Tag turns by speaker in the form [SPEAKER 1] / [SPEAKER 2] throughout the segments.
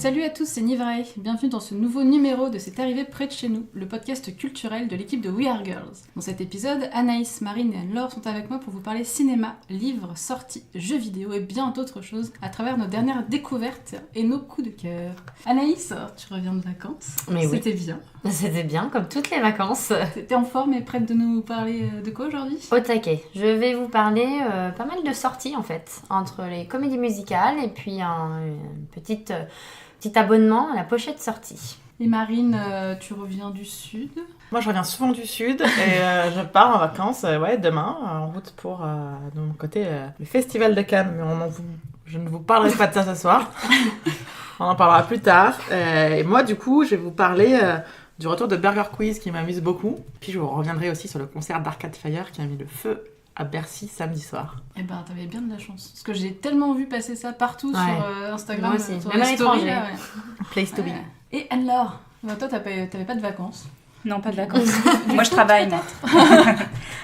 [SPEAKER 1] Salut à tous, c'est Nivray. Bienvenue dans ce nouveau numéro de C'est arrivé près de chez nous, le podcast culturel de l'équipe de We Are Girls. Dans cet épisode, Anaïs, Marine et Anne-Laure sont avec moi pour vous parler cinéma, livres, sorties, jeux vidéo et bien d'autres choses à travers nos dernières découvertes et nos coups de cœur. Anaïs, tu reviens de vacances.
[SPEAKER 2] Mais oui.
[SPEAKER 1] C'était bien.
[SPEAKER 2] C'était bien, comme toutes les vacances.
[SPEAKER 1] T'es en forme et prête de nous parler de quoi aujourd'hui ?
[SPEAKER 2] Au taquet. Je vais vous parler pas mal de sorties en fait, entre les comédies musicales et puis un petit abonnement à la pochette sortie.
[SPEAKER 1] Et Marine, tu reviens du Sud ?
[SPEAKER 3] Moi, je reviens souvent du Sud et je pars en vacances demain, en route pour, de mon côté, le Festival de Cannes. Mais je ne vous parlerai pas de ça ce soir. On en parlera plus tard. Et moi, du coup, je vais vous parler du retour de Burger Quiz qui m'amuse beaucoup. Puis je vous reviendrai aussi sur le concert d'Arcade Fire qui a mis le feu à Bercy samedi soir.
[SPEAKER 1] Eh ben, t'avais bien de la chance. Parce que j'ai tellement vu passer ça partout sur Instagram.
[SPEAKER 2] Moi aussi,
[SPEAKER 1] sur
[SPEAKER 2] même à
[SPEAKER 1] les stories,
[SPEAKER 2] l'étranger.
[SPEAKER 1] là, ouais.
[SPEAKER 2] Place to be.
[SPEAKER 1] Et Anne-Laure, toi, t'avais pas de vacances ?
[SPEAKER 4] Non, pas de vacances. Moi, je travaille, moi.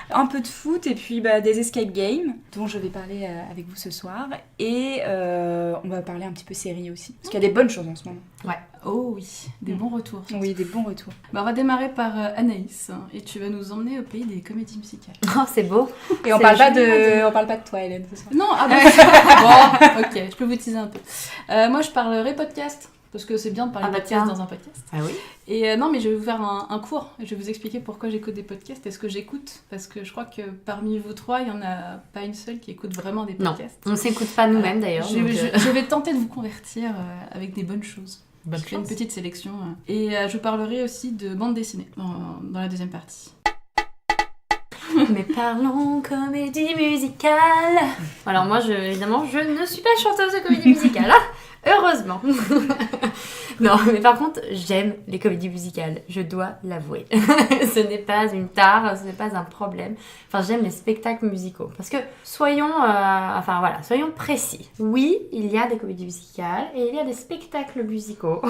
[SPEAKER 4] Un peu de foot et puis des escape games dont je vais parler avec vous ce soir. Et on va parler un petit peu série aussi. Parce qu'il y a des bonnes choses en ce moment.
[SPEAKER 1] Ouais. Oh oui, des bons retours.
[SPEAKER 4] Oui, des bons retours.
[SPEAKER 1] On va démarrer par Anaïs. Et tu vas nous emmener au pays des comédies musicales.
[SPEAKER 2] Oh, c'est beau.
[SPEAKER 4] Et on parle pas de toi, Hélène, ce soir.
[SPEAKER 1] Non, ah bon, ok, je peux vous teaser un peu. Moi, je parlerai podcast. Parce que c'est bien de parler de podcast dans un podcast.
[SPEAKER 2] Ah oui.
[SPEAKER 1] Et non, mais je vais vous faire un cours. Et je vais vous expliquer pourquoi j'écoute des podcasts et ce que j'écoute. Parce que je crois que parmi vous trois, il n'y en a pas une seule qui écoute vraiment des podcasts.
[SPEAKER 2] Non, on ne s'écoute pas nous-mêmes d'ailleurs.
[SPEAKER 1] Je vais tenter de vous convertir avec des bonnes choses.
[SPEAKER 3] Bonne
[SPEAKER 1] Je fais une
[SPEAKER 3] chance.
[SPEAKER 1] petite sélection. Et je parlerai aussi de bande dessinée dans la deuxième partie.
[SPEAKER 2] Mais parlons comédie musicale. Alors moi, évidemment, je ne suis pas chanteuse de comédie musicale. Heureusement. Non, mais par contre, j'aime les comédies musicales. Je dois l'avouer. Ce n'est pas une tare, ce n'est pas un problème. Enfin, j'aime les spectacles musicaux. Parce que soyons précis. Oui, il y a des comédies musicales et il y a des spectacles musicaux.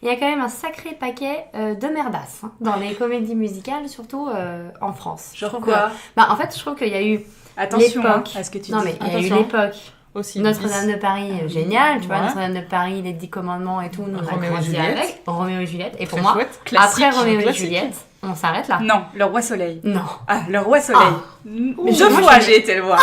[SPEAKER 2] Il y a quand même un sacré paquet de merdasse dans les comédies musicales, surtout en France.
[SPEAKER 4] Genre quoi ?
[SPEAKER 2] En fait, je trouve qu'il y a eu
[SPEAKER 4] Attention
[SPEAKER 2] l'époque.
[SPEAKER 4] à ce que tu
[SPEAKER 2] Non,
[SPEAKER 4] dis.
[SPEAKER 2] mais il y a eu
[SPEAKER 3] Attention.
[SPEAKER 2] l'époque.
[SPEAKER 3] Aussi.
[SPEAKER 2] Notre-Dame de Paris, génial, tu vois,
[SPEAKER 3] Ouais.
[SPEAKER 2] Notre-Dame de Paris, les 10 commandements et tout, nous on a
[SPEAKER 3] Roméo et
[SPEAKER 2] grandi
[SPEAKER 3] Juliette.
[SPEAKER 2] avec. Roméo et Juliette. Et pour
[SPEAKER 3] Très
[SPEAKER 2] moi,
[SPEAKER 3] chouette.
[SPEAKER 2] après
[SPEAKER 3] Classique.
[SPEAKER 2] Roméo et
[SPEAKER 3] Classique.
[SPEAKER 2] Juliette, on s'arrête là.
[SPEAKER 4] Non, le Roi Soleil.
[SPEAKER 2] Non.
[SPEAKER 4] Ah, le Roi Soleil.
[SPEAKER 2] Mais
[SPEAKER 4] Deux
[SPEAKER 2] moi,
[SPEAKER 4] fois,
[SPEAKER 2] je-
[SPEAKER 4] j'ai été le voir.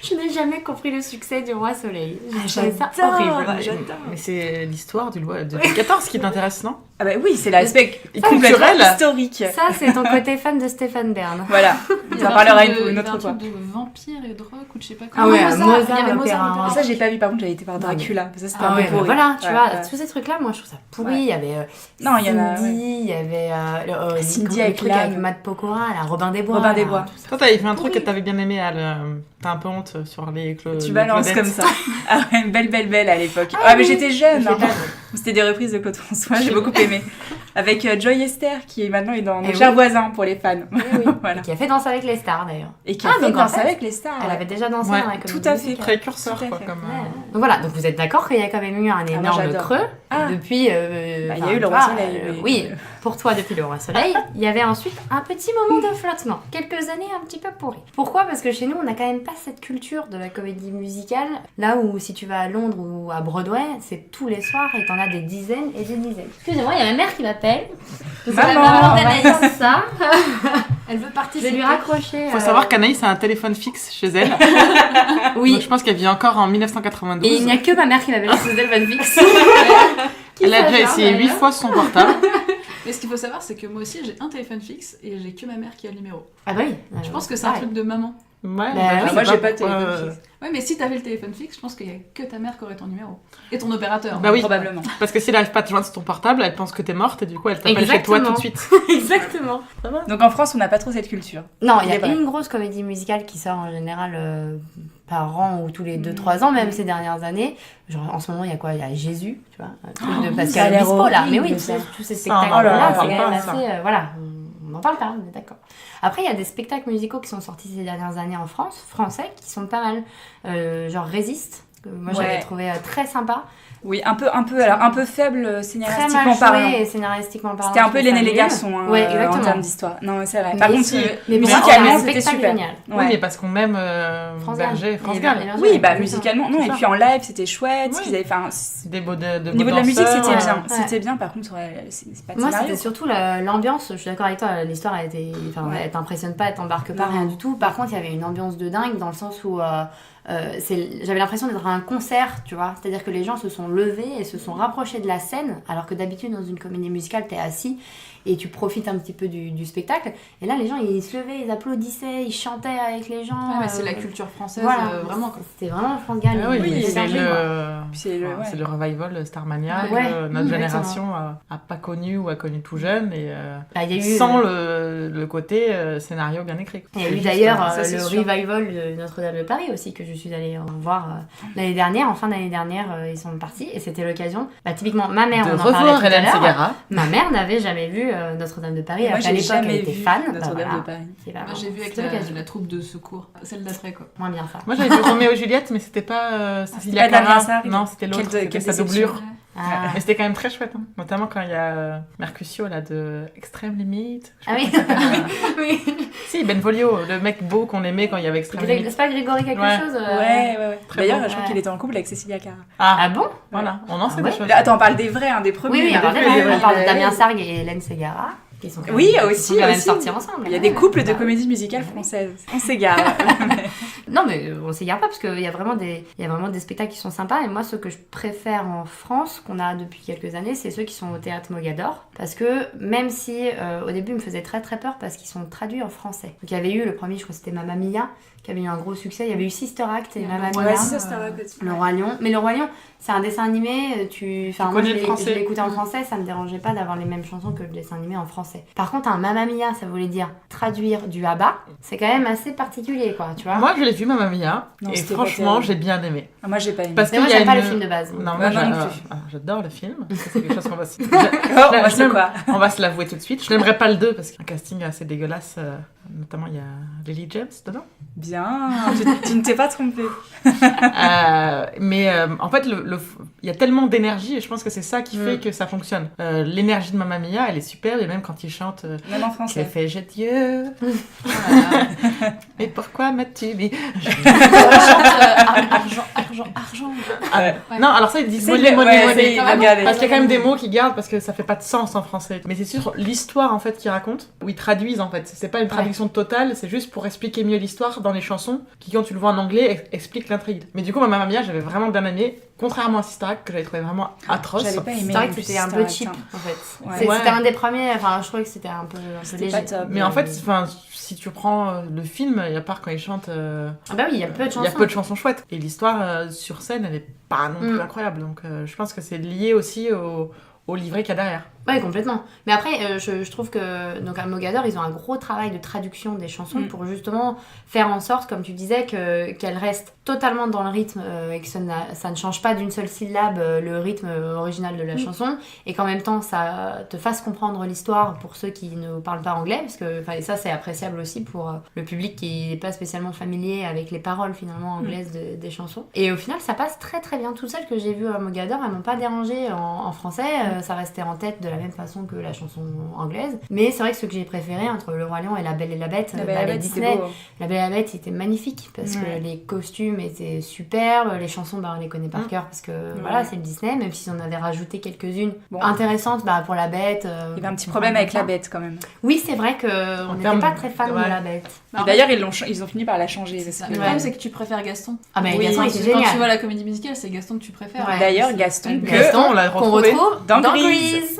[SPEAKER 2] Je n'ai jamais compris le succès du Roi Soleil. J'ai trouvé ça
[SPEAKER 4] j'adore.
[SPEAKER 2] horrible.
[SPEAKER 4] J'adore.
[SPEAKER 3] Mais c'est l'histoire de Louis XIV qui t'intéresse, non ?
[SPEAKER 4] Ah bah oui, c'est l'aspect
[SPEAKER 3] Et
[SPEAKER 4] complètement
[SPEAKER 3] culturel.
[SPEAKER 4] historique.
[SPEAKER 2] Ça, c'est ton côté fan de Stéphane Bern.
[SPEAKER 4] Voilà,
[SPEAKER 1] Il y
[SPEAKER 4] on en
[SPEAKER 1] avait
[SPEAKER 4] parlera
[SPEAKER 1] un truc
[SPEAKER 4] une
[SPEAKER 1] de
[SPEAKER 4] autre fois.
[SPEAKER 1] de vampire et de rock ou je sais pas quoi.
[SPEAKER 2] Ah ouais,
[SPEAKER 1] Mozart,
[SPEAKER 2] Mozart,
[SPEAKER 1] il y avait
[SPEAKER 2] l'opéra.
[SPEAKER 1] Mozart.
[SPEAKER 4] Ah, ça, j'ai pas vu, par contre, j'avais été voir
[SPEAKER 2] Non, mais-
[SPEAKER 4] Dracula. Ça, c'était
[SPEAKER 2] Ah
[SPEAKER 4] un
[SPEAKER 2] ouais,
[SPEAKER 4] peu pourri.
[SPEAKER 2] voilà, tu
[SPEAKER 4] Ouais,
[SPEAKER 2] vois,
[SPEAKER 4] ouais.
[SPEAKER 2] tous ces trucs-là, moi je trouve ça pourri.
[SPEAKER 4] Ouais.
[SPEAKER 2] Il y avait
[SPEAKER 4] Non, il y en a,
[SPEAKER 2] Cindy, il y avait
[SPEAKER 4] Cindy
[SPEAKER 2] le
[SPEAKER 4] avec
[SPEAKER 2] truc
[SPEAKER 4] l'âne.
[SPEAKER 2] avec Matt Pokora, là, Robin des Bois.
[SPEAKER 4] Robin des
[SPEAKER 2] là,
[SPEAKER 4] Bois.
[SPEAKER 2] tout ça.
[SPEAKER 3] Toi, t'avais fait un truc
[SPEAKER 2] Pourri.
[SPEAKER 3] que t'avais bien aimé, t'as un peu honte sur les
[SPEAKER 4] Tu balances comme ça. Ah ouais, belle à l'époque. Ah, mais
[SPEAKER 2] oui.
[SPEAKER 4] j'étais jeune.
[SPEAKER 2] Je
[SPEAKER 4] hein.
[SPEAKER 2] l'ai pas vu.
[SPEAKER 4] C'était des reprises de Claude François, j'ai beaucoup aimé. Avec Joy Esther, qui est maintenant dans Nos
[SPEAKER 2] Eh
[SPEAKER 4] chers
[SPEAKER 2] oui.
[SPEAKER 4] voisins pour les fans.
[SPEAKER 2] Oui, oui.
[SPEAKER 4] Voilà.
[SPEAKER 2] Et qui a fait Danser avec les stars d'ailleurs.
[SPEAKER 4] Et qui
[SPEAKER 2] Ah,
[SPEAKER 4] a fait
[SPEAKER 2] donc en
[SPEAKER 4] danser
[SPEAKER 2] fait,
[SPEAKER 4] avec les stars.
[SPEAKER 2] Elle
[SPEAKER 4] ouais.
[SPEAKER 2] avait déjà dansé
[SPEAKER 3] Ouais,
[SPEAKER 2] dans la
[SPEAKER 4] tout
[SPEAKER 2] comédie
[SPEAKER 4] à fait.
[SPEAKER 2] musicale.
[SPEAKER 3] précurseur,
[SPEAKER 4] Tout à
[SPEAKER 3] quoi,
[SPEAKER 4] fait.
[SPEAKER 3] comme...
[SPEAKER 2] Ouais. Donc voilà, donc vous êtes d'accord qu'il y a quand même eu un
[SPEAKER 4] moi,
[SPEAKER 2] énorme
[SPEAKER 4] j'adore.
[SPEAKER 2] creux
[SPEAKER 4] Ah.
[SPEAKER 2] depuis.
[SPEAKER 4] Bah, il y a
[SPEAKER 2] enfin,
[SPEAKER 4] eu le
[SPEAKER 2] tu
[SPEAKER 4] Roi
[SPEAKER 2] vois,
[SPEAKER 4] Soleil. mais-
[SPEAKER 2] Oui, pour toi depuis le Roi Soleil, il y avait ensuite un petit moment de flottement, quelques années un petit peu pourries. Pourquoi ? Parce que chez nous, on n'a quand même pas cette culture de la comédie musicale. Là où si tu vas à Londres ou à Broadway, c'est tous les soirs et t'en as des dizaines et des dizaines. Excusez-moi, il y a ma mère qui m'appelle. Parce que la
[SPEAKER 4] Maman,
[SPEAKER 2] maman d'Anaïs, ça.
[SPEAKER 1] Elle veut
[SPEAKER 2] Je vais
[SPEAKER 1] participer.
[SPEAKER 2] lui raccrocher.
[SPEAKER 3] Faut savoir qu'Anaïs a un téléphone fixe chez elle.
[SPEAKER 2] Oui.
[SPEAKER 3] Donc je pense qu'elle vit encore en 1992.
[SPEAKER 2] Et il n'y a que ma mère qui m'appelle sur téléphone fixe.
[SPEAKER 3] Elle a déjà
[SPEAKER 2] s'acharne,
[SPEAKER 3] essayé 8
[SPEAKER 2] d'ailleurs.
[SPEAKER 3] fois son portable.
[SPEAKER 1] Mais ce qu'il faut savoir, c'est que moi aussi, j'ai un téléphone fixe et j'ai que ma mère qui a le numéro.
[SPEAKER 2] Ah bah oui.
[SPEAKER 1] Je pense que c'est un truc de maman.
[SPEAKER 3] Ouais,
[SPEAKER 2] Bah
[SPEAKER 3] je
[SPEAKER 2] oui.
[SPEAKER 3] sais
[SPEAKER 4] Moi, j'ai pas de
[SPEAKER 3] pourquoi,
[SPEAKER 4] téléphone fixe.
[SPEAKER 1] Ouais, mais si t'avais le téléphone fixe, je pense qu'il y a que ta mère qui aurait ton numéro. Et ton opérateur.
[SPEAKER 3] Bah oui.
[SPEAKER 4] Probablement.
[SPEAKER 3] Parce que si elle n'arrive pas à te joindre sur ton portable, elle pense que t'es morte et du coup elle t'appelle chez toi tout de suite.
[SPEAKER 2] Exactement.
[SPEAKER 4] Donc en France, on n'a pas trop cette culture.
[SPEAKER 2] Non, il y
[SPEAKER 4] C'est
[SPEAKER 2] a
[SPEAKER 4] vrai.
[SPEAKER 2] une grosse comédie musicale qui sort en général par an ou tous les 2-3 ans, même ces dernières années. Genre, en ce moment, il y a quoi ? Il y a Jésus, tu vois, un truc de
[SPEAKER 4] ça a
[SPEAKER 2] Pascal
[SPEAKER 4] l'air
[SPEAKER 2] Obispo, là. Mais
[SPEAKER 4] horrible,
[SPEAKER 2] oui,
[SPEAKER 4] ça.
[SPEAKER 2] tous ces
[SPEAKER 3] Ça, oh là
[SPEAKER 2] spectacles-là,
[SPEAKER 3] là,
[SPEAKER 2] c'est
[SPEAKER 3] on
[SPEAKER 2] quand même
[SPEAKER 3] parle pas,
[SPEAKER 2] assez... voilà, on n'en parle pas, on est d'accord. Après, il y a des spectacles musicaux qui sont sortis ces dernières années en France, français, qui sont pas mal. Genre Résiste. que moi j'avais trouvé très sympa.
[SPEAKER 4] Oui, un peu faible
[SPEAKER 2] Très
[SPEAKER 4] scénaristiquement
[SPEAKER 2] mal
[SPEAKER 4] parlant.
[SPEAKER 2] joué et scénaristiquement parlant.
[SPEAKER 4] C'était un peu
[SPEAKER 2] je
[SPEAKER 4] l'aîné
[SPEAKER 2] trouve
[SPEAKER 4] les
[SPEAKER 2] ça
[SPEAKER 4] garçons hein,
[SPEAKER 2] Ouais, exactement.
[SPEAKER 4] en termes d'histoire. Non, c'est vrai.
[SPEAKER 2] nul.
[SPEAKER 4] Par
[SPEAKER 2] Mais
[SPEAKER 4] contre,
[SPEAKER 3] si,
[SPEAKER 2] mais
[SPEAKER 4] musicalement,
[SPEAKER 2] un
[SPEAKER 4] c'était
[SPEAKER 2] spectacle
[SPEAKER 4] super.
[SPEAKER 2] génial.
[SPEAKER 3] Oui, mais parce qu'on m'aime Berger et France Gall.
[SPEAKER 4] Oui, bah musicalement, non.
[SPEAKER 3] C'est
[SPEAKER 4] Et
[SPEAKER 3] ça.
[SPEAKER 4] puis en live, c'était chouette.
[SPEAKER 3] Oui.
[SPEAKER 4] Qu'ils avaient, enfin,
[SPEAKER 3] Des beaux de
[SPEAKER 4] au niveau de la musique, c'était bien.
[SPEAKER 2] Ouais.
[SPEAKER 4] C'était bien. Par contre, c'est pas de
[SPEAKER 2] Moi,
[SPEAKER 4] scénario.
[SPEAKER 2] c'était surtout l'ambiance. Je suis d'accord avec toi, l'histoire elle t'impressionne pas, elle t'embarque pas,
[SPEAKER 4] Non.
[SPEAKER 2] rien du tout. Par contre, il y avait une ambiance de dingue dans le sens où j'avais l'impression d'être à un concert, tu vois. C'est-à-dire que les gens se sont levés et se sont rapprochés de la scène, alors que d'habitude, dans une comédie musicale, t'es assis et tu profites un petit peu du spectacle. Et là, les gens, ils se levaient, ils applaudissaient, ils chantaient avec les gens.
[SPEAKER 1] Ouais, mais c'est la culture française,
[SPEAKER 2] Voilà,
[SPEAKER 1] vraiment quoi.
[SPEAKER 2] C'était vraiment France Gall.
[SPEAKER 3] Ah oui,
[SPEAKER 4] Oui,
[SPEAKER 3] mais
[SPEAKER 4] c'est
[SPEAKER 3] c'est le revival Starmania
[SPEAKER 2] Ouais,
[SPEAKER 3] que notre
[SPEAKER 2] exactement.
[SPEAKER 3] génération a pas connu ou a connu tout jeune et
[SPEAKER 2] Bah, il y a eu,
[SPEAKER 3] sans le côté scénario bien écrit.
[SPEAKER 2] Il y a eu
[SPEAKER 3] C'est
[SPEAKER 2] d'ailleurs
[SPEAKER 3] juste,
[SPEAKER 4] ça, c'est
[SPEAKER 2] le
[SPEAKER 4] sûr.
[SPEAKER 2] revival de Notre-Dame de Paris aussi que je suis allée voir l'année dernière. En fin d'année dernière, ils sont partis et c'était l'occasion. Bah, typiquement, ma mère,
[SPEAKER 3] de
[SPEAKER 2] on en parlait
[SPEAKER 3] revoir
[SPEAKER 2] tout à
[SPEAKER 3] Hélène
[SPEAKER 2] l'heure.
[SPEAKER 3] Ségara.
[SPEAKER 2] Ma mère n'avait jamais vu Notre-Dame de Paris.
[SPEAKER 4] Moi,
[SPEAKER 2] À
[SPEAKER 4] j'ai
[SPEAKER 2] l'époque, elle
[SPEAKER 4] jamais
[SPEAKER 2] était
[SPEAKER 4] vu
[SPEAKER 2] fan.
[SPEAKER 4] Notre-Dame
[SPEAKER 2] Bah, voilà.
[SPEAKER 4] de Paris.
[SPEAKER 2] Et bah,
[SPEAKER 1] Moi j'ai vu avec
[SPEAKER 2] c'était l'occasion.
[SPEAKER 1] la troupe de secours, celle d'après quoi.
[SPEAKER 2] Moins bien ça.
[SPEAKER 3] Moi j'avais vu Roméo et Juliette, mais c'était pas Cecilia
[SPEAKER 4] pas Damien
[SPEAKER 3] Cara.
[SPEAKER 4] Sargue.
[SPEAKER 3] Non, c'était l'autre,
[SPEAKER 4] Quelle
[SPEAKER 3] c'était sa
[SPEAKER 4] déception.
[SPEAKER 3] doublure.
[SPEAKER 2] Ah.
[SPEAKER 3] Mais c'était quand même très chouette, hein. Notamment quand il y a Mercutio là de Extrême Limite. Je sais
[SPEAKER 2] Ah
[SPEAKER 3] pas
[SPEAKER 2] oui.
[SPEAKER 3] comment ça s'appelle.
[SPEAKER 2] Oui.
[SPEAKER 3] Si, Benvolio, le mec beau qu'on aimait quand il y avait Extrême Limite.
[SPEAKER 2] C'est pas Grégory quelque
[SPEAKER 3] Ouais.
[SPEAKER 2] chose
[SPEAKER 4] Ouais.
[SPEAKER 3] Très
[SPEAKER 4] D'ailleurs,
[SPEAKER 3] beau.
[SPEAKER 4] je crois qu'il était en couple avec Cécilia Cara.
[SPEAKER 2] Ah bon?
[SPEAKER 3] Voilà, on en sait
[SPEAKER 2] Ah
[SPEAKER 3] des
[SPEAKER 2] ouais.
[SPEAKER 3] choses.
[SPEAKER 4] Là, attends, on parle des vrais, hein, des premiers.
[SPEAKER 2] Oui, oui,
[SPEAKER 4] là.
[SPEAKER 2] alors,
[SPEAKER 3] des vrais.
[SPEAKER 2] on parle de Damien Sargue et Hélène Ségara. Qui sont quand
[SPEAKER 4] Oui,
[SPEAKER 2] même-
[SPEAKER 4] aussi,
[SPEAKER 2] qui sont quand même
[SPEAKER 4] aussi.
[SPEAKER 2] sortis ensemble.
[SPEAKER 4] Il y a des couples de
[SPEAKER 2] Bah,
[SPEAKER 4] comédies musicales françaises. On s'égare.
[SPEAKER 2] Non, mais on s'égare pas parce qu'il y a vraiment des spectacles qui sont sympas. Et moi, ce que je préfère en France, qu'on a depuis quelques années, c'est ceux qui sont au théâtre Mogador. Parce que même si au début, ils me faisaient très très peur parce qu'ils sont traduits en français. Donc il y avait eu le premier, je crois que c'était Mamma Mia, qui avait eu un gros succès. Il y avait eu Sister Act et Mamma Mia.
[SPEAKER 4] Ouais, c'est ça, c'était un peu.
[SPEAKER 2] Le Roi Lion. Mais le Roi Lion, c'est un dessin animé. Moi,
[SPEAKER 3] connais
[SPEAKER 2] je
[SPEAKER 3] le français.
[SPEAKER 2] l'ai écouté en français, ça me dérangeait pas d'avoir les mêmes chansons que le dessin animé en français. Par contre, un Mamma Mia, ça voulait dire traduire du ABBA. C'est quand même assez particulier, quoi, tu vois.
[SPEAKER 3] Moi, je l'ai vu, Mamma Mia,
[SPEAKER 4] Non,
[SPEAKER 3] et
[SPEAKER 4] c'était pas
[SPEAKER 3] franchement,
[SPEAKER 4] terrible.
[SPEAKER 3] j'ai bien aimé.
[SPEAKER 4] Ah, moi, j'ai pas aimé.
[SPEAKER 3] Parce
[SPEAKER 2] Mais
[SPEAKER 3] qu'il
[SPEAKER 2] moi,
[SPEAKER 3] y a
[SPEAKER 2] j'aime pas
[SPEAKER 3] une-
[SPEAKER 2] le film de base.
[SPEAKER 3] Non,
[SPEAKER 4] Ouais,
[SPEAKER 3] moi,
[SPEAKER 4] moi non plus.
[SPEAKER 3] j'adore le film. Ça, c'est quelque chose qu'on va se...
[SPEAKER 4] Oh, moi, c'est quoi
[SPEAKER 3] On va se l'avouer tout de suite. Je n'aimerais pas le 2 parce qu'il y a un casting assez dégueulasse. Notamment, il y a Lily James dedans.
[SPEAKER 4] Bien, tu ne t'es pas trompée.
[SPEAKER 3] Mais en fait, il y a tellement d'énergie et je pense que c'est ça qui fait que ça fonctionne. L'énergie de Mamma Mia, elle est superbe et même quand il chante
[SPEAKER 4] Même en
[SPEAKER 3] Que
[SPEAKER 4] français.
[SPEAKER 3] fais-je Dieu Et pourquoi m'as-tu mis
[SPEAKER 1] Argent.
[SPEAKER 3] Ah,
[SPEAKER 1] Ouais.
[SPEAKER 3] Non, alors ça, ils disent
[SPEAKER 4] C'est
[SPEAKER 3] money,
[SPEAKER 4] le-
[SPEAKER 3] money,
[SPEAKER 4] ouais,
[SPEAKER 3] money.
[SPEAKER 4] c'est- il a gardé.
[SPEAKER 3] Parce qu'il y a quand même des mots qui gardent parce que ça fait pas de sens en français. Mais c'est sur l'histoire en fait qu'ils racontent, où ils traduisent en fait. C'est pas une traduction totale, c'est juste pour expliquer mieux l'histoire dans les chansons qui, quand tu le vois en anglais, expliquent l'intrigue. Mais du coup, Mamma Mia, j'avais vraiment bien aimé, contrairement à Sister Act que j'avais trouvé vraiment atroce.
[SPEAKER 4] J'avais pas aimé.
[SPEAKER 2] C'est vrai que
[SPEAKER 4] non plus
[SPEAKER 2] c'était un
[SPEAKER 4] Sister
[SPEAKER 2] peu
[SPEAKER 4] Act,
[SPEAKER 2] cheap,
[SPEAKER 4] hein.
[SPEAKER 2] en fait.
[SPEAKER 4] Ouais.
[SPEAKER 2] C'était un des premiers, enfin, je trouvais que c'était un peu
[SPEAKER 4] C'était
[SPEAKER 2] léger.
[SPEAKER 4] pas top.
[SPEAKER 3] Mais en fait, enfin, si tu prends le film, à part quand ils chantent,
[SPEAKER 2] Ah bah oui, il y a peu de chansons.
[SPEAKER 3] il y a peu de chansons chouettes. Et l'histoire sur scène, elle est pas non plus incroyable. Donc je pense que c'est lié aussi au livret qu'il y a derrière.
[SPEAKER 2] Ouais, complètement. Mais après, je trouve que donc à Mogador, ils ont un gros travail de traduction des chansons pour justement faire en sorte, comme tu disais, qu'elles restent totalement dans le rythme et que ça ne change pas d'une seule syllabe le rythme original de la chanson et qu'en même temps, ça te fasse comprendre l'histoire pour ceux qui ne parlent pas anglais, parce que et ça, c'est appréciable aussi pour le public qui n'est pas spécialement familier avec les paroles finalement anglaises des chansons. Et au final, ça passe très très bien. Toutes celles que j'ai vues à Mogador, elles m'ont pas dérangé en français. Ça restait en tête de la même façon que la chanson anglaise. Mais c'est vrai que ce que j'ai préféré entre Le Roi Lion et La Belle et la Bête,
[SPEAKER 4] La Belle et la
[SPEAKER 2] les
[SPEAKER 4] Bête,
[SPEAKER 2] Disney,
[SPEAKER 4] c'était beau.
[SPEAKER 2] La Belle et la Bête c'était magnifique parce
[SPEAKER 4] Ouais.
[SPEAKER 2] que les costumes étaient superbes, les chansons on les connaît par cœur parce que voilà, c'est le Disney, même si on avait rajouté quelques-unes
[SPEAKER 4] Bon.
[SPEAKER 2] intéressantes pour La Bête.
[SPEAKER 4] Il y avait un petit problème avec La Bête quand même.
[SPEAKER 2] Oui, c'est vrai qu'on n'était
[SPEAKER 3] termes
[SPEAKER 2] pas très fan
[SPEAKER 3] ouais.
[SPEAKER 2] de La Bête.
[SPEAKER 4] Et d'ailleurs, ils ont fini par la changer. parce
[SPEAKER 1] Ça.
[SPEAKER 4] que-
[SPEAKER 1] Le problème, c'est que tu préfères Gaston.
[SPEAKER 2] Ah mais
[SPEAKER 4] Oui,
[SPEAKER 2] Gaston
[SPEAKER 1] Quand
[SPEAKER 2] était
[SPEAKER 1] tu
[SPEAKER 2] génial.
[SPEAKER 1] vois la comédie musicale, c'est Gaston que tu préfères.
[SPEAKER 2] Ouais.
[SPEAKER 4] D'ailleurs, Gaston,
[SPEAKER 3] Gaston, on l'a
[SPEAKER 2] qu'on
[SPEAKER 3] retrouvé
[SPEAKER 2] retrouve
[SPEAKER 4] dans
[SPEAKER 2] dans
[SPEAKER 4] Grease.
[SPEAKER 2] Grease.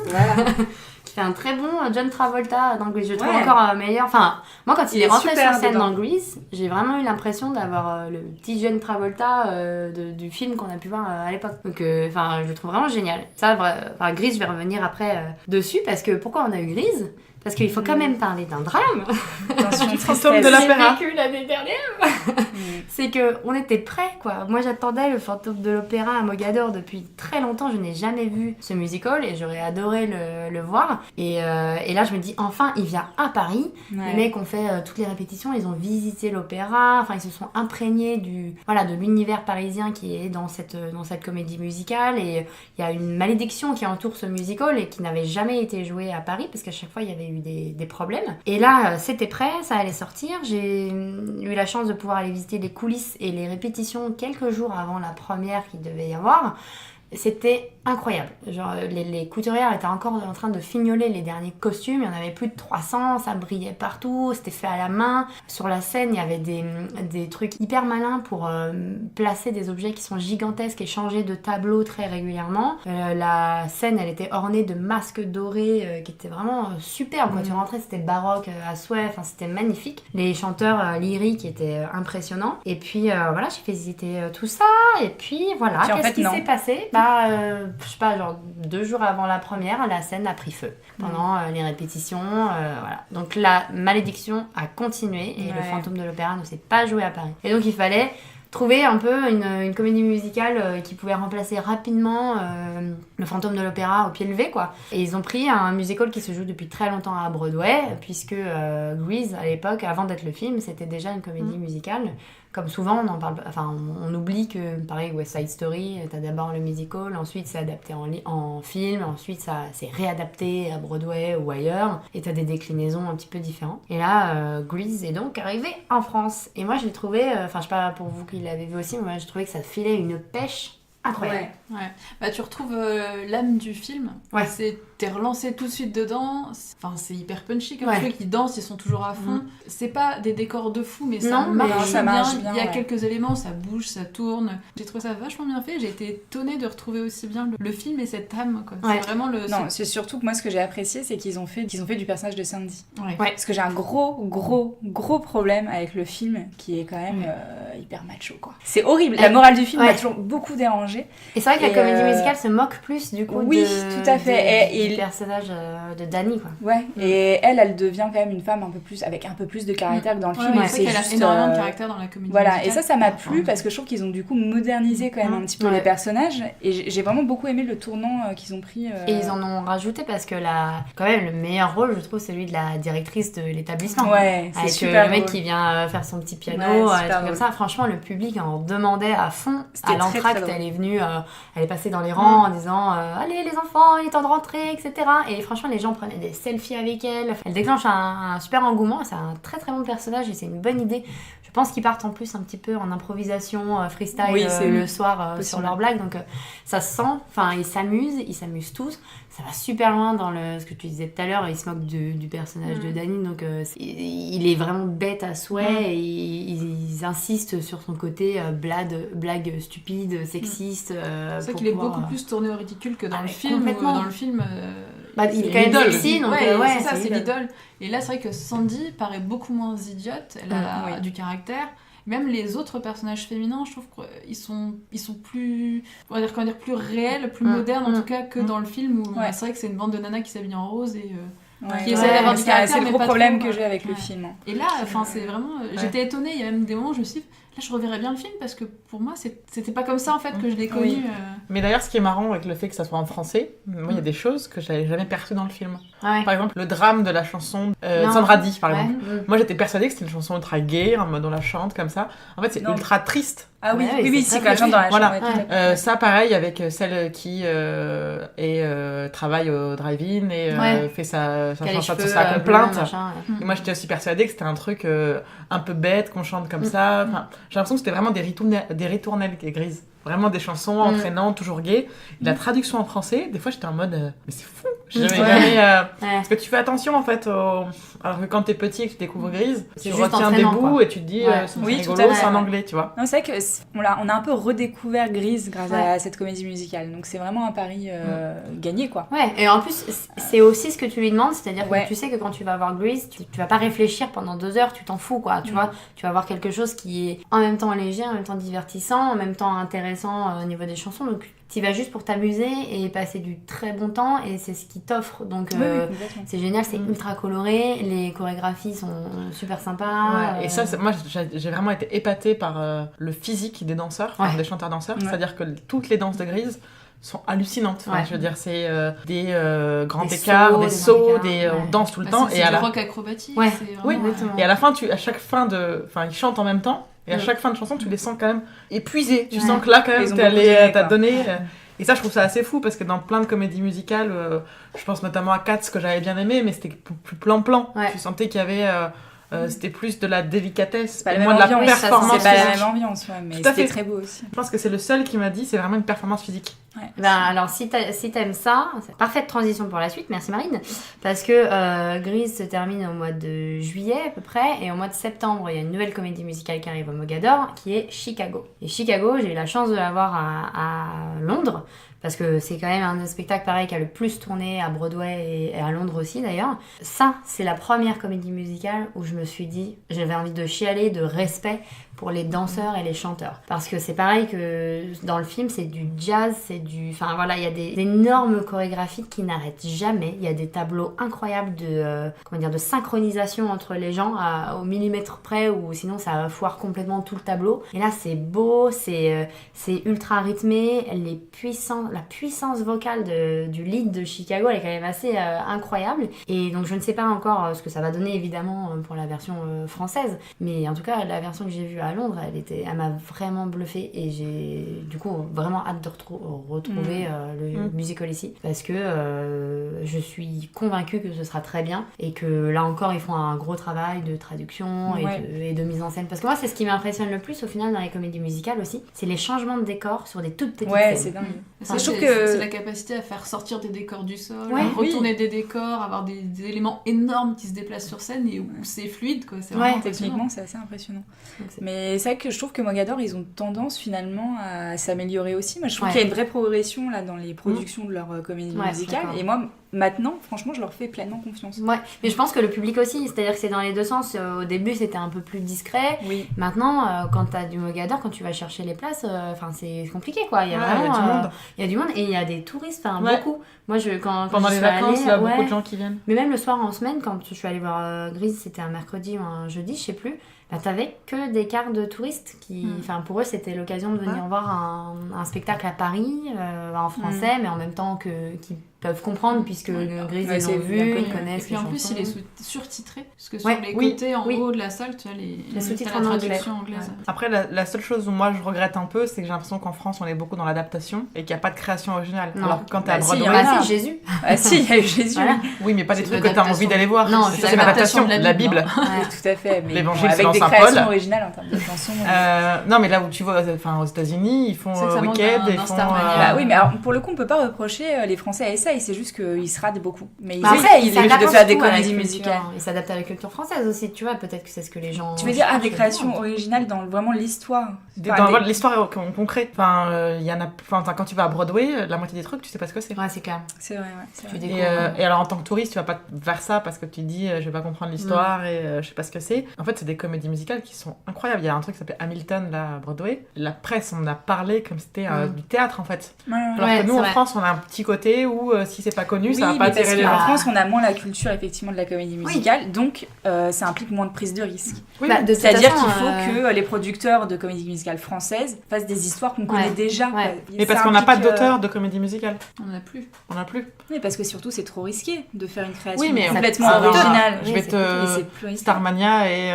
[SPEAKER 2] Qui fait un très bon John Travolta dans Grease. Je le trouve
[SPEAKER 4] Ouais.
[SPEAKER 2] encore meilleur. Enfin, moi, quand il
[SPEAKER 4] Il
[SPEAKER 2] est
[SPEAKER 4] est
[SPEAKER 2] rentré
[SPEAKER 4] super
[SPEAKER 2] sur scène
[SPEAKER 4] dedans.
[SPEAKER 2] dans Grease, j'ai vraiment eu l'impression d'avoir le petit John Travolta du film qu'on a pu voir à l'époque. Donc, je le trouve vraiment génial. Ça, Grease, je vais revenir après dessus parce que pourquoi on a eu Grease ? Parce qu'il faut quand même parler d'un drame.
[SPEAKER 4] Attention,
[SPEAKER 3] Du fantôme de
[SPEAKER 2] J'ai
[SPEAKER 3] l'opéra.
[SPEAKER 2] vécu l'année dernière. C'est qu'on était prêts, quoi. Moi, j'attendais le fantôme de l'opéra à Mogador depuis très longtemps. Je n'ai jamais vu ce musical et j'aurais adoré le voir. Et là, je me dis, enfin, il vient à Paris. Les mecs ont fait toutes les répétitions, ils ont visité l'opéra. Enfin, ils se sont imprégnés de l'univers parisien qui est dans cette comédie musicale. Et il y a une malédiction qui entoure ce musical et qui n'avait jamais été joué à Paris parce qu'à chaque fois, il y avait eu des problèmes. Et là, c'était prêt, ça allait sortir. J'ai eu la chance de pouvoir aller visiter les coulisses et les répétitions quelques jours avant la première qu'il devait y avoir. C'était incroyable. Genre, les couturières étaient encore en train de fignoler les derniers costumes. Il y en avait plus de 300, ça brillait partout, c'était fait à la main. Sur la scène, il y avait des trucs hyper malins pour placer des objets qui sont gigantesques et changer de tableau très régulièrement. La scène, elle était ornée de masques dorés qui étaient vraiment superbes. Quand tu rentrais, c'était baroque à souhait, enfin, c'était magnifique. Les chanteurs lyriques étaient impressionnants. Et puis voilà, j'ai fait visiter tout ça. Et puis voilà,
[SPEAKER 4] Puis, en
[SPEAKER 2] qu'est-ce
[SPEAKER 4] fait,
[SPEAKER 2] qui
[SPEAKER 4] non.
[SPEAKER 2] s'est passé? Je sais pas, genre 2 jours avant la première, la scène a pris feu pendant les répétitions, voilà. Donc la malédiction a continué et le fantôme de l'opéra ne s'est pas joué à Paris. Et donc il fallait trouver un peu une comédie musicale qui pouvait remplacer rapidement le fantôme de l'opéra au pied levé, quoi. Et ils ont pris un musical qui se joue depuis très longtemps à Broadway, puisque Grease, à l'époque, avant d'être le film, c'était déjà une comédie musicale. Comme souvent, on oublie que, pareil, West Side Story, t'as d'abord le musical, ensuite c'est adapté en film, ensuite ça c'est réadapté à Broadway ou ailleurs, et t'as des déclinaisons un petit peu différentes. Et là, Grease est donc arrivé en France. Et moi, je l'ai trouvé, je sais pas pour vous qui l'avez vu aussi, mais moi, j'ai trouvé que ça filait une pêche incroyable.
[SPEAKER 1] Ouais. Bah, tu retrouves l'âme du film.
[SPEAKER 2] Ouais.
[SPEAKER 1] T'es relancé tout de suite dedans. C'est hyper punchy comme
[SPEAKER 2] Ouais.
[SPEAKER 1] truc. Ils dansent, ils sont toujours à fond. C'est pas des décors de fou, mais ça
[SPEAKER 2] Non,
[SPEAKER 1] marche,
[SPEAKER 2] mais
[SPEAKER 4] ça marche bien,
[SPEAKER 1] Il y a
[SPEAKER 4] ouais.
[SPEAKER 1] quelques éléments, ça bouge, ça tourne. J'ai trouvé ça vachement bien fait. J'ai été étonnée de retrouver aussi bien le film et cette âme, quoi.
[SPEAKER 2] Ouais.
[SPEAKER 1] C'est vraiment le.
[SPEAKER 4] Non, c'est surtout que moi, ce que j'ai apprécié, c'est qu'ils ont fait du personnage de Sandy.
[SPEAKER 1] Ouais.
[SPEAKER 4] Parce que j'ai un gros problème avec le film qui est quand même hyper macho, quoi. C'est horrible. La morale du film
[SPEAKER 2] Ouais.
[SPEAKER 4] m'a toujours beaucoup dérangée.
[SPEAKER 2] Et c'est vrai que la
[SPEAKER 4] Et,
[SPEAKER 2] comédie musicale se moque plus du coup
[SPEAKER 4] oui, tout à fait. Et
[SPEAKER 2] du personnage de Danny, quoi.
[SPEAKER 4] Ouais, et elle devient quand même une femme avec un peu plus de caractère que dans le film.
[SPEAKER 1] Ouais,
[SPEAKER 4] et
[SPEAKER 1] c'est qu'elle a
[SPEAKER 4] juste,
[SPEAKER 1] énormément de caractère dans la comédie
[SPEAKER 4] Voilà,
[SPEAKER 1] musicale.
[SPEAKER 4] et ça m'a plu parce que je trouve qu'ils ont du coup modernisé quand même un petit peu
[SPEAKER 2] Ouais.
[SPEAKER 4] les personnages. Et j'ai vraiment beaucoup aimé le tournant qu'ils ont pris.
[SPEAKER 2] Et ils en ont rajouté parce que quand même le meilleur rôle, je trouve, c'est celui de la directrice de l'établissement.
[SPEAKER 4] Ouais, c'est
[SPEAKER 2] Avec
[SPEAKER 4] super
[SPEAKER 2] le mec
[SPEAKER 4] drôle.
[SPEAKER 2] qui vient faire son petit piano,
[SPEAKER 4] Ouais,
[SPEAKER 2] des
[SPEAKER 4] super
[SPEAKER 2] trucs comme
[SPEAKER 4] drôle.
[SPEAKER 2] ça. Franchement, le public en demandait à fond.
[SPEAKER 4] C'était
[SPEAKER 2] À
[SPEAKER 4] très,
[SPEAKER 2] l'entracte,
[SPEAKER 4] très
[SPEAKER 2] elle est venue, elle est passée dans les rangs en disant allez les enfants, il est temps de rentrer, etc. Et franchement, les gens prenaient des selfies avec elle. Elle déclenche un super engouement. C'est un très très bon personnage et c'est une bonne idée. Je pense qu'ils partent en plus un petit peu en improvisation freestyle
[SPEAKER 4] Oui, c'est
[SPEAKER 2] le soir
[SPEAKER 4] possible.
[SPEAKER 2] sur leurs blagues. Donc ça se sent. Enfin, ils s'amusent tous. Ça va super loin dans ce que tu disais tout à l'heure. Ils se moquent du personnage de Danny. Donc il est vraiment bête à souhait et ils insistent sur son côté blague stupide, sexiste.
[SPEAKER 1] C'est vrai
[SPEAKER 2] pour
[SPEAKER 1] qu'il est
[SPEAKER 2] pouvoir,
[SPEAKER 1] beaucoup plus tourné au ridicule que dans
[SPEAKER 2] Ah,
[SPEAKER 1] le
[SPEAKER 2] mais
[SPEAKER 1] film.
[SPEAKER 2] complètement.
[SPEAKER 1] Dans le film,
[SPEAKER 2] il est
[SPEAKER 1] c'est
[SPEAKER 2] quand même
[SPEAKER 1] l'idole.
[SPEAKER 2] sexy, donc
[SPEAKER 1] ouais,
[SPEAKER 2] ouais,
[SPEAKER 1] c'est ça, c'est
[SPEAKER 2] l'idole.
[SPEAKER 1] l'idole. Et là, c'est vrai que Sandy paraît beaucoup moins idiote. Elle a
[SPEAKER 4] oui.
[SPEAKER 1] du caractère. Même les autres personnages féminins, je trouve qu'ils sont plus, on va dire, plus réels, plus modernes en tout cas que dans le film où
[SPEAKER 4] Ouais.
[SPEAKER 1] c'est vrai que c'est une bande de nanas qui s'habillent en rose et
[SPEAKER 4] Ouais,
[SPEAKER 1] qui essaie d'avoir du caractère,
[SPEAKER 4] c'est le
[SPEAKER 1] mais
[SPEAKER 4] gros
[SPEAKER 1] pas
[SPEAKER 4] problème
[SPEAKER 1] trop,
[SPEAKER 4] que j'ai avec le
[SPEAKER 1] ouais.
[SPEAKER 4] film.
[SPEAKER 1] Et là, enfin, c'est vraiment. J'étais étonnée. Il y a même des moments où je me suis dit, là, je reverrais bien le film parce que pour moi, c'était pas comme ça en fait que je l'ai connu.
[SPEAKER 4] Oui.
[SPEAKER 3] Mais d'ailleurs, ce qui est marrant avec le fait que ça soit en français, moi, il y a des choses que j'avais jamais perçues dans le film.
[SPEAKER 2] Ouais.
[SPEAKER 3] Par exemple, le drame de la chanson
[SPEAKER 2] Non.
[SPEAKER 3] Sandra Dee, par
[SPEAKER 2] Ouais.
[SPEAKER 3] exemple. Moi, j'étais persuadée que c'était une chanson ultra gay, en mode on la chante comme ça. En fait, c'est
[SPEAKER 4] Non.
[SPEAKER 3] ultra triste.
[SPEAKER 4] Ah oui,
[SPEAKER 2] Ouais,
[SPEAKER 4] oui,
[SPEAKER 2] c'est
[SPEAKER 4] c'est
[SPEAKER 2] très
[SPEAKER 4] quand même dans la
[SPEAKER 3] Voilà.
[SPEAKER 4] chambre. ouais, tout à fait.
[SPEAKER 3] Ça, pareil, avec celle qui travaille au drive-in et
[SPEAKER 2] Ouais.
[SPEAKER 3] fait sa
[SPEAKER 2] Qui a les
[SPEAKER 3] chanson,
[SPEAKER 2] cheveux
[SPEAKER 3] sa
[SPEAKER 2] bleus,
[SPEAKER 3] complainte.
[SPEAKER 2] machin, ouais.
[SPEAKER 3] Et moi, j'étais aussi persuadée que c'était un truc un peu bête, qu'on chante comme ça. Enfin, j'ai l'impression que c'était vraiment des ritournelles grises. Vraiment des chansons entraînantes, toujours gays. Et la traduction en français, des fois, j'étais en mode mais c'est fou. J'ai jamais
[SPEAKER 2] Ouais.
[SPEAKER 3] Parce que tu fais attention, en fait, alors que quand t'es petit et que tu découvres Grise,
[SPEAKER 2] C'est
[SPEAKER 3] tu
[SPEAKER 2] juste
[SPEAKER 3] retiens des
[SPEAKER 2] entraînant,
[SPEAKER 3] bouts
[SPEAKER 2] quoi.
[SPEAKER 3] et tu te dis
[SPEAKER 2] Ouais.
[SPEAKER 3] c'est
[SPEAKER 4] Oui, tout
[SPEAKER 3] rigolo,
[SPEAKER 4] à fait,
[SPEAKER 3] c'est en
[SPEAKER 4] ouais.
[SPEAKER 3] anglais, tu vois.
[SPEAKER 4] Non, c'est vrai qu'on a un peu redécouvert Grise grâce
[SPEAKER 2] Ouais.
[SPEAKER 4] à cette comédie musicale. Donc c'est vraiment un pari gagné, quoi.
[SPEAKER 2] Ouais, et en plus, c'est aussi ce que tu lui demandes, c'est-à-dire
[SPEAKER 4] Ouais.
[SPEAKER 2] que tu sais que quand tu vas voir Grease, tu vas pas réfléchir pendant 2 heures, tu t'en fous, quoi, tu vois. Tu vas voir quelque chose qui est en même temps léger, en même temps divertissant, en même temps intéressant au niveau des chansons, donc tu vas juste pour t'amuser et passer du très bon temps et c'est ce qui t'offre. Donc
[SPEAKER 4] Oui, complètement.
[SPEAKER 2] c'est génial, c'est ultra coloré, les chorégraphies sont super sympas.
[SPEAKER 3] Ouais, et ça, moi j'ai vraiment été épatée par le physique des danseurs, enfin, des chanteurs-danseurs, c'est-à-dire que toutes les danses de Grise sont hallucinantes. Enfin, je veux dire, c'est des grands écarts, des sauts, on danse tout le temps.
[SPEAKER 1] C'est
[SPEAKER 3] et
[SPEAKER 1] du rock acrobatique.
[SPEAKER 2] Ouais.
[SPEAKER 1] C'est
[SPEAKER 3] Oui,
[SPEAKER 1] vraiment,
[SPEAKER 3] et à la fin, à chaque fin ils chantent en même temps, et à chaque fin de chanson, tu les sens quand même épuisés. Tu sens que là, quand même, t'as donné. Et ça, je trouve ça assez fou, parce que dans plein de comédies musicales, je pense notamment à Cats, que j'avais bien aimé, mais c'était plus plan-plan.
[SPEAKER 2] Ouais.
[SPEAKER 3] Tu sentais qu'il y avait... c'était plus de la délicatesse,
[SPEAKER 4] C'est pas
[SPEAKER 3] et
[SPEAKER 4] la
[SPEAKER 3] moins
[SPEAKER 4] même
[SPEAKER 3] de la
[SPEAKER 4] ambiance,
[SPEAKER 3] performance
[SPEAKER 4] c'est pas la
[SPEAKER 3] physique.
[SPEAKER 4] même ambiance, ouais, mais
[SPEAKER 3] Tout à
[SPEAKER 4] c'était
[SPEAKER 3] fait.
[SPEAKER 4] très beau aussi.
[SPEAKER 3] Je pense que c'est le seul qui m'a dit c'est vraiment une performance physique.
[SPEAKER 4] Ouais.
[SPEAKER 2] Alors, si t'aimes ça, c'est parfaite transition pour la suite, merci Marine. Parce que Grise se termine au mois de juillet à peu près, et au mois de septembre, il y a une nouvelle comédie musicale qui arrive au Mogador, qui est Chicago. Et Chicago, j'ai eu la chance de la voir à Londres, parce que c'est quand même un des spectacles pareil qui a le plus tourné à Broadway et à Londres aussi d'ailleurs. Ça, c'est la première comédie musicale où je me suis dit, j'avais envie de chialer de respect pour les danseurs et les chanteurs. Parce que c'est pareil que dans le film, c'est du jazz, enfin voilà, il y a des énormes chorégraphies qui n'arrêtent jamais. Il y a des tableaux incroyables de synchronisation entre les gens au millimètre près, ou sinon ça foire complètement tout le tableau. Et là, c'est beau, c'est ultra rythmé, la puissance vocale du lead de Chicago, elle est quand même assez incroyable. Et donc je ne sais pas encore ce que ça va donner évidemment pour la version française, mais en tout cas la version que j'ai vue à Londres, elle m'a vraiment bluffée, et j'ai du coup vraiment hâte de retrouver le musical ici, parce que je suis convaincue que ce sera très bien, et que là encore ils font un gros travail de traduction et de mise en scène, parce que moi c'est ce qui m'impressionne le plus au final dans les comédies musicales aussi, c'est les changements de décor sur des toutes petites scènes.
[SPEAKER 4] C'est dingue.
[SPEAKER 1] Ça,
[SPEAKER 4] je trouve
[SPEAKER 1] c'est
[SPEAKER 4] que-
[SPEAKER 1] c'est la capacité à faire sortir des décors du sol,
[SPEAKER 2] Ouais.
[SPEAKER 1] à retourner des décors, avoir des éléments énormes qui se déplacent sur scène et où c'est fluide, quoi. C'est vraiment impressionnant.
[SPEAKER 4] Techniquement, c'est assez impressionnant.
[SPEAKER 2] Donc, c'est-
[SPEAKER 4] Mais c'est vrai que je trouve que Mogador, ils ont tendance finalement à s'améliorer aussi. Moi, je trouve
[SPEAKER 2] Ouais.
[SPEAKER 4] qu'il y a une vraie progression là dans les productions de leur comédie
[SPEAKER 2] Ouais,
[SPEAKER 4] musicale.
[SPEAKER 2] d'accord.
[SPEAKER 4] Et moi, maintenant, franchement, je leur fais pleinement confiance.
[SPEAKER 2] Ouais, mais je pense que le public aussi, c'est-à-dire que c'est dans les deux sens. Au début, c'était un peu plus discret.
[SPEAKER 4] Oui.
[SPEAKER 2] Maintenant, quand t'as du Mogador, quand tu vas chercher les places, c'est compliqué, quoi. Il y a
[SPEAKER 3] Ouais,
[SPEAKER 2] vraiment,
[SPEAKER 3] il y a du monde.
[SPEAKER 2] il y a du monde, et il y a des touristes, enfin
[SPEAKER 3] Ouais.
[SPEAKER 2] beaucoup. Moi, quand
[SPEAKER 3] Pendant
[SPEAKER 2] je
[SPEAKER 3] les
[SPEAKER 2] suis
[SPEAKER 3] vacances,
[SPEAKER 2] allée,
[SPEAKER 3] il y a beaucoup
[SPEAKER 2] ouais.
[SPEAKER 3] de gens qui viennent.
[SPEAKER 2] Mais même le soir en semaine, quand je suis allée voir Grise, c'était un mercredi ou un jeudi, je sais plus. Bah, t'avais que des quarts de touristes qui, enfin pour eux, c'était l'occasion de venir voir un spectacle à Paris en français, mais en même temps qu'ils peuvent comprendre, puisque Grise
[SPEAKER 4] Ouais,
[SPEAKER 2] ils
[SPEAKER 4] c'est
[SPEAKER 2] l'ont vu,
[SPEAKER 4] bien connu.
[SPEAKER 2] ils
[SPEAKER 1] Et
[SPEAKER 2] connaissent
[SPEAKER 1] puis
[SPEAKER 2] les
[SPEAKER 1] en plus,
[SPEAKER 2] chansons.
[SPEAKER 1] il est surtitré, parce que sur
[SPEAKER 2] Ouais,
[SPEAKER 1] les
[SPEAKER 3] oui,
[SPEAKER 1] côtés en
[SPEAKER 2] oui.
[SPEAKER 1] haut de la salle, tu as
[SPEAKER 2] Les sous-titres
[SPEAKER 1] t'as la
[SPEAKER 2] en anglais.
[SPEAKER 1] traduction anglaise.
[SPEAKER 3] Après, la seule chose où moi je regrette un peu, c'est que j'ai l'impression qu'en France on est beaucoup dans l'adaptation et qu'il n'y a pas de création originale.
[SPEAKER 2] Non.
[SPEAKER 3] Alors que quand t'es à
[SPEAKER 4] Bah, si, il y
[SPEAKER 3] Broadway,
[SPEAKER 4] en a.
[SPEAKER 2] Ah si, Jésus.
[SPEAKER 4] Ah si, il y a eu Jésus.
[SPEAKER 2] Voilà.
[SPEAKER 3] oui, mais pas des
[SPEAKER 1] C'est
[SPEAKER 3] trucs que t'as
[SPEAKER 1] l'adaptation.
[SPEAKER 3] envie d'aller voir.
[SPEAKER 2] Non,
[SPEAKER 3] c'est
[SPEAKER 2] c'est
[SPEAKER 3] une adaptation
[SPEAKER 1] l'adaptation
[SPEAKER 3] de la Bible.
[SPEAKER 2] Ouais.
[SPEAKER 4] Tout à fait. Mais
[SPEAKER 3] L'évangile
[SPEAKER 4] bon, avec
[SPEAKER 3] selon
[SPEAKER 4] des
[SPEAKER 3] Saint
[SPEAKER 4] créations
[SPEAKER 3] Paul.
[SPEAKER 4] originales en termes de chansons.
[SPEAKER 3] Non, mais là où tu vois, aux États-Unis, ils font
[SPEAKER 1] C'est que ça manque
[SPEAKER 3] Wicked,
[SPEAKER 1] d'un
[SPEAKER 3] ils font.
[SPEAKER 1] Starmania.
[SPEAKER 4] Bah oui, mais alors, pour le coup, on peut pas reprocher les Français essayent, c'est juste qu'ils se ratent beaucoup. Mais ils
[SPEAKER 2] Bah, après,
[SPEAKER 4] essayent, ils
[SPEAKER 2] s'adaptent
[SPEAKER 4] de faire des
[SPEAKER 2] surtout à la
[SPEAKER 4] comédies
[SPEAKER 2] culture,
[SPEAKER 4] musicales.
[SPEAKER 2] Ils s'adaptent à la culture française aussi, tu vois, peut-être que c'est ce que les gens...
[SPEAKER 4] Tu veux dire,
[SPEAKER 2] cherchent,
[SPEAKER 4] des créations originales dans vraiment l'histoire.
[SPEAKER 3] Dans l'histoire concrète. Enfin, il y en a. Enfin, quand tu vas à Broadway, la moitié des trucs, tu sais pas ce que c'est.
[SPEAKER 2] Ouais, c'est clair.
[SPEAKER 4] C'est vrai, ouais. c'est
[SPEAKER 2] Tu
[SPEAKER 4] vrai.
[SPEAKER 2] découvres.
[SPEAKER 3] Et alors en tant que touriste, tu vas pas vers ça parce que tu te dis je vais pas comprendre l'histoire et je sais pas ce que c'est. En fait, c'est des comédies musicales qui sont incroyables. Il y a un truc qui s'appelle Hamilton là à Broadway. La presse on a parlé comme c'était du théâtre en fait.
[SPEAKER 4] Ouais, ouais.
[SPEAKER 3] Alors
[SPEAKER 2] Ouais,
[SPEAKER 3] que nous
[SPEAKER 2] c'est
[SPEAKER 3] en
[SPEAKER 2] vrai.
[SPEAKER 3] France, on a un petit côté où si c'est pas connu, ça va
[SPEAKER 4] Oui,
[SPEAKER 3] pas
[SPEAKER 4] mais parce
[SPEAKER 3] attirer les
[SPEAKER 4] qu'en
[SPEAKER 3] gens.
[SPEAKER 4] France, on a moins la culture effectivement de la comédie musicale, donc ça implique moins de prise de risque.
[SPEAKER 3] Oui,
[SPEAKER 2] Bah, de toute
[SPEAKER 4] C'est-à-dire
[SPEAKER 2] façon,
[SPEAKER 4] qu'il faut que les producteurs de comédie musicale françaises fassent des histoires qu'on connaît
[SPEAKER 2] Ouais.
[SPEAKER 4] déjà.
[SPEAKER 2] Ouais.
[SPEAKER 3] Mais parce qu'on n'a pas d'auteur de comédie musicale.
[SPEAKER 1] On n'a plus.
[SPEAKER 3] On n'a plus.
[SPEAKER 4] Oui, parce que surtout, c'est trop risqué de faire une création
[SPEAKER 3] Oui, mais
[SPEAKER 4] complètement
[SPEAKER 3] ça va.
[SPEAKER 4] originale.
[SPEAKER 3] Je
[SPEAKER 2] Oui,
[SPEAKER 3] vais
[SPEAKER 2] c'est
[SPEAKER 3] te.
[SPEAKER 4] Et c'est plus risqué.
[SPEAKER 3] Starmania et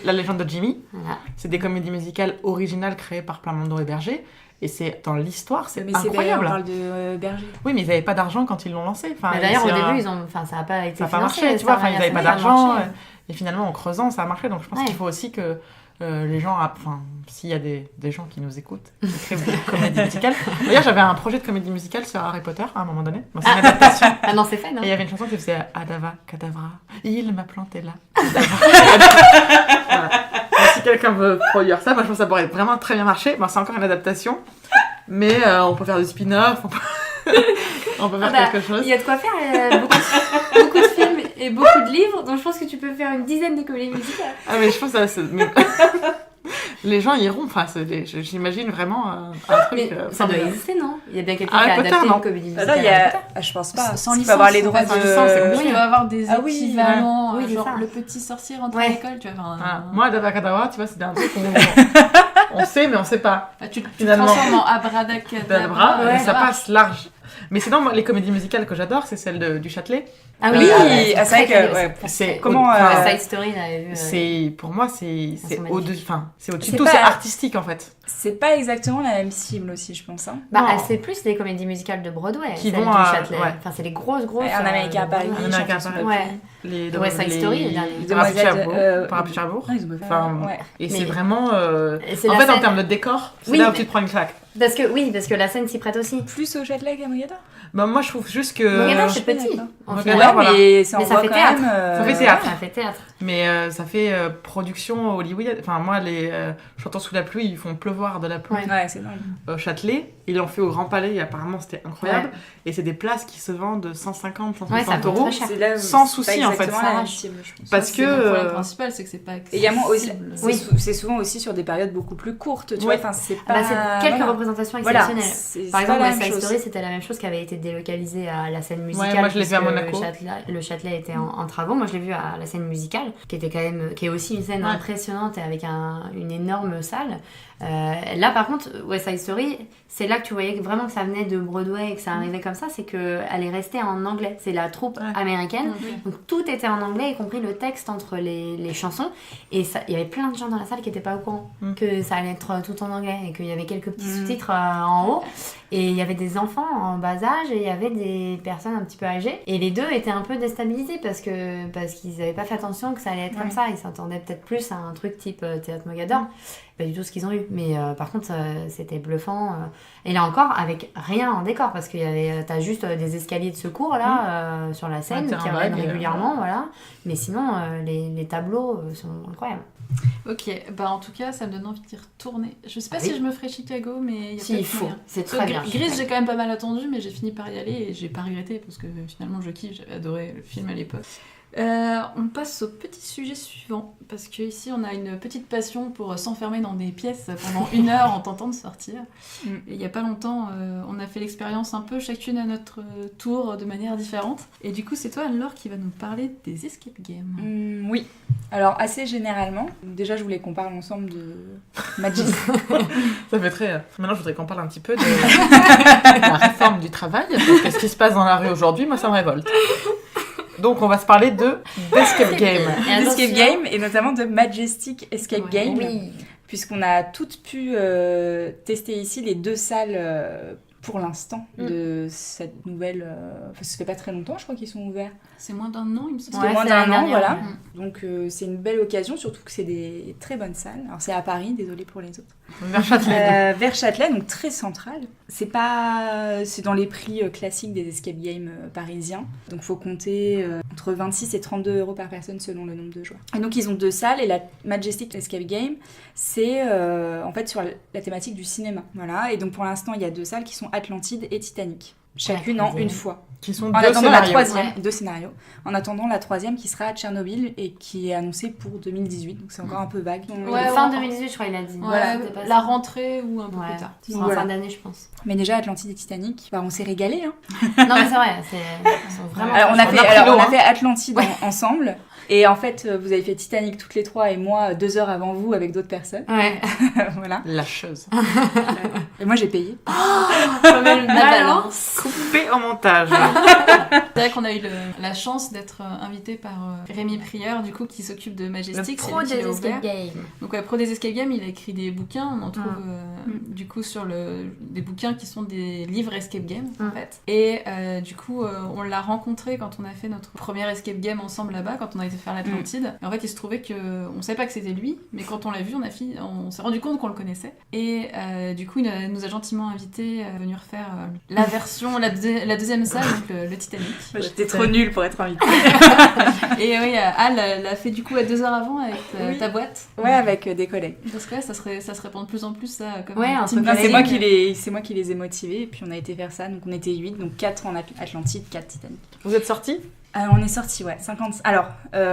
[SPEAKER 3] La légende de Jimmy.
[SPEAKER 2] Voilà.
[SPEAKER 3] C'est des comédies musicales originales créées par Plamondon et Berger. Et c'est dans l'histoire, c'est
[SPEAKER 4] Mais c'est
[SPEAKER 3] incroyable.
[SPEAKER 4] on parle de Berger.
[SPEAKER 3] Oui, mais ils n'avaient pas d'argent quand ils l'ont lancé. Enfin,
[SPEAKER 2] Mais d'ailleurs, au
[SPEAKER 3] c'est un-
[SPEAKER 2] début, ça n'a pas été
[SPEAKER 3] ça n'a pas
[SPEAKER 2] financé,
[SPEAKER 3] marché, tu vois. Enfin, ils
[SPEAKER 2] Starmania,
[SPEAKER 3] n'avaient pas
[SPEAKER 2] ça n'a
[SPEAKER 3] d'argent.
[SPEAKER 2] marché.
[SPEAKER 3] Et finalement, en creusant, ça a marché. Donc, je pense
[SPEAKER 2] Ouais.
[SPEAKER 3] qu'il faut aussi que les gens, enfin, s'il y a des gens qui nous écoutent, qui écrivent des comédies musicales. D'ailleurs, j'avais un projet de comédie musicale sur Harry Potter à un moment donné. Bon, c'est une adaptation.
[SPEAKER 2] Ah non, c'est fait, non
[SPEAKER 3] Et il y avait une chanson qui faisait Adava, Kadavra, il m'a planté là. Voilà. Donc, si quelqu'un veut produire ça, moi je pense que ça pourrait vraiment très bien marcher. Bon, c'est encore une adaptation, mais on peut faire du spin-off, on peut faire
[SPEAKER 2] Ah bah,
[SPEAKER 3] quelque chose.
[SPEAKER 2] Il y a de quoi faire, beaucoup de films et beaucoup de livres, donc je pense que tu peux faire une dizaine de comédies musicales.
[SPEAKER 3] Ah, mais je pense que ça. Les gens iront, enfin, j'imagine vraiment un truc...
[SPEAKER 2] Ça doit exister, non? Il y a bien quelqu'un
[SPEAKER 3] Harry
[SPEAKER 2] qui a
[SPEAKER 3] Potter,
[SPEAKER 2] adapté
[SPEAKER 3] non.
[SPEAKER 2] une comédie
[SPEAKER 4] Ah,
[SPEAKER 2] musicale.
[SPEAKER 4] non, il y a... Ah, je pense pas.
[SPEAKER 1] Sans
[SPEAKER 4] Tu
[SPEAKER 1] licence,
[SPEAKER 4] peux avoir les droits
[SPEAKER 1] pas
[SPEAKER 4] de...
[SPEAKER 3] licence, c'est
[SPEAKER 1] Oui,
[SPEAKER 3] compliqué.
[SPEAKER 1] il va y avoir des
[SPEAKER 4] Ah oui,
[SPEAKER 1] équivalents,
[SPEAKER 2] oui, c'est
[SPEAKER 1] genre
[SPEAKER 2] ça.
[SPEAKER 1] le petit sorcier rentre à
[SPEAKER 2] Ouais.
[SPEAKER 1] l'école, tu vois.
[SPEAKER 3] Moi, Dabakadawa, tu vois, c'est un truc on sait, mais on sait pas.
[SPEAKER 1] Tu te
[SPEAKER 3] Finalement.
[SPEAKER 1] transformes en abracadabra,
[SPEAKER 3] Dabra,
[SPEAKER 2] ouais,
[SPEAKER 3] et ça passe large. Mais sinon, moi, les comédies musicales que j'adore, c'est celle du Châtelet.
[SPEAKER 2] Ah
[SPEAKER 4] Oui,
[SPEAKER 2] oui,
[SPEAKER 4] ah, c'est vrai que... Ouais.
[SPEAKER 3] C'est
[SPEAKER 4] Comment,
[SPEAKER 2] West Side Story, on avait vu.
[SPEAKER 3] c'est pour moi c'est
[SPEAKER 2] sont
[SPEAKER 3] au-dessus, enfin c'est au-dessus
[SPEAKER 4] C'est
[SPEAKER 3] de tout,
[SPEAKER 4] pas-
[SPEAKER 3] c'est artistique en fait.
[SPEAKER 4] C'est pas exactement la même cible aussi, je pense. Hein.
[SPEAKER 2] Bah,
[SPEAKER 3] Non.
[SPEAKER 2] c'est plus les comédies musicales de Broadway,
[SPEAKER 3] Qui
[SPEAKER 2] celles
[SPEAKER 3] vont
[SPEAKER 2] du
[SPEAKER 3] à-
[SPEAKER 2] Châtelet.
[SPEAKER 3] ouais.
[SPEAKER 2] Enfin, c'est les grosses.
[SPEAKER 4] Ouais, un Américain à
[SPEAKER 2] de
[SPEAKER 4] Paris,
[SPEAKER 2] Broadway.
[SPEAKER 3] Un Américain à
[SPEAKER 4] Chanson
[SPEAKER 3] Paris.
[SPEAKER 4] de
[SPEAKER 2] Ouais.
[SPEAKER 3] Les
[SPEAKER 2] West Side Story, le dernier.
[SPEAKER 4] Les
[SPEAKER 3] Parapluie
[SPEAKER 4] demoiselles,
[SPEAKER 3] Cherbourg, Parapluie Cherbourg.
[SPEAKER 4] Non, ils ont pas fait.
[SPEAKER 3] Enfin,
[SPEAKER 4] Ouais.
[SPEAKER 3] et
[SPEAKER 2] Mais-
[SPEAKER 3] c'est vraiment
[SPEAKER 2] C'est
[SPEAKER 3] en
[SPEAKER 2] la
[SPEAKER 3] fait en
[SPEAKER 2] scène-
[SPEAKER 3] termes de décor, c'est
[SPEAKER 2] Oui,
[SPEAKER 3] là où
[SPEAKER 2] mais-
[SPEAKER 3] tu te prends une claque.
[SPEAKER 2] Parce que la scène s'y prête aussi.
[SPEAKER 4] Plus au Châtelet qu'à Mogador.
[SPEAKER 3] Bah moi je trouve juste que
[SPEAKER 2] Mogador,
[SPEAKER 4] je
[SPEAKER 2] c'est
[SPEAKER 4] suis pas
[SPEAKER 2] petit.
[SPEAKER 4] d'accord.
[SPEAKER 2] En
[SPEAKER 3] Mogador,
[SPEAKER 2] final.
[SPEAKER 4] Ouais,
[SPEAKER 3] voilà.
[SPEAKER 4] mais ça
[SPEAKER 2] Mais
[SPEAKER 4] en
[SPEAKER 2] ça
[SPEAKER 4] voit
[SPEAKER 2] fait
[SPEAKER 4] quand
[SPEAKER 2] théâtre.
[SPEAKER 4] même.
[SPEAKER 3] Ça fait théâtre.
[SPEAKER 2] Ça fait théâtre.
[SPEAKER 3] mais ça fait production hollywoodienne. Enfin moi les chantants sous la pluie, ils font pleuvoir de la pluie
[SPEAKER 2] Ouais.
[SPEAKER 4] Ouais, c'est dingue.
[SPEAKER 3] au Châtelet, ils l'ont fait au Grand Palais et apparemment c'était incroyable et c'est des places qui se vendent 150
[SPEAKER 2] Ouais, ça
[SPEAKER 3] 160
[SPEAKER 2] coûte
[SPEAKER 3] euros
[SPEAKER 2] très cher.
[SPEAKER 4] C'est là où
[SPEAKER 3] Sans
[SPEAKER 4] c'est
[SPEAKER 3] souci,
[SPEAKER 4] pas
[SPEAKER 3] en fait,
[SPEAKER 4] exactement
[SPEAKER 2] ça
[SPEAKER 4] la même
[SPEAKER 2] arrache.
[SPEAKER 4] cible, je pense.
[SPEAKER 3] parce
[SPEAKER 1] C'est le problème
[SPEAKER 3] que
[SPEAKER 1] principal, c'est que c'est pas
[SPEAKER 4] Et également aussi,
[SPEAKER 1] accessible.
[SPEAKER 2] Oui.
[SPEAKER 4] c'est souvent aussi sur des périodes beaucoup plus courtes, tu vois.
[SPEAKER 3] Ouais.
[SPEAKER 4] Enfin, c'est
[SPEAKER 2] Ah
[SPEAKER 4] pas.
[SPEAKER 2] bah, c'est quelques
[SPEAKER 4] voilà.
[SPEAKER 2] représentations
[SPEAKER 4] Voilà.
[SPEAKER 2] exceptionnelles.
[SPEAKER 4] C'est
[SPEAKER 2] Par
[SPEAKER 4] pas
[SPEAKER 2] exemple,
[SPEAKER 4] la
[SPEAKER 2] West
[SPEAKER 4] même
[SPEAKER 2] Side
[SPEAKER 4] chose.
[SPEAKER 2] Story, c'était la même chose qui avait été délocalisée à la scène musicale.
[SPEAKER 3] moi, je l'ai vu à
[SPEAKER 2] puisque
[SPEAKER 3] Monaco.
[SPEAKER 2] Le Châtelet était en travaux. Moi, je l'ai vu à la scène musicale, qui est aussi une scène
[SPEAKER 3] Ouais.
[SPEAKER 2] impressionnante et avec une énorme salle. Là, par contre, West Side Story, c'est là que tu voyais vraiment que ça venait de Broadway et que ça arrivait comme ça, c'est qu'elle est restée en anglais. C'est la troupe
[SPEAKER 3] Ouais.
[SPEAKER 2] américaine.
[SPEAKER 1] Ok.
[SPEAKER 2] Donc tout était en anglais, y compris le texte entre les chansons. Et il y avait plein de gens dans la salle qui n'étaient pas au courant que ça allait être tout en anglais et qu'il y avait quelques petits sous-titres en haut. Et il y avait des enfants en bas âge et il y avait des personnes un petit peu âgées. Et les deux étaient un peu déstabilisés parce qu'ils n'avaient pas fait attention que ça allait être comme ça. Ils s'attendaient peut-être plus à un truc type Théâtre Mogador. Pas du tout ce qu'ils ont eu. Mais par contre, c'était bluffant. Et là encore, avec rien en décor parce qu'il y avait, t'as juste des escaliers de secours là sur la scène
[SPEAKER 3] Un terrain
[SPEAKER 2] qui reviennent
[SPEAKER 3] vague,
[SPEAKER 2] régulièrement. Voilà. Mais sinon, les tableaux sont incroyables.
[SPEAKER 1] Ok, bah en tout cas, ça me donne envie d'y retourner. Je sais pas
[SPEAKER 2] Ah oui.
[SPEAKER 1] si je me ferai Chicago, mais il y a
[SPEAKER 2] Si,
[SPEAKER 1] peut-être
[SPEAKER 2] il faut.
[SPEAKER 1] moyen.
[SPEAKER 2] C'est très bien.
[SPEAKER 1] Grise, j'ai quand même pas mal attendu, mais j'ai fini par y aller et j'ai pas regretté parce que finalement je kiffe, j'avais adoré le film à l'époque. On passe au petit sujet suivant, parce que ici on a une petite passion pour s'enfermer dans des pièces pendant 1 heure en tentant de sortir. Et il y a pas longtemps, on a fait l'expérience un peu chacune à notre tour de manière différente. Et du coup, c'est toi, Anne-Laure, qui va nous parler des escape games.
[SPEAKER 4] Oui. Alors, assez généralement, déjà, je voulais qu'on parle ensemble de Magic.
[SPEAKER 3] ça fait très maintenant je voudrais qu'on parle un petit peu de la réforme du travail parce que ce qui se passe dans la rue aujourd'hui, moi ça me révolte. Donc on va se parler d'escape game.
[SPEAKER 2] Et
[SPEAKER 4] Escape
[SPEAKER 2] attention.
[SPEAKER 4] Game, et notamment de Majestic Escape
[SPEAKER 1] Ouais.
[SPEAKER 4] Game.
[SPEAKER 2] Oui.
[SPEAKER 4] Puisqu'on a toutes pu tester ici les 2 salles pour l'instant de cette nouvelle. Enfin, ça fait pas très longtemps, je crois qu'ils sont ouverts.
[SPEAKER 1] C'est moins d'un an, il me semble.
[SPEAKER 4] C'était
[SPEAKER 2] Ouais,
[SPEAKER 4] moins
[SPEAKER 2] c'est
[SPEAKER 4] d'un
[SPEAKER 2] l'année
[SPEAKER 4] an,
[SPEAKER 2] dernière.
[SPEAKER 4] voilà. Donc c'est une belle occasion, surtout que c'est des très bonnes salles. Alors c'est à Paris, désolée pour les autres.
[SPEAKER 3] Vers Châtelet.
[SPEAKER 4] Vers Châtelet, donc très central. C'est dans les prix classiques des escape games parisiens. Donc faut compter entre 26 et 32 euros par personne selon le nombre de joueurs. Et donc ils ont 2 salles et la Majestic Escape Game, c'est en fait sur la thématique du cinéma. Voilà. Et donc pour l'instant il y a 2 salles qui sont Atlantide et Titanic. Chacune en une fois.
[SPEAKER 3] Qui sont
[SPEAKER 4] En
[SPEAKER 3] 2
[SPEAKER 4] attendant la
[SPEAKER 3] scénarios.
[SPEAKER 4] 3e, 2 scénarios. En attendant la 3e qui sera à Tchernobyl et qui est annoncée pour 2018. Donc c'est encore un peu vague.
[SPEAKER 1] Ouais,
[SPEAKER 2] Fin
[SPEAKER 1] ouais.
[SPEAKER 2] 2018, je crois, il a dit.
[SPEAKER 1] Ouais,
[SPEAKER 2] Voilà, c'était pas
[SPEAKER 1] la
[SPEAKER 2] ça.
[SPEAKER 1] rentrée ou un peu
[SPEAKER 2] Ouais,
[SPEAKER 1] plus tard.
[SPEAKER 2] ce sera
[SPEAKER 4] Voilà.
[SPEAKER 2] en fin d'année, je pense.
[SPEAKER 4] Mais déjà Atlantide et Titanic, bah, on s'est régalé. Hein.
[SPEAKER 2] Non, mais c'est vrai, ils sont vraiment.
[SPEAKER 4] Alors on a fait,
[SPEAKER 3] pris l'eau, hein.
[SPEAKER 4] Atlantide ensemble. Et en fait, vous avez fait Titanic toutes les 3 et moi 2 heures avant vous avec d'autres personnes.
[SPEAKER 2] Ouais.
[SPEAKER 4] Voilà.
[SPEAKER 3] Lâcheuse.
[SPEAKER 4] Et moi j'ai payé.
[SPEAKER 2] Comme la balance.
[SPEAKER 3] Coupé en montage.
[SPEAKER 1] C'est vrai qu'on a eu la chance d'être invité par Rémi Prieur, du coup, qui s'occupe de Majestic.
[SPEAKER 2] Le
[SPEAKER 1] c'est
[SPEAKER 2] pro
[SPEAKER 1] lui qui
[SPEAKER 2] des
[SPEAKER 1] l'a ouvert.
[SPEAKER 2] escape games.
[SPEAKER 1] Donc, ouais, pro des escape games, il a écrit des bouquins. On en trouve du coup sur des bouquins qui sont des livres escape games en fait. Et du coup, on l'a rencontré quand on a fait notre premier escape game ensemble là-bas, quand on a été faire l'Atlantide. Et en fait, il se trouvait on savait pas que c'était lui, mais quand on l'a vu, on s'est rendu compte qu'on le connaissait. Et du coup, il nous a gentiment invités à venir faire la version, la deuxième salle, donc le Titanic.
[SPEAKER 4] J'étais trop nulle pour être invitée.
[SPEAKER 1] Et oui, Al l'a fait du coup à 2 heures avant avec ta boîte.
[SPEAKER 4] Ouais, avec des collègues.
[SPEAKER 1] Parce que là, ça se répand de plus en plus ça comme
[SPEAKER 2] Ouais, un
[SPEAKER 1] team
[SPEAKER 2] peu
[SPEAKER 4] Non, c'est
[SPEAKER 1] building.
[SPEAKER 4] moi qui les ai motivés et puis on a été faire ça. Donc on était 8, donc 4 en Atlantide, 4 Titanic.
[SPEAKER 3] Vous êtes sortis?
[SPEAKER 4] On est sorti, ouais, 50... Alors,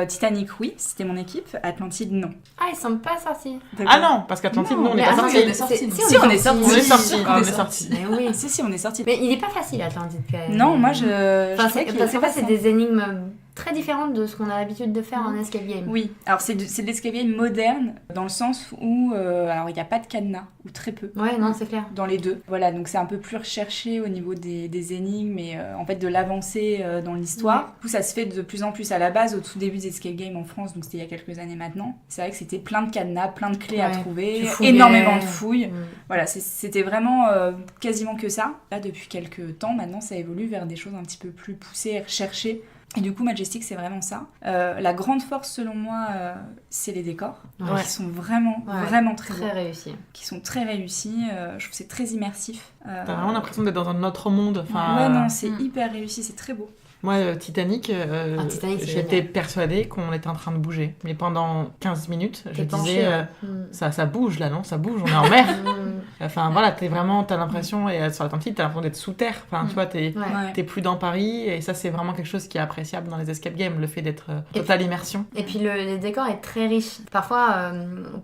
[SPEAKER 4] Titanic, oui, c'était mon équipe. Atlantide, non.
[SPEAKER 2] Ah, ils sont pas sortis.
[SPEAKER 3] Ah non, parce qu'Atlantide, nous, on
[SPEAKER 2] mais
[SPEAKER 3] est pas
[SPEAKER 2] attends,
[SPEAKER 3] sortis.
[SPEAKER 1] on est sortis.
[SPEAKER 4] Si, on est sortis.
[SPEAKER 3] On est sortis,
[SPEAKER 4] On
[SPEAKER 3] on
[SPEAKER 4] est
[SPEAKER 3] est sortis.
[SPEAKER 2] Mais oui.
[SPEAKER 4] Si, on est sorti.
[SPEAKER 2] Mais il est pas facile, Atlantide, quand même.
[SPEAKER 4] Non, moi, je
[SPEAKER 2] Enfin,
[SPEAKER 4] trouvais qu'il
[SPEAKER 2] parce
[SPEAKER 4] était
[SPEAKER 2] qu'en fait, c'est
[SPEAKER 4] facile.
[SPEAKER 2] des énigmes très différentes de ce qu'on a l'habitude de faire en escape game.
[SPEAKER 4] Oui, alors c'est de l'escape game moderne, dans le sens où alors il n'y a pas de cadenas, ou très peu.
[SPEAKER 2] Ouais, non, c'est clair.
[SPEAKER 4] Dans les deux. Voilà, donc c'est un peu plus recherché au niveau des énigmes et en fait de l'avancée dans l'histoire.
[SPEAKER 2] Ouais.
[SPEAKER 4] Du coup, ça se fait de plus en plus à la base, au tout début des escape games en France, donc c'était il y a quelques années maintenant. C'est vrai que c'était plein de cadenas, plein de clés à
[SPEAKER 2] Ouais,
[SPEAKER 4] trouver,
[SPEAKER 2] tu fouillais.
[SPEAKER 4] énormément de fouilles.
[SPEAKER 2] Mm.
[SPEAKER 4] Voilà, c'était vraiment quasiment que ça. Là, depuis quelques temps, maintenant, ça évolue vers des choses un petit peu plus poussées, recherchées. Et du coup, Majestic, c'est vraiment ça. La grande force, selon moi, c'est les décors,
[SPEAKER 2] Ouais.
[SPEAKER 4] qui sont vraiment,
[SPEAKER 2] Ouais.
[SPEAKER 4] vraiment très beaux,
[SPEAKER 2] Très réussi.
[SPEAKER 4] qui sont très réussis. Je trouve que c'est très immersif.
[SPEAKER 3] T'as vraiment l'impression d'être dans un autre monde. Enfin,
[SPEAKER 4] Ouais, non, c'est
[SPEAKER 1] Mm.
[SPEAKER 4] hyper réussi, c'est très beau.
[SPEAKER 3] Moi, Titanic,
[SPEAKER 2] Titanic, c'est
[SPEAKER 3] j'étais
[SPEAKER 2] génial.
[SPEAKER 3] persuadée qu'on était en train de bouger. Mais pendant 15 minutes, je
[SPEAKER 2] T'es penché,
[SPEAKER 3] disais,
[SPEAKER 2] ouais.
[SPEAKER 3] ça bouge là, non? Ça bouge, on est en mer.
[SPEAKER 2] Mm.
[SPEAKER 3] Enfin, voilà, t'as l'impression, et sur l'Atlantide, t'as l'impression d'être sous terre. Enfin, tu vois,
[SPEAKER 2] Ouais.
[SPEAKER 4] Ouais.
[SPEAKER 3] t'es plus dans Paris, et ça, c'est vraiment quelque chose qui est appréciable dans les escape games, le fait d'être totale immersion.
[SPEAKER 2] Et puis le décor est très riche. Parfois,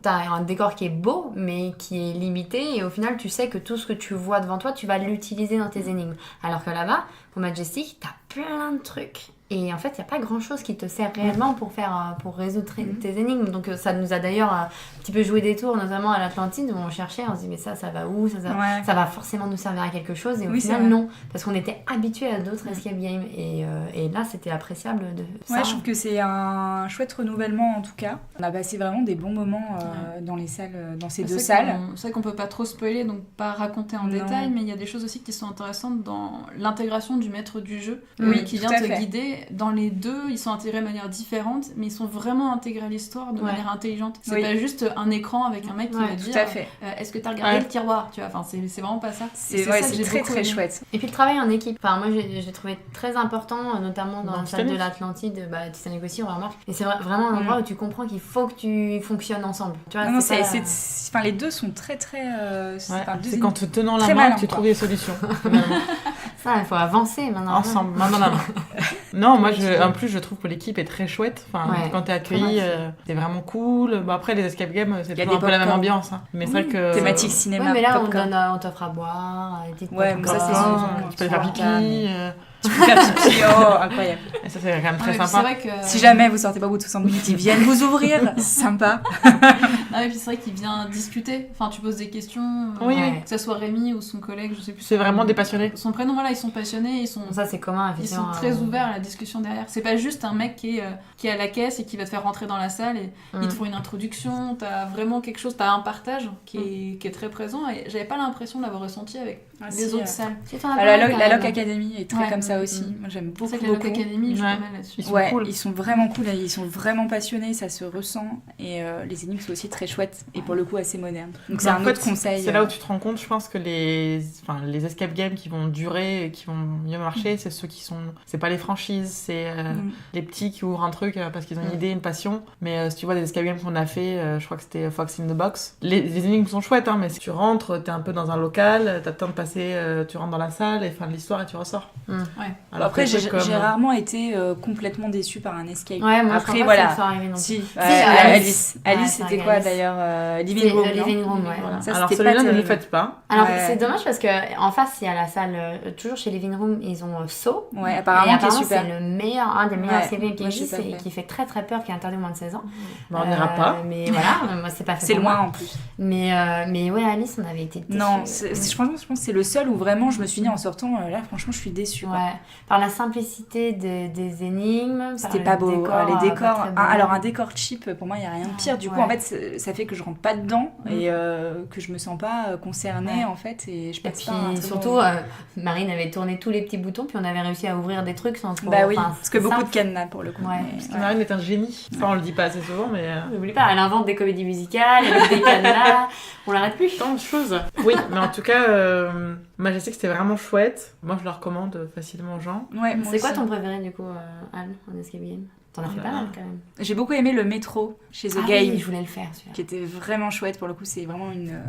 [SPEAKER 2] t'as un décor qui est beau, mais qui est limité, et au final, tu sais que tout ce que tu vois devant toi, tu vas l'utiliser dans tes énigmes. Alors que là-bas, au Majestic, t'as plein de trucs. Et en fait, il n'y a pas grand-chose qui te sert réellement pour résoudre tes énigmes. Donc ça nous a d'ailleurs un petit peu joué des tours, notamment à l'Atlantide, où on cherchait, on se dit mais ça va où
[SPEAKER 4] Ouais.
[SPEAKER 2] ça va forcément nous servir à quelque chose. Et au
[SPEAKER 4] Oui, c'est
[SPEAKER 2] final,
[SPEAKER 4] vrai.
[SPEAKER 2] non. Parce qu'on était habitués à d'autres escape games. Et là, c'était appréciable de ça.
[SPEAKER 4] Ouais, je trouve que c'est un chouette renouvellement en tout cas. On a passé vraiment des bons moments dans les salles, dans ces deux salles.
[SPEAKER 1] C'est vrai qu'on peut pas trop spoiler, donc pas raconter en
[SPEAKER 4] Non.
[SPEAKER 1] détail, mais il y a des choses aussi qui sont intéressantes dans l'intégration du maître du jeu,
[SPEAKER 2] Oui,
[SPEAKER 1] qui
[SPEAKER 4] tout
[SPEAKER 1] vient
[SPEAKER 4] à
[SPEAKER 1] te
[SPEAKER 4] fait.
[SPEAKER 1] guider. Dans les deux, ils sont intégrés de manière différente, mais ils sont vraiment intégrés à l'histoire de
[SPEAKER 2] Ouais.
[SPEAKER 1] manière intelligente. C'est
[SPEAKER 4] Oui.
[SPEAKER 1] pas juste un écran avec un mec qui
[SPEAKER 2] Ouais,
[SPEAKER 1] va
[SPEAKER 4] Tout
[SPEAKER 1] dire
[SPEAKER 4] à fait.
[SPEAKER 1] est-ce que t'as regardé
[SPEAKER 3] Ouais.
[SPEAKER 1] le tiroir, tu vois, enfin c'est vraiment pas ça. Et
[SPEAKER 4] C'est
[SPEAKER 1] ça que
[SPEAKER 4] c'est
[SPEAKER 1] j'ai
[SPEAKER 4] très
[SPEAKER 1] beaucoup
[SPEAKER 4] très
[SPEAKER 1] aimé.
[SPEAKER 4] chouette.
[SPEAKER 2] Et puis le travail en équipe, enfin moi j'ai trouvé très important, notamment dans
[SPEAKER 3] Dans
[SPEAKER 2] la salle de
[SPEAKER 3] Titanic.
[SPEAKER 2] l'Atlantide, Titanic aussi on remarque. Et c'est vraiment un endroit où tu comprends qu'il faut que tu fonctionnes ensemble. Tu vois,
[SPEAKER 4] Non,
[SPEAKER 2] c'est pas-
[SPEAKER 4] enfin, les deux sont très très.
[SPEAKER 3] Ouais,
[SPEAKER 4] enfin, deux
[SPEAKER 3] c'est qu'en te tenant la
[SPEAKER 4] très
[SPEAKER 3] main
[SPEAKER 4] malin,
[SPEAKER 3] que tu
[SPEAKER 4] quoi.
[SPEAKER 3] trouves des solutions, finalement.
[SPEAKER 2] ça, il faut avancer maintenant.
[SPEAKER 3] Ensemble, main dans la main. Non, moi,
[SPEAKER 2] Ouais,
[SPEAKER 3] en plus, je trouve que l'équipe est très chouette. Enfin,
[SPEAKER 2] Ouais,
[SPEAKER 3] quand t'es accueilli,
[SPEAKER 2] très
[SPEAKER 3] c'est vraiment cool. Bon, après, les escape games, c'est
[SPEAKER 4] y a
[SPEAKER 3] toujours un
[SPEAKER 4] des
[SPEAKER 3] peu la même
[SPEAKER 4] popcorn.
[SPEAKER 3] ambiance. Hein. Mais c'est vrai que...
[SPEAKER 4] Thématique
[SPEAKER 2] Ouais,
[SPEAKER 4] cinéma.
[SPEAKER 2] mais là
[SPEAKER 4] popcorn.
[SPEAKER 2] on t'offre à boire, des petites
[SPEAKER 4] Ouais, mais ça, c'est
[SPEAKER 2] popcorn.
[SPEAKER 4] souvent-
[SPEAKER 3] Tu peux aller faire pipi.
[SPEAKER 4] Ouais. Tu peux faire pipi, oh, incroyable.
[SPEAKER 3] Et ça, c'est quand même très
[SPEAKER 1] Ouais, puis c'est
[SPEAKER 3] sympa.
[SPEAKER 1] vrai que
[SPEAKER 4] Si jamais vous sortez pas au bout de 60 minutes, ils viennent vous ouvrir. Sympa.
[SPEAKER 1] Ah, et puis c'est vrai qu'il vient discuter. Enfin, tu poses des questions.
[SPEAKER 3] Oui,
[SPEAKER 2] Ouais.
[SPEAKER 3] oui.
[SPEAKER 1] Que ce soit Rémi ou son collègue, je sais plus.
[SPEAKER 3] C'est vraiment des passionnés.
[SPEAKER 1] Son prénom, voilà, ils sont passionnés, ils sont
[SPEAKER 2] Ça c'est commun
[SPEAKER 1] Ils
[SPEAKER 2] effectivement.
[SPEAKER 1] sont très ouverts à la discussion derrière. C'est pas juste un mec qui est à la caisse et qui va te faire rentrer dans la salle et ils te font une introduction. T'as vraiment quelque chose, t'as un partage qui est très présent et j'avais pas l'impression de l'avoir ressenti avec
[SPEAKER 4] Ah,
[SPEAKER 1] les
[SPEAKER 4] si,
[SPEAKER 1] autres salles.
[SPEAKER 2] Si, t'en as
[SPEAKER 4] Ah, la
[SPEAKER 2] parlé,
[SPEAKER 4] Loc
[SPEAKER 2] quand même.
[SPEAKER 4] Academy est très
[SPEAKER 1] Ouais.
[SPEAKER 4] comme ça aussi.
[SPEAKER 2] Mm.
[SPEAKER 4] Moi j'aime
[SPEAKER 1] C'est
[SPEAKER 4] beaucoup.
[SPEAKER 1] vrai que la Loc
[SPEAKER 4] beaucoup.
[SPEAKER 1] Academy, je suis
[SPEAKER 3] Ouais.
[SPEAKER 1] pas mal là-dessus.
[SPEAKER 3] Ils sont
[SPEAKER 4] Ouais,
[SPEAKER 3] cool.
[SPEAKER 4] ils sont vraiment cool, ils sont vraiment passionnés, ça se ressent et les énigmes sont aussi très chouettes et pour le coup assez modernes. Donc c'est
[SPEAKER 3] Mais en
[SPEAKER 4] un
[SPEAKER 3] fait,
[SPEAKER 4] autre conseil.
[SPEAKER 3] C'est là où tu te rends compte, je pense, que les escape games qui vont durer et qui vont mieux marcher, c'est ceux qui sont. C'est pas les franchises, c'est les petits qui ouvrent un truc parce qu'ils ont une idée, une passion. Mais si tu vois des escape games qu'on a fait, je crois que c'était Fox in the Box, les énigmes sont chouettes, hein, mais si tu rentres, t'es un peu dans un local, t'as le temps de passer, tu rentres dans la salle et fin de l'histoire et tu ressors.
[SPEAKER 2] Mm.
[SPEAKER 1] Ouais.
[SPEAKER 3] Alors
[SPEAKER 4] Après
[SPEAKER 3] que
[SPEAKER 4] j'ai
[SPEAKER 3] c'est comme-
[SPEAKER 4] j'ai rarement été complètement déçue par un escape.
[SPEAKER 2] Ouais, moi
[SPEAKER 4] Après
[SPEAKER 2] je crois pas
[SPEAKER 4] voilà.
[SPEAKER 2] que ça soit arrivé non plus.
[SPEAKER 4] Si,
[SPEAKER 2] Alice.
[SPEAKER 4] Alice,
[SPEAKER 2] Ouais,
[SPEAKER 4] c'était
[SPEAKER 2] c'est
[SPEAKER 4] quoi
[SPEAKER 2] Alice.
[SPEAKER 4] d'ailleurs Living
[SPEAKER 2] C'est
[SPEAKER 4] Room,
[SPEAKER 2] le
[SPEAKER 4] non
[SPEAKER 2] living room, ouais.
[SPEAKER 3] Voilà.
[SPEAKER 4] Ça,
[SPEAKER 3] Alors
[SPEAKER 4] c'était
[SPEAKER 3] celui-là,
[SPEAKER 4] pas
[SPEAKER 3] ne le
[SPEAKER 4] terrible.
[SPEAKER 3] faites pas.
[SPEAKER 2] Alors
[SPEAKER 4] Ouais.
[SPEAKER 2] c'est dommage parce que en face il y a la salle, toujours chez Living Room, ils ont Saw.
[SPEAKER 4] Ouais,
[SPEAKER 2] Et
[SPEAKER 4] apparemment qui est super.
[SPEAKER 2] c'est le meilleur, un des meilleurs
[SPEAKER 4] Ouais,
[SPEAKER 2] escape games qui
[SPEAKER 4] moi, j'ai
[SPEAKER 2] existe
[SPEAKER 4] pas
[SPEAKER 2] et
[SPEAKER 4] fait.
[SPEAKER 2] qui fait très très peur, qui est interdit aux moins de 16 ans.
[SPEAKER 3] Bah, on n'ira pas.
[SPEAKER 2] Mais voilà, moi c'est pas fait
[SPEAKER 4] C'est
[SPEAKER 2] pour
[SPEAKER 4] loin
[SPEAKER 2] moi.
[SPEAKER 4] en plus.
[SPEAKER 2] Mais ouais, Alice, on avait été déçus.
[SPEAKER 4] Non, je pense que c'est le seul où vraiment je me suis dit en sortant, là franchement je suis déçue. quoi.
[SPEAKER 2] Ouais, par la simplicité des énigmes.
[SPEAKER 4] C'était
[SPEAKER 2] par
[SPEAKER 4] pas
[SPEAKER 2] le
[SPEAKER 4] beau.
[SPEAKER 2] décor,
[SPEAKER 4] Les
[SPEAKER 2] pas
[SPEAKER 4] décors.
[SPEAKER 2] très beau.
[SPEAKER 4] Alors un décor cheap, pour moi il y a rien de pire. Du coup
[SPEAKER 2] Ouais.
[SPEAKER 4] en fait ça fait que je rentre pas dedans et que je me sens pas concernée
[SPEAKER 2] Ouais.
[SPEAKER 4] en fait et je
[SPEAKER 2] Et
[SPEAKER 4] passe
[SPEAKER 2] puis
[SPEAKER 4] pas un très
[SPEAKER 2] surtout,
[SPEAKER 4] bon-
[SPEAKER 2] Marine avait tourné tous les petits boutons, puis on avait réussi à ouvrir des trucs sans trop.
[SPEAKER 4] Bah oui,
[SPEAKER 2] enfin,
[SPEAKER 4] parce que
[SPEAKER 2] c'est
[SPEAKER 4] beaucoup
[SPEAKER 2] simple.
[SPEAKER 4] de cadenas pour le coup.
[SPEAKER 2] Ouais.
[SPEAKER 4] mais-
[SPEAKER 3] Parce que Marine est un génie. Ça, on le dit pas assez souvent, mais...
[SPEAKER 2] N'oublie pas, elle invente des comédies musicales avec des cadenas, on l'arrête plus.
[SPEAKER 3] Tant de choses. Oui, mais en tout cas, Majestic, c'était vraiment chouette. Moi, je le recommande facilement aux gens.
[SPEAKER 4] Ouais, moi
[SPEAKER 2] C'est quoi
[SPEAKER 4] aussi.
[SPEAKER 2] ton préféré du coup, Anne, en escape game? T'en as fait pas mal quand même.
[SPEAKER 4] J'ai beaucoup aimé le métro chez The
[SPEAKER 2] Ah
[SPEAKER 4] Game.
[SPEAKER 2] oui, je voulais le faire celui-là.
[SPEAKER 4] Qui était vraiment chouette pour le coup, c'est vraiment une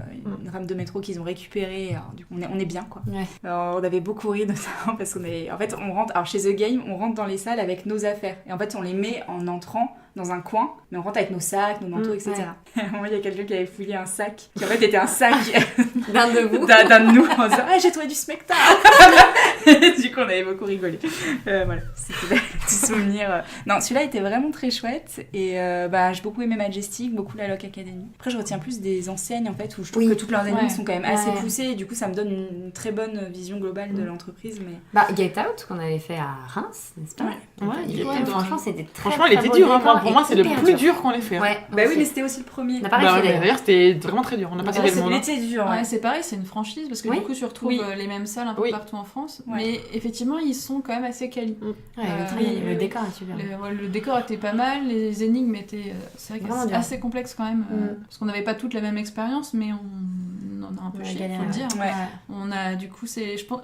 [SPEAKER 4] rame de métro qu'ils ont récupérée. Alors, du coup, on est bien quoi.
[SPEAKER 2] Ouais.
[SPEAKER 4] Alors, on avait beaucoup ri notamment parce en fait on rentre, alors chez The Game, on rentre dans les salles avec nos affaires et en fait on les met en entrant dans un coin, mais on rentre avec nos sacs, nos manteaux, etc. Ouais. Moi, il y a quelqu'un qui avait fouillé un sac, qui en fait était un sac
[SPEAKER 2] D'un de vous.
[SPEAKER 4] d'un de nous, en disant ah j'ai trouvé du spectacle. Du coup on avait beaucoup rigolé. Voilà, c'était un petit souvenir. Non, celui-là était vraiment très chouette et j'ai beaucoup aimé Majestic, beaucoup la Lock Academy. Après je retiens plus des enseignes en fait où je trouve que toutes leurs énigmes sont quand même assez poussées et du coup ça me donne une très bonne vision globale de l'entreprise. Mais
[SPEAKER 2] Get Out qu'on avait fait à Reims, n'est-ce pas? Franchement c'était très
[SPEAKER 3] Franchement, il était dur. Pour moi, c'est le plus dur qu'on ait fait.
[SPEAKER 2] Ouais.
[SPEAKER 4] Bah oui, mais c'était aussi le premier.
[SPEAKER 3] D'ailleurs, c'était vraiment très dur. On n'a pas tiré le mot.
[SPEAKER 4] C'était dur.
[SPEAKER 1] Ouais, c'est pareil, c'est une franchise parce que du coup tu retrouves les mêmes salles un peu partout en France, mais effectivement ils sont quand même assez quali.
[SPEAKER 2] Le décor est super.
[SPEAKER 1] Le décor était pas mal, les énigmes étaient c'est vrai que c'est assez complexe quand même parce qu'on n'avait pas toutes la même expérience, mais on en a un peu chié, faut le dire.
[SPEAKER 4] Ouais.
[SPEAKER 1] On a du coup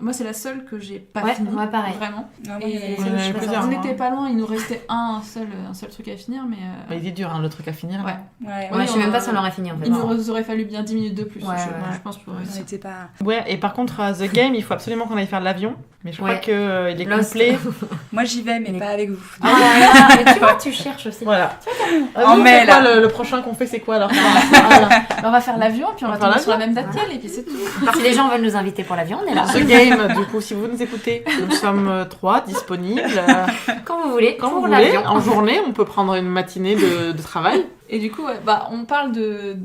[SPEAKER 1] moi c'est la seule que j'ai pas fini
[SPEAKER 2] pareil.
[SPEAKER 1] vraiment.
[SPEAKER 3] Et
[SPEAKER 1] On n'était pas loin, il nous restait un seul truc à finir, mais
[SPEAKER 3] il est dur le truc à finir.
[SPEAKER 2] Je sais même pas si on l'aurait fini en fait.
[SPEAKER 1] Il nous aurait fallu bien 10 minutes de plus.
[SPEAKER 2] Je
[SPEAKER 1] pense pour
[SPEAKER 4] on n'était pas.
[SPEAKER 3] Ouais, et par contre à The Game, il faut absolument qu'on aille faire l'avion, mais je crois que il est
[SPEAKER 2] Lost.
[SPEAKER 3] complet.
[SPEAKER 4] Moi j'y vais, mais pas avec vous.
[SPEAKER 2] Mais tu vois, tu cherches aussi.
[SPEAKER 3] Voilà.
[SPEAKER 4] En mai là.
[SPEAKER 3] Le prochain qu'on fait, c'est quoi alors?
[SPEAKER 1] On va faire l'avion, puis on va tomber sur la même date qu'elle, et puis c'est tout.
[SPEAKER 2] Si les gens veulent nous inviter pour l'avion, on est là.
[SPEAKER 3] The Game, du coup, si vous nous écoutez, nous sommes 3 disponibles.
[SPEAKER 2] Quand vous voulez,
[SPEAKER 3] Quand
[SPEAKER 2] pour
[SPEAKER 3] vous voulez.
[SPEAKER 2] l'avion.
[SPEAKER 3] En journée, on peut prendre une matinée de travail.
[SPEAKER 1] Et du coup, on parle de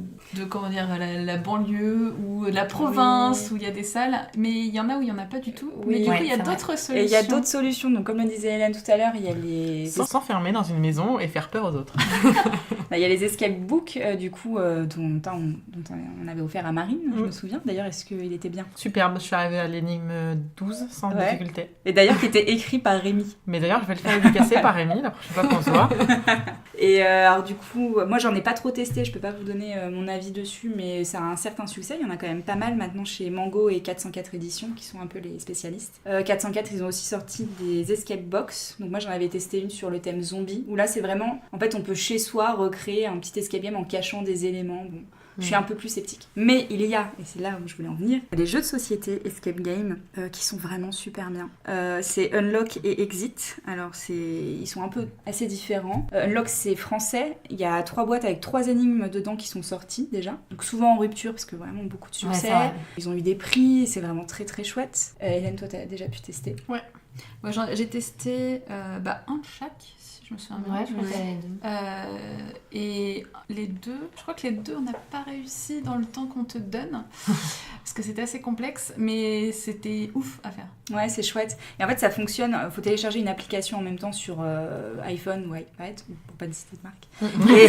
[SPEAKER 1] comment dire, la banlieue ou de la province où il y a des salles, mais il y en a où il n'y en a pas du tout. Mais du coup, il y a d'autres solutions.
[SPEAKER 4] Et il y a d'autres solutions. Donc, comme le disait Hélène tout à l'heure, il y a les...
[SPEAKER 3] S'enfermer dans une maison et faire peur aux autres.
[SPEAKER 4] Il y a les escape books, du coup, dont on avait offert à Marine, je me souviens. D'ailleurs, est-ce qu'il était bien?
[SPEAKER 3] Superbe, je suis arrivée à l'énigme 12 sans difficulté.
[SPEAKER 4] Et d'ailleurs, qui était écrit par Rémi.
[SPEAKER 3] Mais d'ailleurs, je vais le faire dédicacer par Rémi la prochaine fois qu'on se voit.
[SPEAKER 4] Et alors, du coup, moi, j'en ai pas trop testé, je peux pas vous donner mon avis dessus, mais ça a un certain succès. Il y en a quand même pas mal maintenant chez Mango et 404 Éditions, qui sont un peu les spécialistes. 404, ils ont aussi sorti des escape box. Donc moi, j'en avais testé une sur le thème zombie, où là, c'est vraiment, en fait, on peut chez soi recréer un petit escape game en cachant des éléments. Bon, je suis un peu plus sceptique. Mais il y a, et c'est là où je voulais en venir, les jeux de société escape game qui sont vraiment super bien. C'est Unlock et Exit. Alors, ils sont un peu assez différents. Unlock, c'est français. Il y a 3 boîtes avec 3 énigmes dedans qui sont sorties déjà. Donc souvent en rupture, parce que vraiment beaucoup de succès. Ils ont eu des prix, c'est vraiment très très chouette. Hélène, toi, t'as déjà pu tester?
[SPEAKER 1] Ouais. Moi, j'ai testé un de chaque, si je me souviens bien.
[SPEAKER 2] Ouais, je pense
[SPEAKER 1] et les deux, je crois que les deux, on n'a pas réussi dans le temps qu'on te donne, parce que c'était assez complexe, mais c'était ouf à faire.
[SPEAKER 4] Ouais, c'est chouette. Et en fait, ça fonctionne. Il faut télécharger une application en même temps sur iPhone ou iPad, pour pas citer de marque, et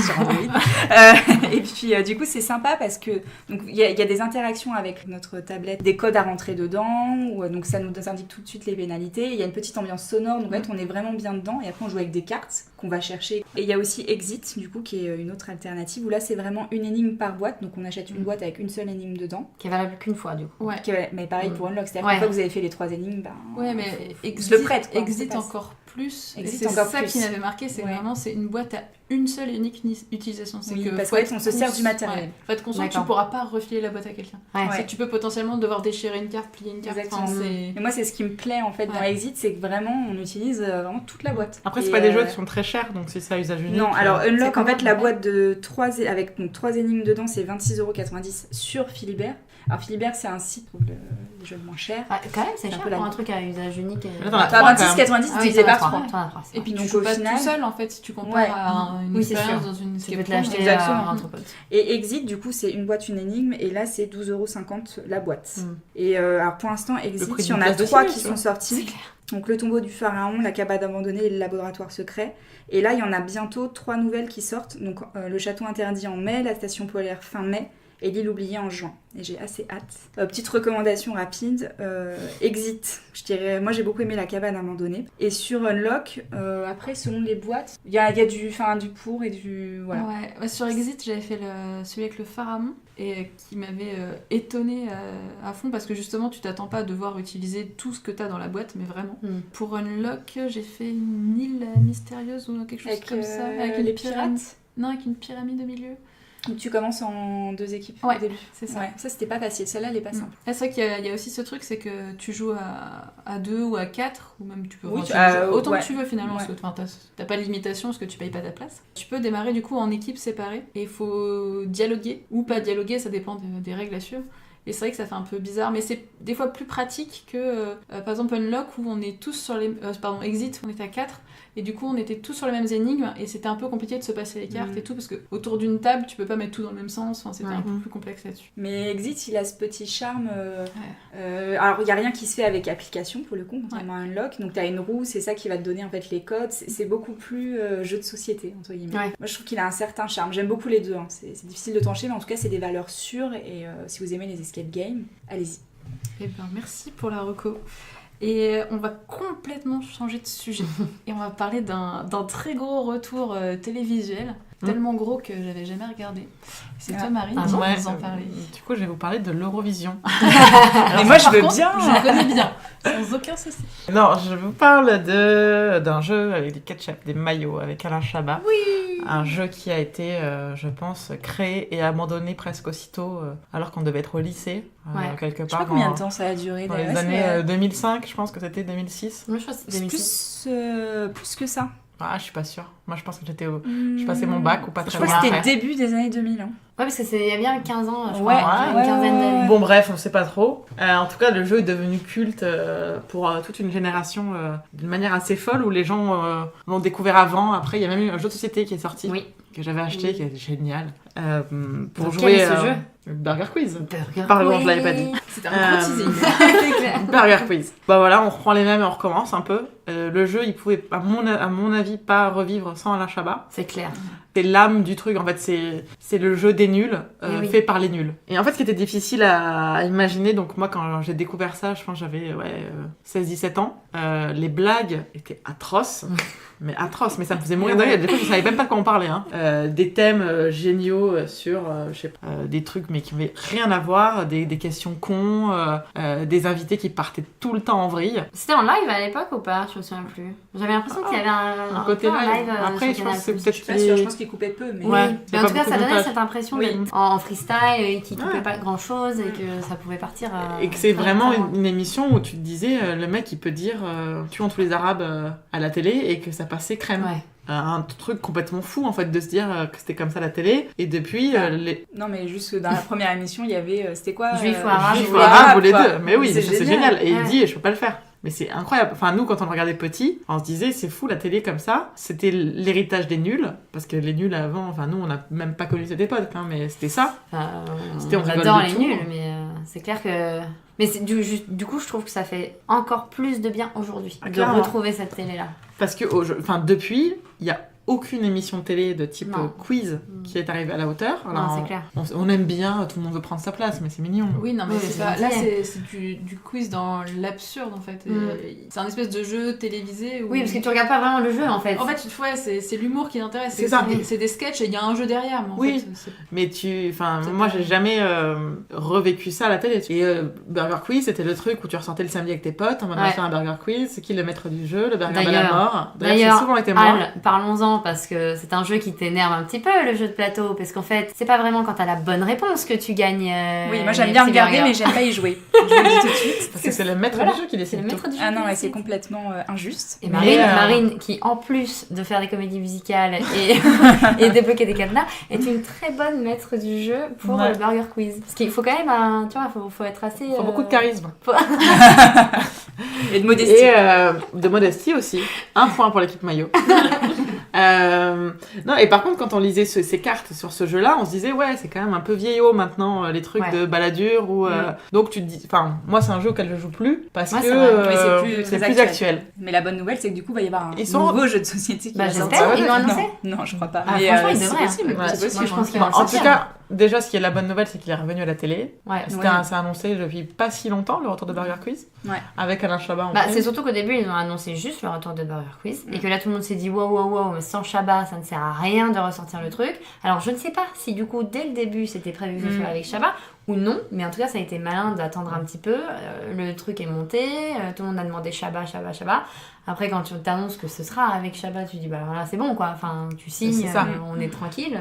[SPEAKER 4] sur Android. Et puis, du coup, c'est sympa parce que il y a des interactions avec notre tablette, des codes à rentrer dedans, donc ça nous indique tout de suite les pénalités. Il y a une petite ambiance sonore, donc en fait, on est vraiment bien dedans. Et après, on joue avec des cartes qu'on va chercher. Et il y a aussi Exit, du coup, qui est une autre alternative, où là, c'est vraiment une énigme par boîte. Donc, on achète une boîte avec une seule énigme dedans.
[SPEAKER 2] Qui est valable qu'une fois, du coup.
[SPEAKER 1] Ouais.
[SPEAKER 4] Mais pareil pour Unlock, c'est-à-dire qu'une fois que vous avez fait les 3 énigmes,
[SPEAKER 1] ouais, mais
[SPEAKER 4] je le prête, quoi,
[SPEAKER 1] Exit encore plus.
[SPEAKER 4] Exit
[SPEAKER 1] Et c'est
[SPEAKER 4] encore
[SPEAKER 1] ça
[SPEAKER 4] plus.
[SPEAKER 1] qui m'avait marqué, c'est vraiment c'est une boîte à une seule et unique utilisation. C'est
[SPEAKER 4] Oui,
[SPEAKER 1] que
[SPEAKER 4] parce qu'en fait, on se sert du matériel.
[SPEAKER 1] Faut être conscient que tu pourras pas refiler la boîte à quelqu'un. C'est que tu peux potentiellement devoir déchirer une carte, plier une carte.
[SPEAKER 4] Exactement. Et moi, c'est ce qui me plaît en fait dans Exit, c'est que vraiment, on utilise vraiment toute la boîte.
[SPEAKER 3] Après, c'est pas des jeux qui sont très chers, donc c'est ça, usage unique.
[SPEAKER 4] Non, alors Unlock, en fait, la boîte de 3 avec donc 3 énigmes dedans, c'est 26,90€ sur Philibert. Alors Philibert, c'est un site pour les jeux moins chers.
[SPEAKER 2] Quand même, c'est cher pour un truc à usage unique.
[SPEAKER 3] Là, t'en as
[SPEAKER 4] 26,90€ divisé par 3.
[SPEAKER 1] Et puis
[SPEAKER 4] donc,
[SPEAKER 1] tu joues
[SPEAKER 4] au
[SPEAKER 1] pas
[SPEAKER 4] final...
[SPEAKER 1] tout seul en fait, si tu compares à une expérience dans une
[SPEAKER 2] escape room. Tu peux te l'acheter entre potes.
[SPEAKER 4] Et Exit, du coup, c'est une boîte, une énigme, et là, c'est 12,50€ la boîte. Et alors pour l'instant, Exit, il y en a 3 qui sont sortis. Donc le tombeau du pharaon, la cabane abandonnée et le laboratoire secret. Et là, il y en a bientôt 3 nouvelles qui sortent. Donc le château interdit en mai, la station polaire fin mai, et L'île oubliée en juin. Et j'ai assez hâte. Petite recommandation rapide, Exit. Je dirais, moi j'ai beaucoup aimé La cabane abandonnée. Et sur Unlock, après selon les boîtes, il y a du pour et du... Voilà.
[SPEAKER 1] Ouais, sur Exit, j'avais fait celui avec le Pharamond et qui m'avait étonnée à fond parce que justement, tu t'attends pas à devoir utiliser tout ce que t'as dans la boîte, mais vraiment. Pour Unlock, j'ai fait une île mystérieuse ou quelque chose
[SPEAKER 4] Avec,
[SPEAKER 1] comme ça. Avec
[SPEAKER 4] les
[SPEAKER 1] une pyramide.
[SPEAKER 4] pirates.
[SPEAKER 1] Non, avec une pyramide au milieu.
[SPEAKER 4] Tu commences en 2 équipes
[SPEAKER 1] Ouais,
[SPEAKER 4] au début.
[SPEAKER 1] c'est ça.
[SPEAKER 4] Ouais, ça c'était pas facile, celle-là elle est pas simple.
[SPEAKER 1] C'est vrai qu'il y a aussi ce truc, c'est que tu joues à 2 ou à 4, ou même tu peux
[SPEAKER 4] Oui,
[SPEAKER 1] tu joues autant
[SPEAKER 4] ouais.
[SPEAKER 1] que tu veux finalement,
[SPEAKER 4] Ouais.
[SPEAKER 1] parce que t'as pas de limitation parce que tu payes pas ta place. Tu peux démarrer du coup en équipe séparée et il faut dialoguer ou pas dialoguer, ça dépend des règles à suivre. Et c'est vrai que ça fait un peu bizarre, mais c'est des fois plus pratique que par exemple Unlock où on est tous sur les... Exit, on était à 4. Et du coup, on était tous sur les mêmes énigmes et c'était un peu compliqué de se passer les cartes et tout parce que autour d'une table, tu peux pas mettre tout dans le même sens. Enfin, c'était un peu plus complexe là-dessus.
[SPEAKER 4] Mais Exit, il a ce petit charme. Alors, il y a rien qui se fait avec application pour le coup, contrairement à Unlock. Donc, t'as une roue, c'est ça qui va te donner en fait les codes. C'est beaucoup plus jeu de société entre guillemets.
[SPEAKER 2] Ouais.
[SPEAKER 4] Moi, je trouve qu'il a un certain charme. J'aime beaucoup les deux. Hein. C'est difficile de trancher, mais en tout cas, c'est des valeurs sûres. Et si vous aimez les escape games, allez-y.
[SPEAKER 1] Eh ben, merci pour la reco. Et on va complètement changer de sujet. Et on va parler d'un très gros retour télévisuel, tellement gros que j'avais jamais regardé. C'est toi, Marie, qui va nous en parler.
[SPEAKER 3] Du coup, je vais vous parler de l'Eurovision.
[SPEAKER 4] Mais moi, je veux bien.
[SPEAKER 1] Je le connais bien, sans aucun souci.
[SPEAKER 3] Non, je vous parle d'un jeu avec des ketchup, des maillots, avec Alain Chabat.
[SPEAKER 1] Oui.
[SPEAKER 3] Un jeu qui a été, je pense, créé et abandonné presque aussitôt, alors qu'on devait être au lycée, quelque
[SPEAKER 4] Je sais
[SPEAKER 3] part.
[SPEAKER 4] pas combien de temps ça a duré.
[SPEAKER 3] Dans les années 2005, je pense que c'était 2006.
[SPEAKER 2] Moi, je crois que c'était
[SPEAKER 4] C'est
[SPEAKER 2] 2006.
[SPEAKER 4] plus que ça.
[SPEAKER 3] Ah, je suis pas sûre. Moi, je pense que je passais mon bac ou pas
[SPEAKER 4] Je
[SPEAKER 3] très
[SPEAKER 4] crois
[SPEAKER 3] loin
[SPEAKER 4] que c'était
[SPEAKER 3] après.
[SPEAKER 4] début des années 2000. Hein.
[SPEAKER 2] Ouais, parce que il y a bien 15 ans, je
[SPEAKER 4] Ouais,
[SPEAKER 2] crois.
[SPEAKER 3] ouais,
[SPEAKER 2] Une quinzaine d'années.
[SPEAKER 3] Bon, bref, on sait pas trop. En tout cas, le jeu est devenu culte pour toute une génération d'une manière assez folle où les gens l'ont découvert avant. Après, il y a même eu un jeu de société qui est sorti, que j'avais acheté, qui est génial. Pour
[SPEAKER 2] Donc,
[SPEAKER 3] jouer
[SPEAKER 2] quel est ce jeu
[SPEAKER 3] Burger Quiz.
[SPEAKER 2] Burger
[SPEAKER 3] Par contre,
[SPEAKER 2] Quiz.
[SPEAKER 3] je l'avais pas dit.
[SPEAKER 1] C'était un gros teasing.
[SPEAKER 2] C'est clair.
[SPEAKER 3] Burger Quiz. Bah voilà, on reprend les mêmes et on recommence un peu. Le jeu, il pouvait, à mon avis, pas revivre sans Alain Chabat.
[SPEAKER 2] C'est clair.
[SPEAKER 3] C'est l'âme du truc, en fait, c'est le jeu des nuls,
[SPEAKER 2] oui.
[SPEAKER 3] fait par les nuls. Et en fait, ce qui était difficile à imaginer, donc moi, quand j'ai découvert ça, je pense que j'avais 16-17 ans, les blagues étaient atroces. Mais atroces, mais ça me faisait mourir de rire. Des fois, je savais même pas de quoi on parlait. Hein. Des thèmes géniaux sur, je sais pas, des trucs, mais qui n'avaient rien à voir, des questions cons, des invités qui partaient tout le temps en vrille.
[SPEAKER 2] C'était en live à l'époque ou pas? Je me souviens plus. J'avais l'impression qu'il y avait un
[SPEAKER 3] côté
[SPEAKER 2] peu
[SPEAKER 3] live. Après,
[SPEAKER 2] sur
[SPEAKER 3] je pense que
[SPEAKER 2] Canal+.
[SPEAKER 3] c'est peut-être
[SPEAKER 4] Je suis pas sûre, je pense qu'il coupait peu. Mais...
[SPEAKER 3] Ouais.
[SPEAKER 2] Oui.
[SPEAKER 3] c'est
[SPEAKER 2] Mais en
[SPEAKER 3] pas
[SPEAKER 2] tout cas,
[SPEAKER 3] beaucoup
[SPEAKER 2] ça
[SPEAKER 3] de
[SPEAKER 2] donnait
[SPEAKER 3] montage.
[SPEAKER 2] cette impression
[SPEAKER 3] Oui.
[SPEAKER 2] d'être en freestyle et qui coupait pas grand chose et que ça pouvait partir.
[SPEAKER 3] Et que c'est
[SPEAKER 2] très,
[SPEAKER 3] vraiment
[SPEAKER 2] très loin.
[SPEAKER 3] une émission où tu te disais, le mec il peut dire tuons tous les Arabes à la télé et que ça passait crème.
[SPEAKER 2] Ouais.
[SPEAKER 3] Un truc complètement fou en fait de se dire que c'était comme ça la télé. Et depuis, les
[SPEAKER 4] Non, mais juste dans la première émission, il y avait. C'était quoi
[SPEAKER 2] Juifs ou arabes.
[SPEAKER 3] juifs
[SPEAKER 2] ou
[SPEAKER 3] ou
[SPEAKER 2] les
[SPEAKER 3] arabes ou les
[SPEAKER 4] quoi.
[SPEAKER 3] deux. Mais oui,
[SPEAKER 4] C'est
[SPEAKER 3] ça, c'est
[SPEAKER 4] génial.
[SPEAKER 3] génial. Et il
[SPEAKER 2] Ouais.
[SPEAKER 3] dit, je peux pas le faire. Mais c'est incroyable. Enfin, nous, quand on le regardait petit, on se disait, c'est fou la télé comme ça. C'était l'héritage des nuls. Parce que les nuls avant, enfin, nous, on n'a même pas connu cette époque, hein, mais c'était ça.
[SPEAKER 2] Enfin,
[SPEAKER 3] C'était- on
[SPEAKER 2] on
[SPEAKER 3] rigole
[SPEAKER 2] adore
[SPEAKER 3] de
[SPEAKER 2] les
[SPEAKER 3] tout.
[SPEAKER 2] nuls, mais c'est clair que. Mais du coup, je trouve que ça fait encore plus de bien aujourd'hui
[SPEAKER 3] Ah,
[SPEAKER 2] de
[SPEAKER 3] clairement.
[SPEAKER 2] retrouver cette télé-là.
[SPEAKER 3] Parce que, depuis, il y a aucune émission de télé de type
[SPEAKER 2] Non.
[SPEAKER 3] quiz qui est arrivée à la hauteur.
[SPEAKER 2] Non,
[SPEAKER 3] Alors,
[SPEAKER 2] c'est clair.
[SPEAKER 3] on aime bien, tout le monde veut prendre sa place, mais c'est mignon.
[SPEAKER 1] Oui, non, mais
[SPEAKER 2] Oui,
[SPEAKER 1] c'est
[SPEAKER 2] c'est
[SPEAKER 1] ça.
[SPEAKER 2] gentil.
[SPEAKER 1] Là, c'est du quiz dans l'absurde, en fait. Et c'est un espèce de jeu télévisé où...
[SPEAKER 2] Oui, parce que tu regardes pas vraiment le jeu en fait.
[SPEAKER 1] En fait, ouais, c'est l'humour qui l'intéresse.
[SPEAKER 3] C'est ça.
[SPEAKER 1] C'est des sketchs et il y a un jeu derrière. Mais en
[SPEAKER 3] Oui.
[SPEAKER 1] fait, c'est-
[SPEAKER 3] Mais
[SPEAKER 1] C'est
[SPEAKER 3] moi
[SPEAKER 1] pas-
[SPEAKER 3] j'ai jamais revécu ça à la télé. Et Burger Quiz, c'était le truc où tu ressortais le samedi avec tes potes, on va
[SPEAKER 2] Ouais.
[SPEAKER 3] faire un Burger Quiz, c'est qui le maître du jeu, le burger de la
[SPEAKER 2] D'ailleurs-
[SPEAKER 3] mort.
[SPEAKER 2] D'ailleurs,
[SPEAKER 3] c'est souvent été moi.
[SPEAKER 2] Al, parlons-en parce que c'est un jeu qui t'énerve un petit peu, le jeu de plateau, parce qu'en fait, c'est pas vraiment quand t'as la bonne réponse que tu gagnes.
[SPEAKER 4] Oui, moi j'aime
[SPEAKER 2] les
[SPEAKER 4] bien
[SPEAKER 2] petits
[SPEAKER 4] regarder,
[SPEAKER 2] burgers.
[SPEAKER 4] mais j'aime pas y jouer. Je vous le dis tout de suite.
[SPEAKER 3] Parce que c'est le maître
[SPEAKER 2] Voilà.
[SPEAKER 3] du jeu qui
[SPEAKER 2] C'est
[SPEAKER 3] décide
[SPEAKER 2] le
[SPEAKER 3] tout.
[SPEAKER 2] maître du jeu.
[SPEAKER 4] Ah non,
[SPEAKER 2] qui
[SPEAKER 4] ouais, c'est
[SPEAKER 2] décide.
[SPEAKER 4] complètement injuste.
[SPEAKER 2] Et
[SPEAKER 3] Mais,
[SPEAKER 2] Marine, qui en plus de faire des comédies musicales et, et débloquer des cadenas, est une très bonne maître du jeu pour
[SPEAKER 3] Ouais.
[SPEAKER 2] le Burger Quiz. Parce qu'il faut quand même, tu vois, faut être assez.
[SPEAKER 3] Il faut beaucoup de charisme.
[SPEAKER 4] Et de modestie.
[SPEAKER 3] Et de modestie aussi. Un point pour l'équipe maillot. Non, et par contre, quand on lisait ces cartes sur ce jeu-là, on se disait, ouais, c'est quand même un peu vieillot maintenant, les trucs
[SPEAKER 2] Ouais.
[SPEAKER 3] de baladure. Donc tu te dis, enfin, moi c'est un jeu auquel je joue plus parce
[SPEAKER 2] Ouais,
[SPEAKER 3] que
[SPEAKER 2] c'est vrai.
[SPEAKER 4] Oui, c'est plus
[SPEAKER 3] c'est
[SPEAKER 4] très
[SPEAKER 3] plus
[SPEAKER 4] actuel.
[SPEAKER 3] actuel.
[SPEAKER 4] Mais la bonne nouvelle, c'est que du coup, il va y avoir un
[SPEAKER 3] Ils sont-
[SPEAKER 4] nouveau jeu de société qui
[SPEAKER 2] Bah,
[SPEAKER 4] va
[SPEAKER 2] j'espère,
[SPEAKER 4] sortir.
[SPEAKER 2] ils l'ont annoncé.
[SPEAKER 4] Non, je crois pas.
[SPEAKER 2] Ah,
[SPEAKER 4] Mais
[SPEAKER 2] franchement, ils
[SPEAKER 4] c'est
[SPEAKER 2] devraient, hein.
[SPEAKER 4] possible.
[SPEAKER 3] Ouais.
[SPEAKER 4] C'est possible.
[SPEAKER 2] Moi, je pense qu'ils
[SPEAKER 3] Bon,
[SPEAKER 2] vont le
[SPEAKER 3] en tout
[SPEAKER 2] sortir.
[SPEAKER 3] cas, déjà, ce qui est la bonne nouvelle, c'est qu'il est revenu à la télé.
[SPEAKER 2] Ouais.
[SPEAKER 3] C'est annoncé depuis pas si longtemps, le retour de Burger Quiz.
[SPEAKER 4] Ouais.
[SPEAKER 3] Avec Alain Chabat en
[SPEAKER 2] Bah,
[SPEAKER 3] plus.
[SPEAKER 2] c'est surtout qu'au début, ils ont annoncé juste le retour de Burger Quiz. Et que là, tout le monde s'est dit wow, mais sans Chabat, ça ne sert à rien de ressortir le truc. Alors, je ne sais pas si du coup, dès le début, c'était prévu que ce soit avec Chabat ou non. Mais en tout cas, ça a été malin d'attendre un petit peu. Le truc est monté. Tout le monde a demandé Chabat. Après, quand tu t'annonces que ce sera avec Chabat, tu dis bah voilà, c'est bon quoi. Enfin, tu signes,
[SPEAKER 3] C'est ça.
[SPEAKER 2] on est tranquille.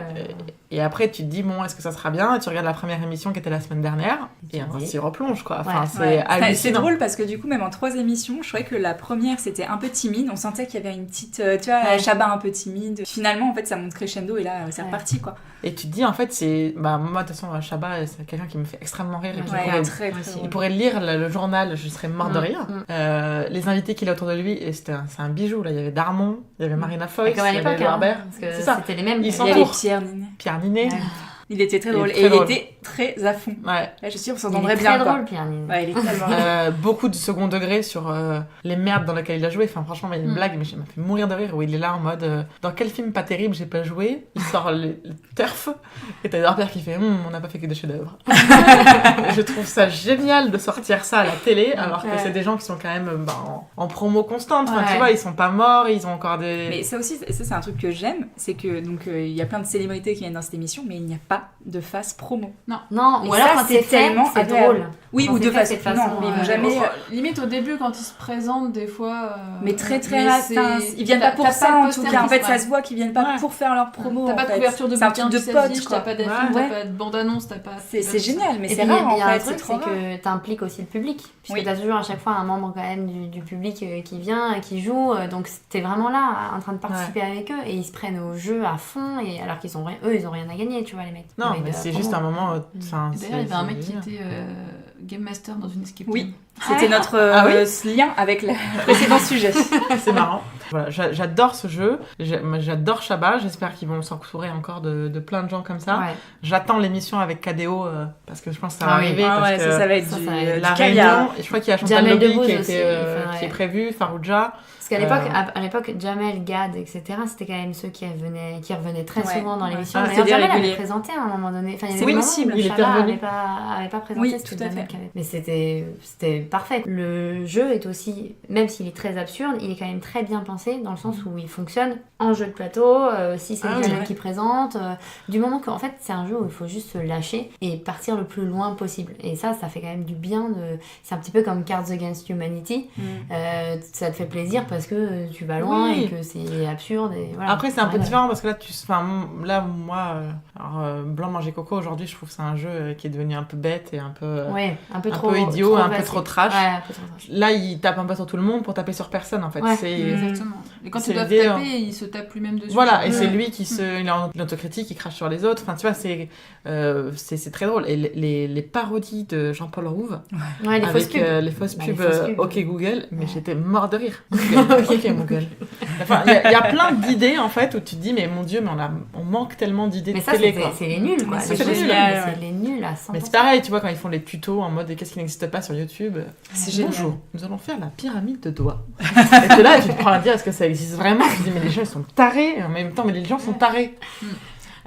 [SPEAKER 3] Et après, tu te dis, bon, est-ce que ça sera bien? Et tu regardes la première émission qui était la semaine dernière, et on s'y replonge, quoi. Enfin,
[SPEAKER 2] Ouais.
[SPEAKER 3] c'est hallucinant.
[SPEAKER 4] C'est drôle parce que du coup, même en 3 émissions, je trouvais que la première c'était un peu timide. On sentait qu'il y avait une petite, tu vois, Chabat un peu timide. Finalement, en fait, ça monte crescendo et là, c'est reparti, quoi.
[SPEAKER 3] Et tu te dis, en fait, c'est. Bah, moi, de toute façon, Chabat, c'est quelqu'un qui me fait extrêmement rire. Et qui pourrait...
[SPEAKER 4] très, très
[SPEAKER 3] Il
[SPEAKER 4] drôle.
[SPEAKER 3] pourrait lire le journal, je serais mort de rire. Les invités qu'il a autour de lui, et c'est un bijou. Là, il y avait Darmon, il y avait Marina Foïs,
[SPEAKER 2] Comme à
[SPEAKER 3] il y avait
[SPEAKER 2] l'époque,
[SPEAKER 3] Norbert.
[SPEAKER 2] parce que
[SPEAKER 3] C'est ça.
[SPEAKER 2] c'était les mêmes.
[SPEAKER 3] Ils
[SPEAKER 4] Il
[SPEAKER 3] sont
[SPEAKER 4] y avait
[SPEAKER 3] pour.
[SPEAKER 4] Pierre Ninet.
[SPEAKER 3] Pierre Ninet.
[SPEAKER 2] Ouais.
[SPEAKER 4] Il était très
[SPEAKER 3] Il est
[SPEAKER 4] drôle.
[SPEAKER 3] très
[SPEAKER 4] Et
[SPEAKER 3] drôle.
[SPEAKER 4] il était très à fond.
[SPEAKER 3] Ouais.
[SPEAKER 4] Là, je suis sûre, on
[SPEAKER 2] Il
[SPEAKER 4] s'entendrait
[SPEAKER 2] est
[SPEAKER 4] bien,
[SPEAKER 2] très
[SPEAKER 4] quoi.
[SPEAKER 2] drôle, Pierre Ninet.
[SPEAKER 4] Ouais, il est tellement drôle.
[SPEAKER 3] Beaucoup de second degré sur les merdes dans lesquelles il a joué. Enfin, franchement, il y a une blague, mais ça m'a fait mourir de rire où il est là en mode dans quel film pas terrible j'ai pas joué? Il sort le turf et t'as Norbert qui fait on n'a pas fait que des chefs-d'œuvre. Je trouve ça génial de sortir ça à la télé alors que c'est des gens qui sont quand même en promo constante. Enfin, tu vois, ils sont pas morts, ils ont encore des.
[SPEAKER 4] Mais ça aussi, ça, c'est un truc que j'aime, c'est que donc il y a plein de célébrités qui viennent dans cette émission, mais il n'y a pas de face promo.
[SPEAKER 2] Non,
[SPEAKER 4] Et
[SPEAKER 2] ou alors
[SPEAKER 4] ça,
[SPEAKER 2] quand
[SPEAKER 4] c'est
[SPEAKER 2] c'est fait,
[SPEAKER 4] tellement
[SPEAKER 2] c'est
[SPEAKER 4] agréable.
[SPEAKER 2] drôle.
[SPEAKER 4] Oui,
[SPEAKER 2] Quand
[SPEAKER 4] ou
[SPEAKER 2] c'est
[SPEAKER 4] de
[SPEAKER 2] fait,
[SPEAKER 4] face.
[SPEAKER 2] c'est de façon,
[SPEAKER 4] Non, mais ils vont jamais.
[SPEAKER 1] Limite au début quand ils se présentent des fois.
[SPEAKER 4] Mais très
[SPEAKER 1] mais
[SPEAKER 4] rare.
[SPEAKER 1] c'est-
[SPEAKER 4] Enfin, ils viennent pas pour
[SPEAKER 1] t'as
[SPEAKER 4] ça
[SPEAKER 1] le
[SPEAKER 4] en
[SPEAKER 1] poster
[SPEAKER 4] tout cas. En fait, ça
[SPEAKER 1] ouais.
[SPEAKER 4] se voit qu'ils viennent pas
[SPEAKER 3] Ouais.
[SPEAKER 4] pour faire leur promo.
[SPEAKER 1] T'as
[SPEAKER 4] en
[SPEAKER 1] pas de
[SPEAKER 4] fait.
[SPEAKER 1] couverture de
[SPEAKER 4] C'est un
[SPEAKER 1] bouquin
[SPEAKER 4] truc
[SPEAKER 1] qui
[SPEAKER 4] de potes,
[SPEAKER 1] s'affiche,
[SPEAKER 4] quoi.
[SPEAKER 1] t'as pas d'affiche,
[SPEAKER 3] Ouais.
[SPEAKER 1] t'as pas de bande-annonce, t'as pas.
[SPEAKER 4] C'est génial, mais
[SPEAKER 2] Et
[SPEAKER 4] c'est
[SPEAKER 2] puis,
[SPEAKER 4] rare en
[SPEAKER 2] il y a un
[SPEAKER 4] fait.
[SPEAKER 2] truc,
[SPEAKER 4] C'est trop rare.
[SPEAKER 2] que t'impliques aussi le public. Puisque
[SPEAKER 3] Oui.
[SPEAKER 2] t'as toujours à chaque fois un membre quand même du public qui vient, qui joue. Donc t'es vraiment là, en train de participer avec eux. Et ils se prennent au jeu à fond. Et alors qu'ils ont rien, eux, ils ont rien à gagner, tu vois, les mecs.
[SPEAKER 3] Non,
[SPEAKER 2] Avec
[SPEAKER 3] mais
[SPEAKER 2] de la
[SPEAKER 3] c'est
[SPEAKER 2] promo.
[SPEAKER 3] juste un moment.
[SPEAKER 1] D'ailleurs, il y avait un mec qui était Game Master dans une escape
[SPEAKER 4] Oui.
[SPEAKER 1] game.
[SPEAKER 4] C'était notre lien avec le précédent sujet.
[SPEAKER 3] C'est marrant. Voilà, j'adore ce jeu. J'adore Chabat. J'espère qu'ils vont s'entourer encore de plein de gens comme ça.
[SPEAKER 2] Ouais.
[SPEAKER 3] J'attends l'émission avec KDO parce que je pense que ça va
[SPEAKER 2] Ah oui.
[SPEAKER 3] arriver.
[SPEAKER 4] Ah
[SPEAKER 3] parce
[SPEAKER 4] ouais,
[SPEAKER 3] que
[SPEAKER 4] ça va être
[SPEAKER 2] ça,
[SPEAKER 4] du,
[SPEAKER 2] ça va être
[SPEAKER 4] du
[SPEAKER 3] la
[SPEAKER 4] caviar.
[SPEAKER 3] réunion, et je crois qu'il y a Chantal
[SPEAKER 2] Jamel
[SPEAKER 3] Lobby
[SPEAKER 2] Debbouze
[SPEAKER 3] qui,
[SPEAKER 2] aussi,
[SPEAKER 3] qui est prévu, Farouja.
[SPEAKER 2] Parce qu'à l'époque, Jamel, Gad, etc., c'était quand même ceux qui revenaient très
[SPEAKER 4] Ouais.
[SPEAKER 2] souvent dans l'émission.
[SPEAKER 3] Ouais.
[SPEAKER 2] D'ailleurs,
[SPEAKER 4] C'était
[SPEAKER 2] Jamel
[SPEAKER 4] régulier.
[SPEAKER 2] avait présenté à un moment donné. Enfin, il y
[SPEAKER 4] C'est
[SPEAKER 2] avait des
[SPEAKER 4] possible,
[SPEAKER 2] moments où
[SPEAKER 3] il était
[SPEAKER 2] Chabat
[SPEAKER 3] revenu.
[SPEAKER 2] avait pas présenté,
[SPEAKER 4] Oui,
[SPEAKER 2] c'était
[SPEAKER 4] tout à
[SPEAKER 2] Jamel
[SPEAKER 4] fait.
[SPEAKER 2] qui avait. Mais c'était parfait. Le jeu est aussi, même s'il est très absurde, il est quand même très bien pensé dans le sens où il fonctionne en jeu de plateau, si c'est
[SPEAKER 3] Ah
[SPEAKER 2] Jamel
[SPEAKER 3] oui.
[SPEAKER 2] qui présente, du moment qu'en fait c'est un jeu où il faut juste se lâcher et partir le plus loin possible. Et ça fait quand même du bien. C'est un petit peu comme Cards Against Humanity. Ça te fait plaisir parce que tu vas loin
[SPEAKER 3] Oui.
[SPEAKER 2] et que c'est absurde. Et voilà.
[SPEAKER 3] Après, c'est un peu
[SPEAKER 2] Ouais.
[SPEAKER 3] différent parce que là, moi, Blanc Manger Coco, aujourd'hui, je trouve que c'est un jeu qui est devenu un peu bête et un peu,
[SPEAKER 2] Ouais, un peu
[SPEAKER 3] un
[SPEAKER 2] trop
[SPEAKER 3] peu idiot, un peu
[SPEAKER 2] facile.
[SPEAKER 3] trop trash.
[SPEAKER 2] Ouais, un peu trop trash.
[SPEAKER 3] Là, il tape un peu sur tout le monde pour taper sur personne, en fait.
[SPEAKER 2] Ouais.
[SPEAKER 3] C'est...
[SPEAKER 1] Exactement. Et quand
[SPEAKER 3] C'est
[SPEAKER 1] ils doivent
[SPEAKER 3] l'idée,
[SPEAKER 1] taper, ils se tapent lui-même dessus.
[SPEAKER 3] Voilà, et
[SPEAKER 2] Mm.
[SPEAKER 3] c'est lui qui il est en autocritique, il crache sur les autres. Enfin, tu vois, c'est très drôle. Et les parodies de Jean-Paul Rouve,
[SPEAKER 2] Ouais, les fausses
[SPEAKER 3] avec
[SPEAKER 2] pubs.
[SPEAKER 3] les fausses
[SPEAKER 2] Bah,
[SPEAKER 3] pubs,
[SPEAKER 2] les fausses pubs.
[SPEAKER 3] OK Google, mais j'étais mort de rire. OK Google. Enfin, il y a plein d'idées, en fait, où tu te dis, mais mon Dieu, mais on manque tellement d'idées
[SPEAKER 2] Mais
[SPEAKER 3] de
[SPEAKER 2] ça,
[SPEAKER 3] télé, quoi.
[SPEAKER 2] c'est les nuls, quoi.
[SPEAKER 4] Mais c'est
[SPEAKER 2] Les fausses
[SPEAKER 3] génial,
[SPEAKER 2] pubs,
[SPEAKER 4] ouais.
[SPEAKER 2] c'est les nuls à 100%.
[SPEAKER 3] Mais c'est pareil, tu vois, quand ils font les tutos en mode qu'est-ce qui n'existe pas sur YouTube.
[SPEAKER 4] C'est génial.
[SPEAKER 3] Bonjour, nous allons faire la pyramide de doigts. Et que là, tu te prends à dire est-ce que ça existe vraiment? Tu te dis mais les gens ils sont tarés, et en même temps mais les gens sont tarés.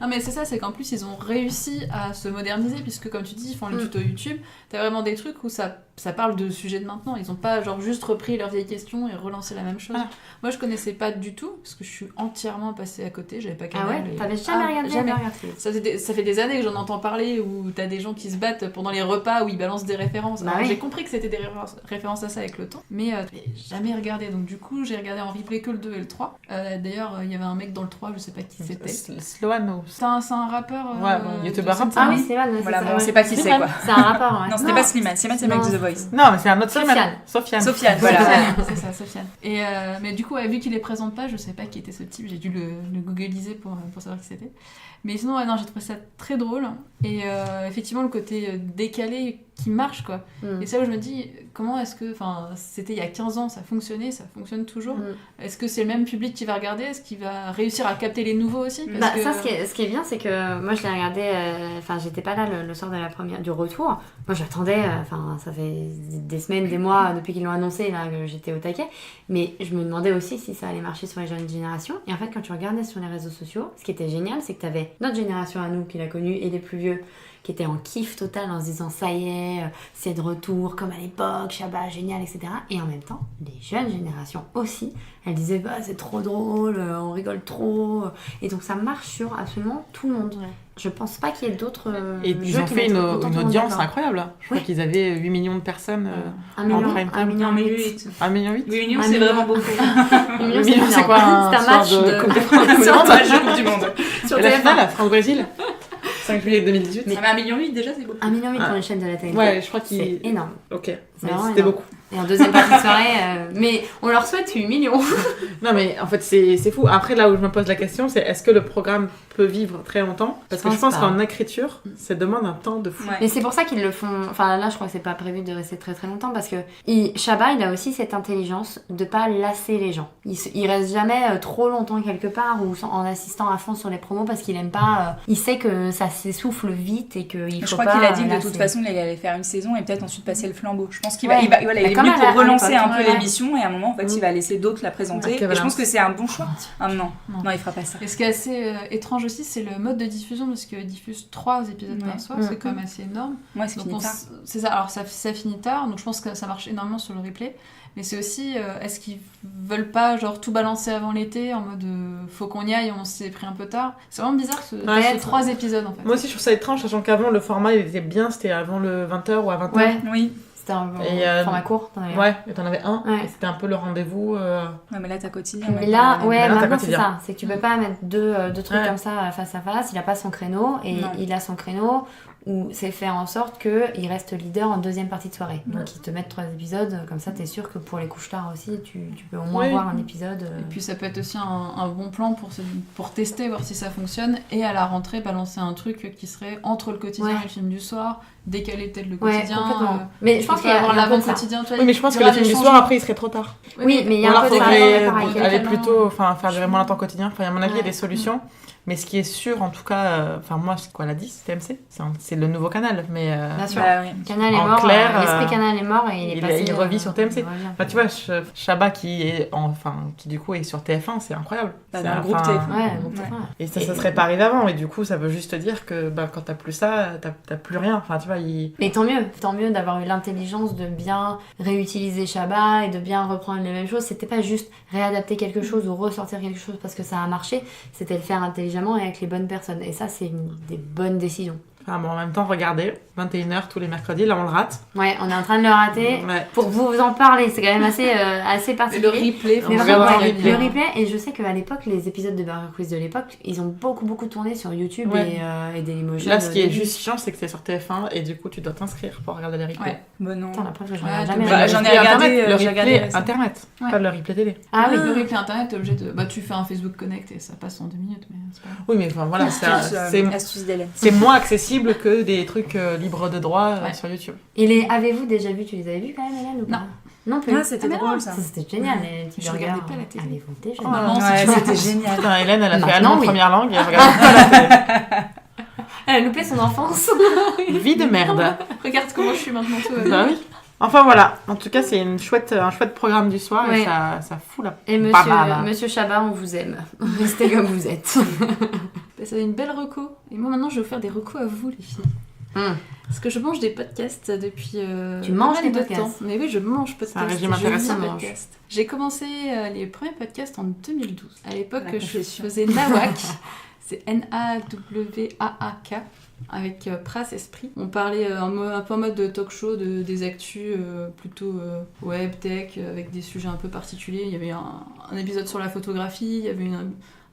[SPEAKER 1] Non mais c'est ça, c'est qu'en plus ils ont réussi à se moderniser puisque comme tu dis, ils font les tutos YouTube, t'as vraiment des trucs où ça parle de sujets de maintenant, ils ont pas genre juste repris leurs vieilles questions et relancé la même chose.
[SPEAKER 3] Ah.
[SPEAKER 1] Moi je connaissais pas du tout parce que je suis entièrement passée à côté, j'avais pas
[SPEAKER 2] Ah
[SPEAKER 1] Canal.
[SPEAKER 2] ouais?
[SPEAKER 1] et-
[SPEAKER 2] T'avais jamais
[SPEAKER 1] Ah,
[SPEAKER 2] regardé
[SPEAKER 1] jamais.
[SPEAKER 2] Burger Quiz?
[SPEAKER 1] Ça fait des années que j'en entends parler où t'as des gens qui se battent pendant les repas où ils balancent des références.
[SPEAKER 2] Bah
[SPEAKER 1] Alors,
[SPEAKER 2] oui.
[SPEAKER 1] j'ai compris que c'était des références à ça avec le temps, mais j'ai jamais regardé. Donc du coup j'ai regardé en replay que le 2 et le 3. D'ailleurs il y avait un mec dans le 3, je sais pas qui c'était.
[SPEAKER 3] Sloano.
[SPEAKER 1] C'est un rappeur.
[SPEAKER 3] Ouais, bon, youtubeur
[SPEAKER 1] de
[SPEAKER 3] rap.
[SPEAKER 1] Seine-Saint-Denis.
[SPEAKER 2] Ah oui, c'est vrai.
[SPEAKER 4] Voilà,
[SPEAKER 2] c'est
[SPEAKER 4] bon, on
[SPEAKER 2] ça,
[SPEAKER 4] sait pas qui c'est
[SPEAKER 3] Slimane.
[SPEAKER 4] quoi.
[SPEAKER 2] C'est un rapport, ouais.
[SPEAKER 4] Non, c'était pas Slimane, c'est le mec de The Voice.
[SPEAKER 3] Non, mais c'est un autre
[SPEAKER 2] Sofiane.
[SPEAKER 3] Sofiane.
[SPEAKER 4] Voilà.
[SPEAKER 1] C'est ça, Sofiane. Et mais du coup, vu qu'il les présente pas, je sais pas qui était ce type. J'ai dû le googliser pour savoir qui c'était. Mais sinon, ouais, non, j'ai trouvé ça très drôle. Et effectivement, le côté décalé qui marche, quoi. Et c'est là où je me dis, comment est-ce que... Enfin, c'était il y a 15 ans, ça fonctionnait, ça fonctionne toujours. Est-ce que c'est le même public qui va regarder? Est-ce qu'il va réussir à capter les nouveaux aussi?
[SPEAKER 2] Bah, ça, ce qui est bien, c'est que moi, je l'ai regardé... Enfin, j'étais pas là le soir de du retour. Moi, j'attendais... Enfin, ça fait des semaines, des mois, depuis qu'ils l'ont annoncé, là, que j'étais au taquet. Mais je me demandais aussi si ça allait marcher sur les jeunes générations. Et en fait, quand tu regardais sur les réseaux sociaux, ce qui était génial, c'est que tu avais notre génération à nous, qui l'a connue, et les plus vieux, qui étaient en kiff total en se disant ça y est, c'est de retour comme à l'époque, Chabat, génial, etc. Et en même temps, les jeunes générations aussi, elles disaient bah, c'est trop drôle, on rigole trop. Et donc ça marche sur absolument tout le monde. Je pense pas qu'il y ait d'autres
[SPEAKER 3] et ils ont fait une audience incroyable. Je crois qu'ils avaient 8 millions de personnes en prime time.
[SPEAKER 4] 1,8 million.
[SPEAKER 3] 1,8 million.
[SPEAKER 4] 8 millions, c'est vraiment beaucoup.
[SPEAKER 3] 8 millions, c'est quoi?
[SPEAKER 2] C'est un match de
[SPEAKER 3] Coupe de France.
[SPEAKER 4] C'est un match de Coupe du Monde.
[SPEAKER 2] sur
[SPEAKER 3] Et la
[SPEAKER 2] TF1.
[SPEAKER 3] finale, France-Brésil 5 juillet 2018.
[SPEAKER 4] Mais 1,8 million déjà, c'est beaucoup.
[SPEAKER 2] 1,8 million pour les chaînes de la télé.
[SPEAKER 3] Ouais, je crois
[SPEAKER 2] C'est
[SPEAKER 3] qu'il...
[SPEAKER 2] énorme.
[SPEAKER 3] Ok, mais
[SPEAKER 2] vraiment
[SPEAKER 3] c'était
[SPEAKER 2] énorme.
[SPEAKER 3] beaucoup.
[SPEAKER 2] Et en deuxième partie de soirée, mais on leur souhaite 8 millions.
[SPEAKER 3] Non mais en fait c'est fou. Après là où je me pose la question c'est est-ce que le programme peut vivre très longtemps? Parce que je pense
[SPEAKER 2] pas.
[SPEAKER 3] qu'en écriture ça demande un temps de fou.
[SPEAKER 4] Ouais.
[SPEAKER 2] Mais c'est pour ça qu'ils le font. Enfin là, je crois que c'est pas prévu de rester très très longtemps parce que Chabat, il a aussi cette intelligence de pas lasser les gens. Il reste jamais trop longtemps quelque part ou en assistant à fond sur les promos parce qu'il aime pas. Il sait que ça s'essouffle vite et qu'il faut
[SPEAKER 4] Je crois
[SPEAKER 2] pas
[SPEAKER 4] qu'il a dit que de
[SPEAKER 2] lasser.
[SPEAKER 4] toute façon, il allait faire une saison et peut-être ensuite passer le flambeau. Je pense qu'il
[SPEAKER 2] Ouais.
[SPEAKER 4] va, voilà, il est
[SPEAKER 2] Comme
[SPEAKER 4] venu
[SPEAKER 2] à
[SPEAKER 4] pour relancer
[SPEAKER 2] l'époque,
[SPEAKER 4] un peu
[SPEAKER 2] ouais.
[SPEAKER 4] l'émission et à un moment, en fait, il va laisser d'autres la présenter.
[SPEAKER 3] Ok,
[SPEAKER 4] Et je
[SPEAKER 3] voilà.
[SPEAKER 4] pense que c'est un bon choix. Ah non, il fera pas ça.
[SPEAKER 1] Et ce qui est assez étrange aussi, c'est le mode de diffusion, parce qu'ils diffusent 3 épisodes par soir, c'est quand même assez énorme.
[SPEAKER 4] Moi, c'est
[SPEAKER 1] Donc
[SPEAKER 4] fini tard.
[SPEAKER 1] c'est ça, alors ça finit tard, donc je pense que ça marche énormément sur le replay. Mais c'est aussi, est-ce qu'ils veulent pas genre tout balancer avant l'été en mode faut qu'on y aille, on s'est pris un peu tard. C'est vraiment bizarre ce 3 épisodes en fait.
[SPEAKER 3] Moi aussi je trouve ça étrange sachant qu'avant le format il était bien, c'était avant le 20h ou à 20h.
[SPEAKER 2] Ouais,
[SPEAKER 4] Oui.
[SPEAKER 2] c'était un bon
[SPEAKER 3] Et,
[SPEAKER 2] format court. t'en avais un.
[SPEAKER 3] Ouais, et t'en avais un,
[SPEAKER 2] Ouais.
[SPEAKER 3] et c'était un peu le rendez-vous.
[SPEAKER 4] Ouais, mais là, t'as quotidien.
[SPEAKER 2] Mais là, ouais,
[SPEAKER 3] là, t'as
[SPEAKER 2] maintenant c'est
[SPEAKER 3] quotidien.
[SPEAKER 2] ça. C'est que tu peux pas mettre deux trucs
[SPEAKER 3] Ouais.
[SPEAKER 2] comme ça face à face. Il a pas son créneau et
[SPEAKER 4] Non.
[SPEAKER 2] il a son créneau où c'est faire en sorte qu'il reste leader en deuxième partie de soirée. Donc ils te mettent 3 épisodes, comme ça t'es sûr que pour les couches tard aussi, tu peux au moins
[SPEAKER 3] Oui.
[SPEAKER 2] voir un épisode.
[SPEAKER 1] Et puis ça peut être aussi un bon plan pour tester, voir si ça fonctionne, et à la rentrée balancer un truc qui serait entre le quotidien
[SPEAKER 2] Ouais.
[SPEAKER 1] et le film du soir, décaler peut-être le
[SPEAKER 2] Ouais,
[SPEAKER 1] quotidien.
[SPEAKER 2] complètement. Mais je pense qu'il y a
[SPEAKER 1] avoir
[SPEAKER 2] un peu de ça.
[SPEAKER 1] l'avant-quotidien. tu vois,
[SPEAKER 3] Oui mais je pense
[SPEAKER 1] il y
[SPEAKER 3] que le
[SPEAKER 1] aura
[SPEAKER 3] film
[SPEAKER 1] des
[SPEAKER 3] du soir
[SPEAKER 1] changements.
[SPEAKER 3] après il serait trop tard.
[SPEAKER 2] Oui, mais il y a
[SPEAKER 3] Alors
[SPEAKER 2] un peu de ça.
[SPEAKER 3] faudrait
[SPEAKER 2] pareil,
[SPEAKER 3] aller
[SPEAKER 1] tellement-
[SPEAKER 3] plutôt, enfin faire vraiment un temps quotidien. Enfin à mon avis il y a
[SPEAKER 2] Ouais.
[SPEAKER 3] des solutions. Mais ce qui est sûr en tout cas, enfin moi c'est quoi la 10 TMC c'est le nouveau canal mais
[SPEAKER 2] Bien sûr.
[SPEAKER 4] Bah, oui.
[SPEAKER 2] Canal est
[SPEAKER 3] En
[SPEAKER 2] mort,
[SPEAKER 3] clair,
[SPEAKER 2] l'esprit Canal est mort et il est
[SPEAKER 3] il-
[SPEAKER 2] passé.
[SPEAKER 3] il revit sur TMC.
[SPEAKER 2] il revient.
[SPEAKER 3] bah, tu vois Chabat qui du coup est sur TF1 c'est incroyable.
[SPEAKER 4] Bah,
[SPEAKER 3] C'est
[SPEAKER 4] dans le
[SPEAKER 3] un-
[SPEAKER 4] groupe
[SPEAKER 3] enfin,
[SPEAKER 4] TF1.
[SPEAKER 2] Ouais, donc,
[SPEAKER 4] Ouais.
[SPEAKER 2] ouais.
[SPEAKER 3] Et ça serait pas arrivé avant, et du coup, ça veut juste dire que quand t'as plus ça, t'as plus rien. Enfin, tu vois,
[SPEAKER 2] Mais tant mieux d'avoir eu l'intelligence de bien réutiliser Chabat et de bien reprendre les mêmes choses. C'était pas juste réadapter quelque chose ou ressortir quelque chose parce que ça a marché, c'était le faire intelligemment et avec les bonnes personnes. Et ça, c'est une des bonnes décisions.
[SPEAKER 3] Enfin, bon, en même temps, regardez, 21h tous les mercredis, là on le rate.
[SPEAKER 2] Ouais, on est en train de le rater.
[SPEAKER 3] Ouais.
[SPEAKER 2] Pour vous en parler, c'est quand même assez
[SPEAKER 1] Et
[SPEAKER 2] particulier.
[SPEAKER 1] le replay,
[SPEAKER 3] On
[SPEAKER 2] Mais
[SPEAKER 3] regarde
[SPEAKER 2] vraiment,
[SPEAKER 3] le
[SPEAKER 2] ouais,
[SPEAKER 3] replay.
[SPEAKER 2] le replay, et je sais qu'à l'époque, les épisodes de Burger Quiz de l'époque, ils ont beaucoup tourné sur YouTube
[SPEAKER 3] Ouais.
[SPEAKER 2] et Dailymotion.
[SPEAKER 3] Là, ce qui est
[SPEAKER 2] au début.
[SPEAKER 3] juste chiant, c'est que c'est sur TF1, et du coup, tu dois t'inscrire pour regarder les replays.
[SPEAKER 4] Ouais. Bon, non.
[SPEAKER 2] Attends, la preuve que je
[SPEAKER 1] Ouais,
[SPEAKER 2] regarde
[SPEAKER 1] t'es
[SPEAKER 2] jamais.
[SPEAKER 1] obligé.
[SPEAKER 4] Bah,
[SPEAKER 3] Le
[SPEAKER 4] j'en ai
[SPEAKER 3] replay
[SPEAKER 4] regardé,
[SPEAKER 3] Internet, le
[SPEAKER 4] j'ai regardé
[SPEAKER 3] replay
[SPEAKER 4] récemment.
[SPEAKER 3] internet,
[SPEAKER 1] Ouais.
[SPEAKER 3] pas le replay télé.
[SPEAKER 2] Ah oui.
[SPEAKER 1] Le replay internet, t'es obligé de. Bah, tu fais un Facebook Connect et ça passe en 2 minutes, mais c'est pas grave.
[SPEAKER 3] Oui, mais enfin, voilà,
[SPEAKER 4] Astuce d'Hélène.
[SPEAKER 3] c'est moins accessible que des trucs libres de droit
[SPEAKER 1] Ouais.
[SPEAKER 3] sur YouTube.
[SPEAKER 2] Et avez-vous déjà vu, tu les avais vus quand même, Hélène, ou pas? Non plus.
[SPEAKER 4] Ah, c'était
[SPEAKER 1] Ah, mais
[SPEAKER 4] drôle
[SPEAKER 1] non,
[SPEAKER 4] ça.
[SPEAKER 2] Ça, c'était génial, les petits
[SPEAKER 1] Je
[SPEAKER 2] burgers.
[SPEAKER 1] regardais pas la télé.
[SPEAKER 2] Avez-vous déjà
[SPEAKER 3] Oh,
[SPEAKER 2] vu?
[SPEAKER 1] Maman,
[SPEAKER 4] Ouais,
[SPEAKER 1] si tu
[SPEAKER 4] c'était génial.
[SPEAKER 3] Putain, Hélène, elle a fait
[SPEAKER 2] Maintenant,
[SPEAKER 3] allemand
[SPEAKER 2] oui.
[SPEAKER 3] première langue, et elle regarde pas la télé.
[SPEAKER 2] Elle a loupé son enfance.
[SPEAKER 3] Vie de merde.
[SPEAKER 1] Regarde comment je suis maintenant, tout va bien.
[SPEAKER 3] Bah oui. Enfin voilà, en tout cas c'est un chouette programme du soir
[SPEAKER 2] Ouais.
[SPEAKER 3] et ça fout la...
[SPEAKER 2] Et monsieur Chabat, on vous aime. Restez comme vous êtes.
[SPEAKER 1] Bah, ça a une belle reco. Et moi maintenant, je vais vous faire des recos à vous, les filles. Parce que je mange des podcasts depuis.
[SPEAKER 2] Tu manges
[SPEAKER 1] pas mal
[SPEAKER 2] des
[SPEAKER 1] de
[SPEAKER 2] podcasts?
[SPEAKER 1] temps. Mais oui, je mange podcasts.
[SPEAKER 3] C'est un régime
[SPEAKER 1] et je
[SPEAKER 3] intéressant,
[SPEAKER 1] lis
[SPEAKER 2] mange.
[SPEAKER 1] podcasts. J'ai commencé les premiers podcasts en 2012. À l'époque,
[SPEAKER 4] La
[SPEAKER 1] je
[SPEAKER 4] confession.
[SPEAKER 1] faisais Nawak. C'est Nawaak. Avec Pras Esprit. On parlait un peu en mode talk show des actus plutôt web, tech, avec des sujets un peu particuliers. Il y avait un épisode sur la photographie, il y avait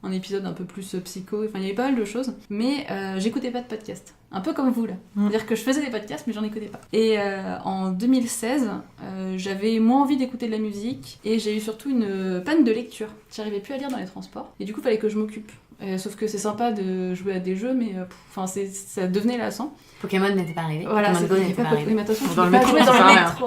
[SPEAKER 1] un épisode un peu plus psycho, enfin il y avait pas mal de choses. Mais j'écoutais pas de podcast. Un peu comme vous là. C'est-à-dire que je faisais des podcasts mais j'en écoutais pas. Et en 2016, j'avais moins envie d'écouter de la musique et j'ai eu surtout une panne de lecture. J'arrivais plus à lire dans les transports et du coup il fallait que je m'occupe. sauf que c'est sympa de jouer à des jeux, mais ça devenait lassant.
[SPEAKER 2] Pokémon n'était pas arrivé.
[SPEAKER 1] Voilà,
[SPEAKER 2] Pokémon Go n'était pas arrivé.
[SPEAKER 1] Mais attention, tu
[SPEAKER 3] Dans
[SPEAKER 1] peux
[SPEAKER 3] le
[SPEAKER 1] pas
[SPEAKER 3] métro,
[SPEAKER 1] jouer dans
[SPEAKER 3] ça sert à
[SPEAKER 1] le
[SPEAKER 3] rien.
[SPEAKER 1] métro.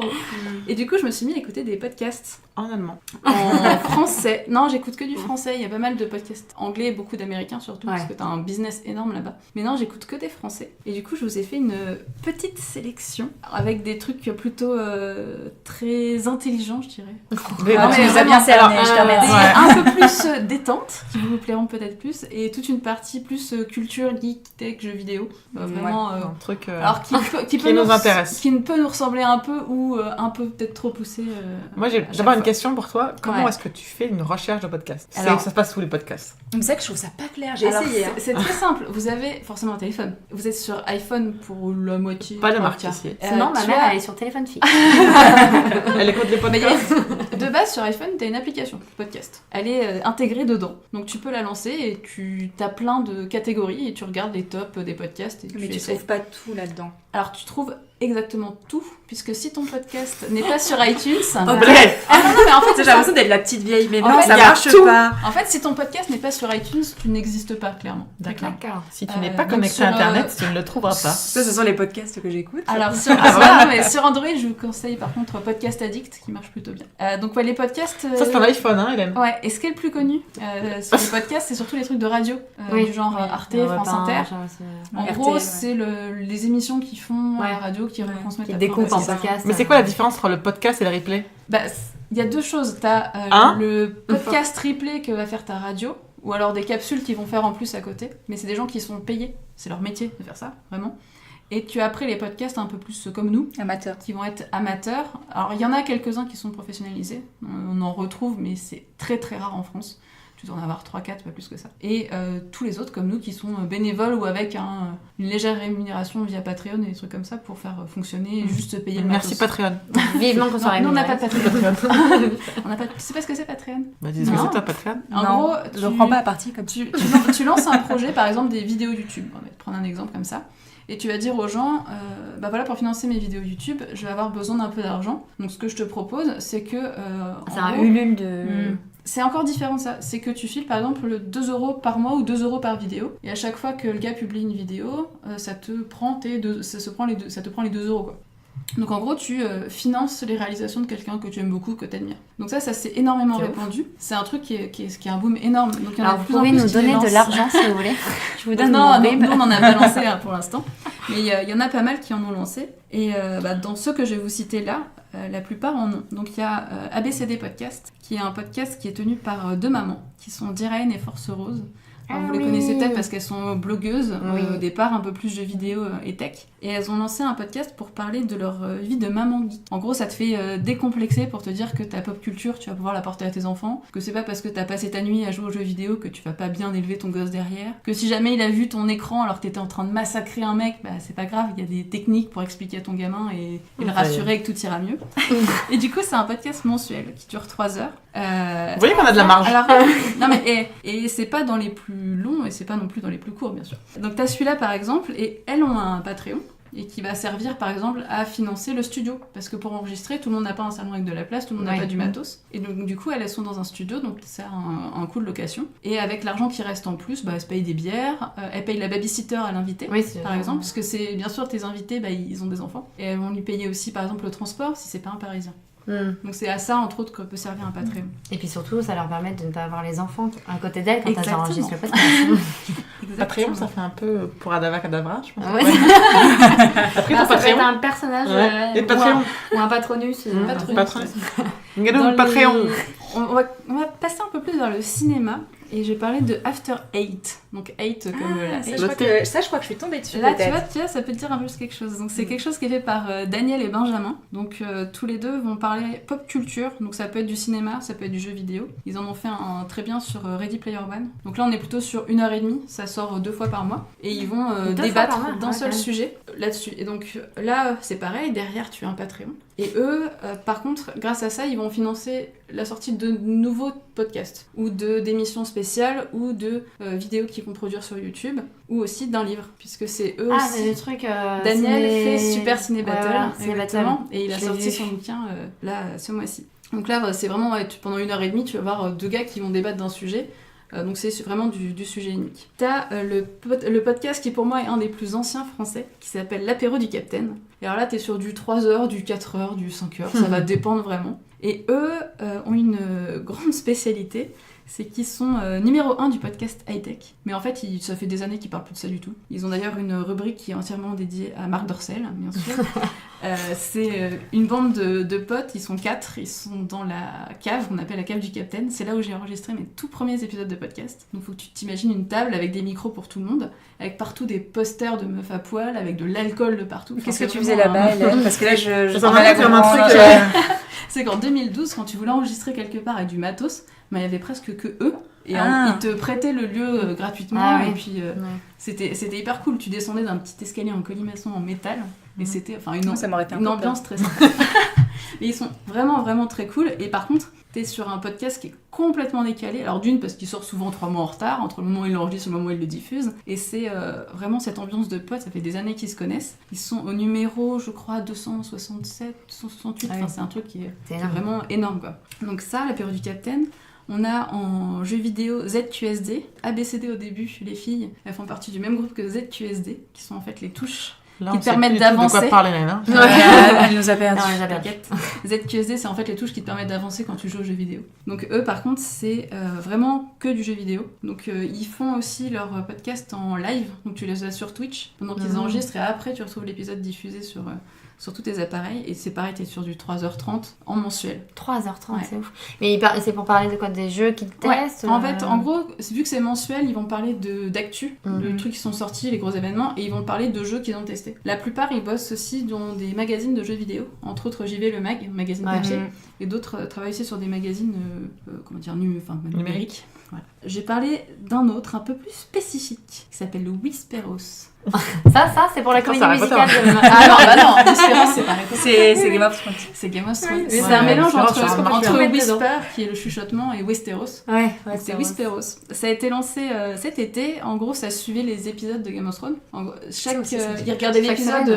[SPEAKER 1] Et du coup, je me suis mis à écouter des podcasts
[SPEAKER 3] En allemand.
[SPEAKER 1] en français. Non, j'écoute que du français. Il y a pas mal de podcasts anglais, beaucoup d'américains surtout, parce que t'as un business énorme là-bas. Mais non, j'écoute que des français. Et du coup, je vous ai fait une petite sélection avec des trucs plutôt très intelligents, je dirais.
[SPEAKER 3] Mais
[SPEAKER 4] Ah,
[SPEAKER 3] bon,
[SPEAKER 4] tu nous as
[SPEAKER 3] vraiment,
[SPEAKER 4] bien cerné,
[SPEAKER 3] alors,
[SPEAKER 4] je te remercie.
[SPEAKER 1] Des un peu plus détente, qui vous plairont peut-être plus, et toute une partie plus culture, geek, tech, jeux vidéo. Vraiment.
[SPEAKER 3] un truc.
[SPEAKER 1] Alors qui peut
[SPEAKER 3] qui nous intéresse.
[SPEAKER 1] qui peut nous ressembler un peu ou un peu peut-être trop poussé.
[SPEAKER 3] Moi, j'ai
[SPEAKER 1] à chaque
[SPEAKER 3] d'abord une
[SPEAKER 1] fois.
[SPEAKER 3] question pour toi. Comment
[SPEAKER 1] Ouais.
[SPEAKER 3] est-ce que tu fais une recherche de podcast?
[SPEAKER 1] Alors-
[SPEAKER 3] Ça se passe sous les podcasts.
[SPEAKER 4] C'est ça que je trouve ça pas clair. J'ai
[SPEAKER 1] Alors,
[SPEAKER 4] essayé. hein.
[SPEAKER 1] c'est très simple. Vous avez forcément un téléphone. Vous êtes sur iPhone pour la moitié.
[SPEAKER 3] Pas de
[SPEAKER 1] trois
[SPEAKER 3] marque
[SPEAKER 1] quarts.
[SPEAKER 3] ici.
[SPEAKER 2] Sinon, ma
[SPEAKER 1] tu
[SPEAKER 2] mère,
[SPEAKER 1] as-
[SPEAKER 2] elle est sur téléphone fixe.
[SPEAKER 3] Elle écoute les
[SPEAKER 1] Mais il y a-
[SPEAKER 3] podcasts.
[SPEAKER 1] de base sur iPhone, t'as une application podcast. Elle est intégrée dedans. Donc tu peux la lancer et tu as plein de catégories et tu regardes les tops des podcasts et
[SPEAKER 4] Mais tu
[SPEAKER 1] essaies.
[SPEAKER 4] trouves pas tout là-dedans.
[SPEAKER 1] Alors tu trouves exactement tout puisque si ton podcast n'est pas sur iTunes.
[SPEAKER 3] Bref.
[SPEAKER 1] Ah non, non, mais en fait,
[SPEAKER 4] J'ai l'impression d'être la petite vieille, mais
[SPEAKER 1] En
[SPEAKER 4] non,
[SPEAKER 1] fait,
[SPEAKER 4] ça
[SPEAKER 3] il y a
[SPEAKER 4] marche
[SPEAKER 3] tout.
[SPEAKER 4] pas.
[SPEAKER 1] En fait, si ton podcast n'est pas sur iTunes, tu n'existes pas, clairement. Très clairement.
[SPEAKER 2] D'accord.
[SPEAKER 3] Si tu n'es pas
[SPEAKER 1] donc
[SPEAKER 3] connecté
[SPEAKER 1] sur,
[SPEAKER 3] à Internet, tu ne le trouveras pas.
[SPEAKER 4] Ça, ce sont les podcasts que j'écoute.
[SPEAKER 1] Alors, sur Android, je vous conseille par contre Podcast Addict qui marche plutôt bien. Donc, ouais, les podcasts.
[SPEAKER 3] Ça, c'est un iPhone, hein, Hélène.
[SPEAKER 1] Ouais, et ce qui est le plus connu sur les podcasts, c'est surtout les trucs de radio, du genre Arte, France Inter. En
[SPEAKER 4] RTL,
[SPEAKER 1] gros,
[SPEAKER 4] ouais.
[SPEAKER 1] c'est les émissions qu'ils font à la
[SPEAKER 2] Ouais.
[SPEAKER 1] radio qui retransmettent
[SPEAKER 2] Qui
[SPEAKER 1] après
[SPEAKER 2] découpent en
[SPEAKER 1] podcast.
[SPEAKER 2] podcast.
[SPEAKER 3] Mais c'est quoi la différence entre le podcast et le replay?
[SPEAKER 1] Bah, il y a deux choses. T'as
[SPEAKER 3] Un.
[SPEAKER 1] le podcast replay que va faire ta radio, ou alors des capsules qu'ils vont faire en plus à côté. Mais c'est des gens qui sont payés. C'est leur métier de faire ça, vraiment. Et tu as après les podcasts un peu plus comme nous,
[SPEAKER 4] Amateur.
[SPEAKER 1] qui vont être amateurs. Alors, il y en a quelques-uns qui sont professionnalisés. On en retrouve, mais c'est très très rare en France. Tu dois en avoir 3-4, pas plus que ça. Et tous les autres, comme nous, qui sont bénévoles ou avec une légère rémunération via Patreon et des trucs comme ça pour faire fonctionner et juste payer le
[SPEAKER 3] Merci
[SPEAKER 1] matos.
[SPEAKER 3] Patreon.
[SPEAKER 2] Vivement qu'on soit
[SPEAKER 1] Non, nous, on n'a
[SPEAKER 2] rémunérés.
[SPEAKER 1] pas de Patreon. On n'a pas... Tu sais pas ce que c'est Patreon?
[SPEAKER 3] Bah, dis-moi,
[SPEAKER 1] Non.
[SPEAKER 3] c'est toi, Patreon.
[SPEAKER 1] En
[SPEAKER 4] Non,
[SPEAKER 1] gros,
[SPEAKER 4] je reprends pas à partie comme ça.
[SPEAKER 1] tu lances un projet, par exemple des vidéos YouTube. On va te prendre un exemple comme ça. Et tu vas dire aux gens, bah voilà, pour financer mes vidéos YouTube, je vais avoir besoin d'un peu d'argent. Donc ce que je te propose, c'est que...
[SPEAKER 2] C'est
[SPEAKER 1] en
[SPEAKER 2] un
[SPEAKER 1] gros,
[SPEAKER 2] ulule de.
[SPEAKER 1] c'est encore différent ça. C'est que tu files par exemple 2 € par mois ou 2 € par vidéo. Et à chaque fois que le gars publie une vidéo, ça te prend les 2 € quoi. Donc en gros, tu finances les réalisations de quelqu'un que tu aimes beaucoup, que tu admires. Donc ça s'est énormément
[SPEAKER 2] C'est
[SPEAKER 1] répandu. C'est un truc qui est un boom énorme. Donc il y en a
[SPEAKER 2] Alors,
[SPEAKER 1] de
[SPEAKER 2] vous
[SPEAKER 1] plus en
[SPEAKER 2] pouvez
[SPEAKER 1] plus
[SPEAKER 2] nous
[SPEAKER 1] qui
[SPEAKER 2] donner
[SPEAKER 1] lancent.
[SPEAKER 2] de l'argent si vous voulez. Je vous donne
[SPEAKER 1] Non,
[SPEAKER 2] mon
[SPEAKER 1] nous
[SPEAKER 2] RIB.
[SPEAKER 1] on en a balancé pour l'instant. Mais il y en a pas mal qui en ont lancé. Et dans ceux que je vais vous citer là, la plupart en ont. Donc il y a ABCD Podcast, qui est un podcast qui est tenu par 2 mamans, qui sont Diraine et Force Rose. Alors,
[SPEAKER 2] Ah
[SPEAKER 1] vous les
[SPEAKER 2] oui.
[SPEAKER 1] connaissez peut-être parce qu'elles sont blogueuses,
[SPEAKER 2] Oui.
[SPEAKER 1] au départ un peu plus jeux vidéo et tech. Et elles ont lancé un podcast pour parler de leur vie de maman geek. En gros, ça te fait décomplexer pour te dire que ta pop culture, tu vas pouvoir la porter à tes enfants. Que c'est pas parce que t'as passé ta nuit à jouer aux jeux vidéo que tu vas pas bien élever ton gosse derrière. Que si jamais il a vu ton écran alors que t'étais en train de massacrer un mec, bah c'est pas grave, il y a des techniques pour expliquer à ton gamin et le rassurer que tout ira mieux. Et du coup, c'est un podcast mensuel qui dure 3 heures.
[SPEAKER 3] Vous voyez qu'on a de la marge.
[SPEAKER 1] Alors, non mais et c'est pas dans les plus longs et c'est pas non plus dans les plus courts bien sûr. Donc t'as celui-là par exemple et elles ont un Patreon et qui va servir par exemple à financer le studio parce que pour enregistrer tout le monde n'a pas un salon avec de la place, tout le monde n'a
[SPEAKER 2] Ouais.
[SPEAKER 1] pas du matos et donc du coup elles sont dans un studio donc ça a un coût de location et avec l'argent qui reste en plus bah, elles se payent des bières, elles payent la babysitter à l'invité.
[SPEAKER 2] Oui, c'est
[SPEAKER 1] Par exemple, parce que c'est bien sûr tes invités, bah, ils ont des enfants et elles vont lui payer aussi par exemple le transport si c'est pas un Parisien. Donc c'est à ça entre autres que peut servir un Patreon.
[SPEAKER 2] Et puis surtout, ça leur permet de ne pas avoir les enfants à côté d'elles quand elles
[SPEAKER 1] Exactement.
[SPEAKER 2] enregistrent le podcast.
[SPEAKER 3] Patreon, ça fait un peu pour Adava Kadavra, je pense.
[SPEAKER 2] Ouais.
[SPEAKER 3] Après,
[SPEAKER 2] Ah,
[SPEAKER 3] ton
[SPEAKER 2] ça peut être
[SPEAKER 3] Patreon.
[SPEAKER 2] un personnage
[SPEAKER 3] Ouais. Et
[SPEAKER 2] ou
[SPEAKER 3] Patreon.
[SPEAKER 2] un patronus.
[SPEAKER 1] Patronus.
[SPEAKER 3] Patreon.
[SPEAKER 1] Dans
[SPEAKER 3] Regarde
[SPEAKER 1] les-
[SPEAKER 3] Patreon.
[SPEAKER 1] On va passer un peu plus vers le cinéma et je vais parler de After 8. Donc 8 comme la
[SPEAKER 4] Ça,
[SPEAKER 1] Eight.
[SPEAKER 4] je crois que je suis tombée dessus.
[SPEAKER 1] Là,
[SPEAKER 4] peut-être.
[SPEAKER 1] tu vois, ça peut te dire un peu quelque chose. Donc, c'est quelque chose qui est fait par Daniel et Benjamin. Donc, tous les deux vont parler pop culture. Donc, ça peut être du cinéma, ça peut être du jeu vidéo. Ils en ont fait un très bien sur Ready Player One. Donc, là, on est plutôt sur 1h30. Ça sort 2 fois par mois. Et ils vont
[SPEAKER 2] 2 fois
[SPEAKER 1] débattre
[SPEAKER 2] par mois,
[SPEAKER 1] d'un
[SPEAKER 2] ouais,
[SPEAKER 1] seul
[SPEAKER 2] quand même.
[SPEAKER 1] sujet là-dessus. Et donc, là, c'est pareil. Derrière, tu as un Patreon. Et eux, par contre, grâce à ça, ils vont financer la sortie de nouveaux podcasts. Ou d'émissions spéciales. Ou de vidéos qu'ils vont produire sur YouTube. Ou aussi d'un livre. Puisque c'est eux
[SPEAKER 2] Ah,
[SPEAKER 1] aussi.
[SPEAKER 2] c'est le truc.
[SPEAKER 1] Daniel
[SPEAKER 2] ciné-
[SPEAKER 1] fait Super Ciné
[SPEAKER 2] Ouais,
[SPEAKER 1] Battle,
[SPEAKER 2] voilà, Ciné Battle.
[SPEAKER 1] exactement, et il a
[SPEAKER 2] Je l'ai
[SPEAKER 1] sorti
[SPEAKER 2] vu.
[SPEAKER 1] son bouquin là ce mois-ci. Donc là, c'est vraiment pendant 1h30, tu vas voir 2 gars qui vont débattre d'un sujet. Donc c'est vraiment du sujet unique. T'as le podcast qui pour moi est un des plus anciens français, qui s'appelle l'apéro du Capitaine. Et alors là t'es sur du 3h, du 4h, du 5h, ça va dépendre vraiment. Et eux ont une grande spécialité, c'est qu'ils sont numéro 1 du podcast high-tech. Mais en fait, ça fait des années qu'ils parlent plus de ça du tout. Ils ont d'ailleurs une rubrique qui est entièrement dédiée à Marc Dorcel, bien sûr. C'est une bande de potes, ils sont 4, ils sont dans la cave, qu'on appelle la cave du Capitaine. C'est là où j'ai enregistré mes tout premiers épisodes de podcast. Donc faut que tu t'imagines une table avec des micros pour tout le monde, avec partout des posters de meufs à poil, avec de l'alcool de partout.
[SPEAKER 4] Qu'est-ce que tu faisais là-bas, Hélène? Parce que là, je
[SPEAKER 3] Ça m'a comme un truc...
[SPEAKER 1] C'est qu'en 2012, quand tu voulais enregistrer quelque part avec du matos, il y avait presque que eux. Et ils te prêtaient le lieu gratuitement. Et puis c'était hyper cool. Tu descendais d'un petit escalier en colimaçon en métal. Et c'était une ambiance très sympa. Et ils sont vraiment, vraiment très cool. Et par contre, t'es sur un podcast qui est complètement décalé. Alors d'une, parce qu'il sort souvent 3 mois en retard, entre le moment où il l'enregistre et le moment où il le diffuse. Et c'est vraiment cette ambiance de potes. Ça fait des années qu'ils se connaissent. Ils sont au numéro, je crois, 267, 268. Enfin, c'est un truc qui est vraiment énorme, quoi. Donc ça, l'apéro du Capitaine. On a en jeu vidéo ZQSD, ABCD au début, les filles, elles font partie du même groupe que ZQSD, qui sont en fait les touches
[SPEAKER 3] Là,
[SPEAKER 1] qui te permettent d'avancer.
[SPEAKER 3] De quoi parler, hein.
[SPEAKER 4] Elle nous a perdu.
[SPEAKER 1] ZQSD, c'est en fait les touches qui te permettent d'avancer quand tu joues aux jeux vidéo. Donc eux, par contre, c'est vraiment que du jeu vidéo. Donc ils font aussi leur podcast en live, donc tu les as sur Twitch, pendant qu'ils enregistrent, et après tu retrouves l'épisode diffusé sur tous tes appareils, et c'est pareil, t'es sur du 3h30 en mensuel.
[SPEAKER 2] 3h30, c'est ouf. Mais c'est pour parler de quoi? Des jeux qu'ils testent?
[SPEAKER 1] En fait, en gros, vu que c'est mensuel, ils vont parler d'actu, de trucs qui sont sortis, les gros événements, et ils vont parler de jeux qu'ils ont testés. La plupart, ils bossent aussi dans des magazines de jeux vidéo, entre autres JV Le Mag, magazine papier, et d'autres travaillent aussi sur des magazines numériques. Voilà. J'ai parlé d'un autre, un peu plus spécifique, qui s'appelle le Whisperos.
[SPEAKER 2] Ça, c'est pour la comédie musicale.
[SPEAKER 1] Non, Whisperos, c'est pareil.
[SPEAKER 4] C'est Game of Thrones.
[SPEAKER 1] C'est Game of Thrones.
[SPEAKER 3] Ouais,
[SPEAKER 1] C'est un mélange entre
[SPEAKER 2] Whisper,
[SPEAKER 1] Whisper, qui est le chuchotement, et Westeros. C'est Whisperos. Ça a été lancé cet été. En gros, ça suivait les épisodes de Game of Thrones. Ils regardaient l'épisode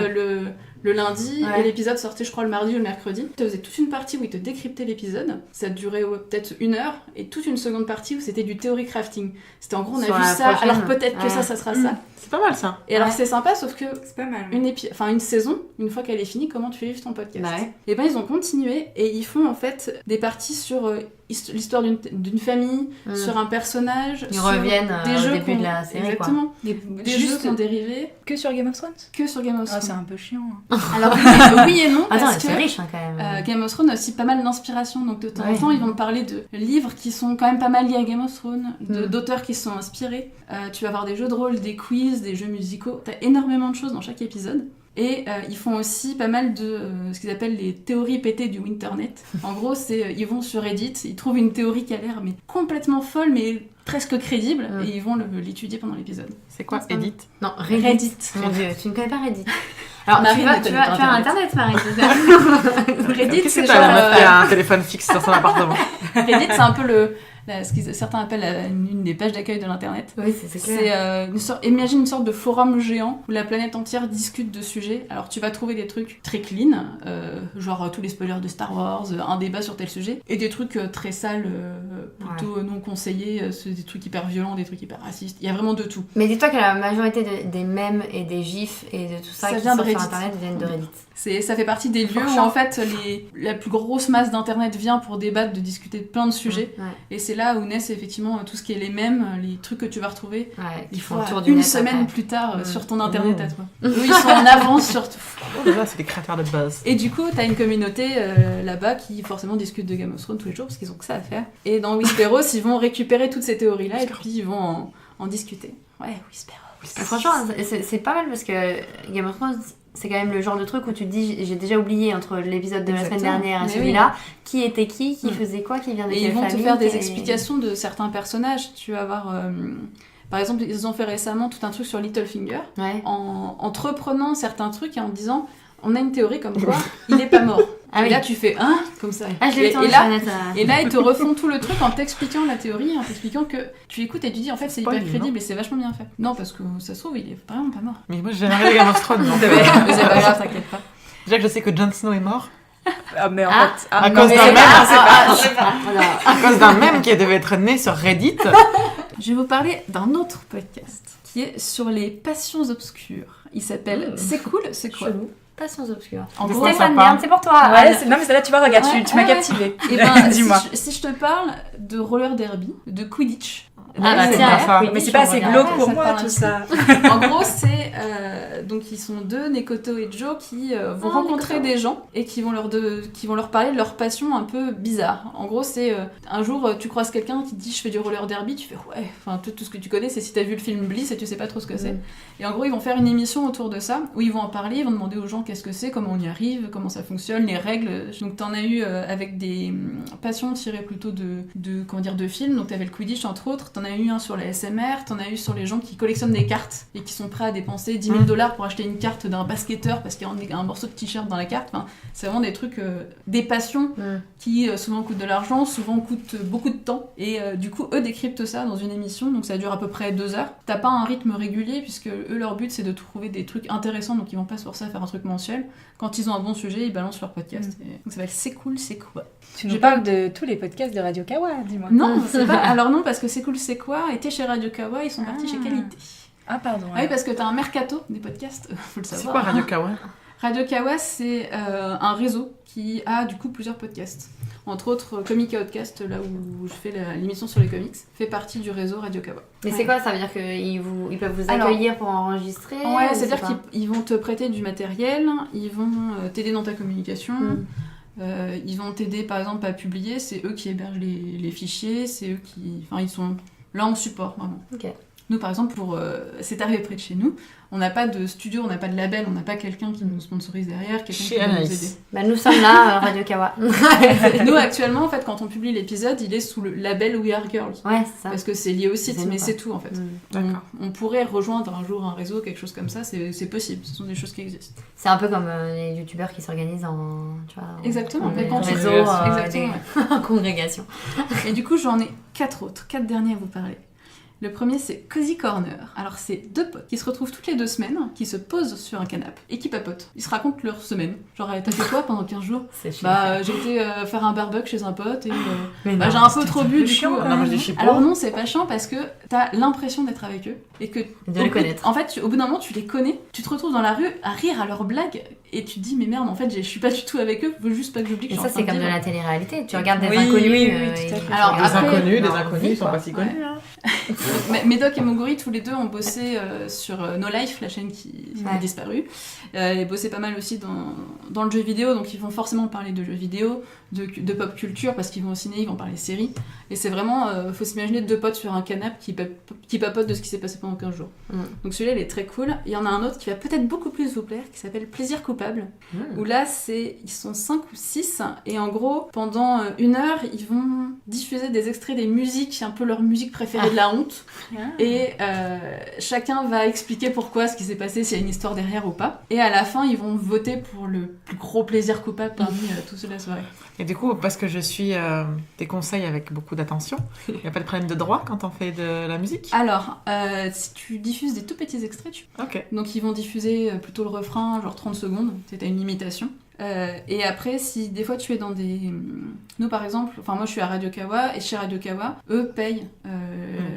[SPEAKER 1] le lundi, et l'épisode sortait, je crois, le mardi ou le mercredi. Tu faisais toute une partie où ils te décryptaient l'épisode. Ça durait peut-être 1 heure, et toute une seconde partie où c'était du theory crafting. C'était en gros, on a vu ça, alors peut-être que ça sera ça.
[SPEAKER 3] C'est pas mal ça.
[SPEAKER 1] Et alors c'est sympa, sauf que
[SPEAKER 4] c'est pas mal.
[SPEAKER 1] Une saison, une fois qu'elle est finie, comment tu fais vivre ton podcast? Et ben ils ont continué, et ils font en fait des parties sur l'histoire d'une famille, sur un personnage.
[SPEAKER 2] Ils reviennent
[SPEAKER 1] des
[SPEAKER 2] au
[SPEAKER 1] jeux
[SPEAKER 2] début de la série.
[SPEAKER 1] Exactement. Des jeux qui ont dérivé.
[SPEAKER 4] Que sur Game of Thrones?
[SPEAKER 1] Que sur Game of Thrones.
[SPEAKER 4] C'est un peu chiant.
[SPEAKER 1] Alors oui et non, parce que
[SPEAKER 2] c'est riche quand même.
[SPEAKER 1] Game of Thrones a aussi pas mal d'inspiration, donc de temps en temps ils vont te parler de livres qui sont quand même pas mal liés à Game of Thrones, d'auteurs qui sont inspirés. Tu vas avoir des jeux de rôle, des quiz, des jeux musicaux. T'as énormément de choses dans chaque épisode. Et ils font aussi pas mal de ce qu'ils appellent les théories pétées du Winternet. En gros, ils vont sur Reddit, ils trouvent une théorie qui a l'air complètement folle, mais presque crédible, et ils vont l'étudier pendant l'épisode.
[SPEAKER 3] C'est quoi, Edit?
[SPEAKER 2] Non, Reddit. Mon Dieu, tu ne connais pas Reddit.
[SPEAKER 1] Alors,
[SPEAKER 2] tu as Internet, Marie.
[SPEAKER 1] Reddit, c'est
[SPEAKER 3] genre... Il y a un téléphone fixe sur son appartement.
[SPEAKER 1] Reddit, c'est un peu ce que certains appellent une des pages d'accueil de l'internet.
[SPEAKER 2] Oui, c'est clair.
[SPEAKER 1] Imagine une sorte de forum géant où la planète entière discute de sujets. Alors tu vas trouver des trucs très clean, genre tous les spoilers de Star Wars, un débat sur tel sujet, et des trucs très sales, plutôt non conseillés, des trucs hyper violents, des trucs hyper racistes. Il y a vraiment de tout.
[SPEAKER 2] Mais dis-toi que la majorité des mèmes et des gifs et de tout ça qui
[SPEAKER 1] vient
[SPEAKER 2] sort
[SPEAKER 1] de
[SPEAKER 2] sur internet viennent de Reddit.
[SPEAKER 1] Ça fait partie des lieux où en fait la plus grosse masse d'internet vient pour débattre, de discuter de plein de sujets. Et c'est là où naissent effectivement tout ce qui est les mèmes, les trucs que tu vas retrouver
[SPEAKER 2] ils font tour
[SPEAKER 1] une semaine plus tard sur ton internet à toi. Eux, ils sont en avance sur tout.
[SPEAKER 3] C'est des créateurs de buzz.
[SPEAKER 1] Et du coup, t'as une communauté là-bas qui forcément discute de Game of Thrones tous les jours parce qu'ils ont que ça à faire. Et dans Whisperos, ils vont récupérer toutes ces théories-là et puis ils vont en discuter. Ouais, Whisperos.
[SPEAKER 2] Franchement, c'est pas mal parce que Game of Thrones, c'est quand même le genre de truc où tu te dis, j'ai déjà oublié entre l'épisode de la semaine dernière et celui-là, qui était qui faisait quoi, qui vient de quelle famille.
[SPEAKER 1] Et ils vont te faire des explications de certains personnages. Tu vas avoir... par exemple, ils ont fait récemment tout un truc sur Littlefinger, en te reprenant certains trucs et en te disant, on a une théorie comme quoi il est pas mort. Et là, tu fais comme ça. Et là, ils te refont tout le truc en t'expliquant la théorie, en t'expliquant que tu écoutes et tu dis en fait c'est hyper crédible et c'est vachement bien fait. Non, parce que ça se trouve, il est vraiment pas mort.
[SPEAKER 3] Mais moi, j'ai jamais regardé Game of Thrones.
[SPEAKER 1] Mais c'est pas grave, t'inquiète pas.
[SPEAKER 3] Déjà que je sais que Jon Snow est mort.
[SPEAKER 4] Mais en fait,
[SPEAKER 3] à cause d'un mème qui devait être né sur Reddit.
[SPEAKER 1] Je vais vous parler d'un autre podcast qui est sur les passions obscures. Il s'appelle C'est cool, c'est quoi?
[SPEAKER 2] Chelou. Passions obscures.
[SPEAKER 1] En
[SPEAKER 3] De
[SPEAKER 1] gros,
[SPEAKER 3] quoi ça
[SPEAKER 2] Stéphane,
[SPEAKER 3] parle
[SPEAKER 2] merde, c'est pour toi.
[SPEAKER 4] Ouais, non mais là tu vois, regarde,
[SPEAKER 1] Ouais,
[SPEAKER 4] tu m'as
[SPEAKER 1] ouais.
[SPEAKER 4] captivé.
[SPEAKER 1] et ben,
[SPEAKER 4] Dis-moi.
[SPEAKER 1] si je te parle de roller derby, de Quidditch.
[SPEAKER 2] Ah bah
[SPEAKER 3] c'est
[SPEAKER 2] tiens,
[SPEAKER 3] pas ça.
[SPEAKER 2] oui,
[SPEAKER 4] Mais c'est pas assez glauque pour
[SPEAKER 1] ça
[SPEAKER 4] moi
[SPEAKER 1] parle un
[SPEAKER 4] tout
[SPEAKER 1] petit
[SPEAKER 4] ça.
[SPEAKER 1] En gros, c'est donc ils sont deux, Nekoto et Joe, qui vont rencontrer
[SPEAKER 2] Nekoto.
[SPEAKER 1] des gens et qui vont leur parler de leur passion un peu bizarre. En gros, c'est un jour tu croises quelqu'un qui te dit je fais du roller derby, tu fais ouais, enfin tout ce que tu connais, c'est si t'as vu le film Bliss et tu sais pas trop ce que c'est. Et en gros, ils vont faire une émission autour de ça où ils vont en parler, ils vont demander aux gens qu'est-ce que c'est, comment on y arrive, comment ça fonctionne, les règles. Donc t'en as eu avec des passions tirées plutôt de films. Donc t'avais le Quidditch entre autres, t'en as eu un sur la SMR, t'en as eu sur les gens qui collectionnent des cartes et qui sont prêts à dépenser 10 000 $ pour acheter une carte d'un basketteur parce qu'il y a un morceau de t-shirt dans la carte. Enfin, c'est vraiment des trucs, des passions qui souvent coûtent de l'argent, souvent coûtent beaucoup de temps. Et du coup, eux décryptent ça dans une émission, donc ça dure à peu près 2 heures. T'as pas un rythme régulier puisque eux, leur but c'est de trouver des trucs intéressants, donc ils vont pas sur ça faire un truc mensuel. Quand ils ont un bon sujet, ils balancent leur podcast. Et donc ça s'appelle C'est cool, c'est quoi?
[SPEAKER 4] Tu nous parles de tous les podcasts de Radio Kawa, dis-moi.
[SPEAKER 1] Non, c'est pas. Alors non, parce que C'est cool, c'est quoi était chez Radio Kawa, ils sont partis chez Qualité.
[SPEAKER 4] Ah pardon.
[SPEAKER 1] Ah oui, parce que t'as un mercato des podcasts, faut le
[SPEAKER 3] C'est
[SPEAKER 1] savoir.
[SPEAKER 3] quoi Radio Kawa?
[SPEAKER 1] Radio Kawa, c'est un réseau qui a du coup plusieurs podcasts. Entre autres, Comic Outcast, là où je fais l'émission sur les comics, fait partie du réseau Radio Kawa.
[SPEAKER 2] Mais c'est quoi? Ça veut dire qu'ils peuvent vous
[SPEAKER 1] Alors,
[SPEAKER 2] accueillir pour enregistrer?
[SPEAKER 1] Ouais,
[SPEAKER 2] ou
[SPEAKER 1] c'est-à-dire
[SPEAKER 2] pas
[SPEAKER 1] qu'ils vont te prêter du matériel, ils vont t'aider dans ta communication, ils vont t'aider par exemple à publier, c'est eux qui hébergent les fichiers, c'est eux qui... Enfin, ils sont là en support, vraiment.
[SPEAKER 2] Ok.
[SPEAKER 1] Nous, par exemple, pour C'est arrivé près de chez nous, on n'a pas de studio, on n'a pas de label, on n'a pas quelqu'un qui nous sponsorise derrière, quelqu'un
[SPEAKER 3] Chez
[SPEAKER 1] qui va nous
[SPEAKER 3] Anaïs.
[SPEAKER 1] aider.
[SPEAKER 2] Bah, nous sommes là, Radio Kawa.
[SPEAKER 1] Nous, actuellement, en fait, quand on publie l'épisode, il est sous le label We Are Girls.
[SPEAKER 2] Ouais, c'est ça.
[SPEAKER 1] Parce que c'est lié au site,
[SPEAKER 2] C'est nous,
[SPEAKER 1] mais
[SPEAKER 2] quoi.
[SPEAKER 1] c'est tout, en fait.
[SPEAKER 3] D'accord.
[SPEAKER 1] On pourrait rejoindre un jour un réseau, quelque chose comme ça, c'est possible, ce sont des choses qui existent.
[SPEAKER 2] C'est un peu comme les youtubeurs qui s'organisent en, tu vois,
[SPEAKER 1] Exactement,
[SPEAKER 2] en
[SPEAKER 1] mais quand tu-
[SPEAKER 2] réseau,
[SPEAKER 1] Exactement,
[SPEAKER 2] en congrégation.
[SPEAKER 1] Et du coup, j'en ai 4 derniers à vous parler. Le premier, c'est Cozy Corner. Alors, c'est 2 potes qui se retrouvent toutes les 2 semaines, qui se posent sur un canapé et qui papotent. Ils se racontent leur semaine. Genre, t'as fait quoi pendant 15 jours?
[SPEAKER 2] C'est chiant.
[SPEAKER 1] Bah, j'ai été faire un barbecue chez un pote et
[SPEAKER 2] Mais
[SPEAKER 1] bah,
[SPEAKER 2] non,
[SPEAKER 1] j'ai un peu
[SPEAKER 4] c'était
[SPEAKER 1] trop
[SPEAKER 4] un
[SPEAKER 1] bu
[SPEAKER 4] peu
[SPEAKER 1] du
[SPEAKER 4] chiant,
[SPEAKER 1] coup.
[SPEAKER 4] quand
[SPEAKER 3] Non, moi je
[SPEAKER 4] même.
[SPEAKER 3] dis chipo.
[SPEAKER 1] Alors non, c'est pas chiant parce que t'as l'impression d'être avec eux et que
[SPEAKER 2] De les connaître.
[SPEAKER 1] En fait, au bout d'un moment, tu les connais, tu te retrouves dans la rue à rire à leurs blagues et tu te dis mais merde, en fait, je suis pas du tout avec eux, faut juste pas que j'oublie que
[SPEAKER 2] Et
[SPEAKER 1] je
[SPEAKER 2] ça,
[SPEAKER 1] suis en
[SPEAKER 2] c'est
[SPEAKER 1] train
[SPEAKER 2] comme de
[SPEAKER 1] dire.
[SPEAKER 2] la télé-réalité. Tu regardes des
[SPEAKER 4] Oui,
[SPEAKER 2] inconnus.
[SPEAKER 4] oui, oui,
[SPEAKER 2] et
[SPEAKER 4] tout à
[SPEAKER 2] tu
[SPEAKER 4] fait.
[SPEAKER 1] Alors,
[SPEAKER 2] regardes
[SPEAKER 1] après,
[SPEAKER 3] Des
[SPEAKER 2] leur
[SPEAKER 3] inconnus,
[SPEAKER 2] vie,
[SPEAKER 3] ils sont
[SPEAKER 2] quoi.
[SPEAKER 3] pas si connus. Hein.
[SPEAKER 1] Médoc et Moguri, tous les deux, ont bossé sur No Life, la chaîne qui a
[SPEAKER 2] Ouais.
[SPEAKER 1] disparu. Ils bossaient pas mal aussi dans le jeu vidéo, donc ils vont forcément parler de jeux vidéo, de pop culture, parce qu'ils vont au ciné, ils vont parler séries. Et c'est vraiment, faut s'imaginer 2 potes sur un canapé qui papotent de ce qui s'est passé pendant 15 jours. Donc celui-là, il est très cool. Il y en a un autre qui va peut-être beaucoup plus vous plaire, qui s'appelle Plaisir coupable, où là, ils sont 5 ou 6, et en gros, pendant 1 heure, ils vont diffuser des extraits des musiques, un peu leur musique préférée de la honte. Et chacun va expliquer pourquoi, ce qui s'est passé, s'il y a une histoire derrière ou pas. Et à la fin, ils vont voter pour le plus gros plaisir coupable parmi tous ceux de la soirée.
[SPEAKER 3] Et du coup, parce que je suis tes conseils avec beaucoup d'attention, il n'y a pas de problème de droit quand on fait de la musique?
[SPEAKER 1] Alors, si tu diffuses des tout petits extraits,
[SPEAKER 3] Ok.
[SPEAKER 1] donc ils vont diffuser plutôt le refrain, genre 30 secondes, c'est à une imitation. Et après, si des fois tu es dans des... Nous par exemple, enfin moi je suis à Radio Kawa, et chez Radio Kawa, eux payent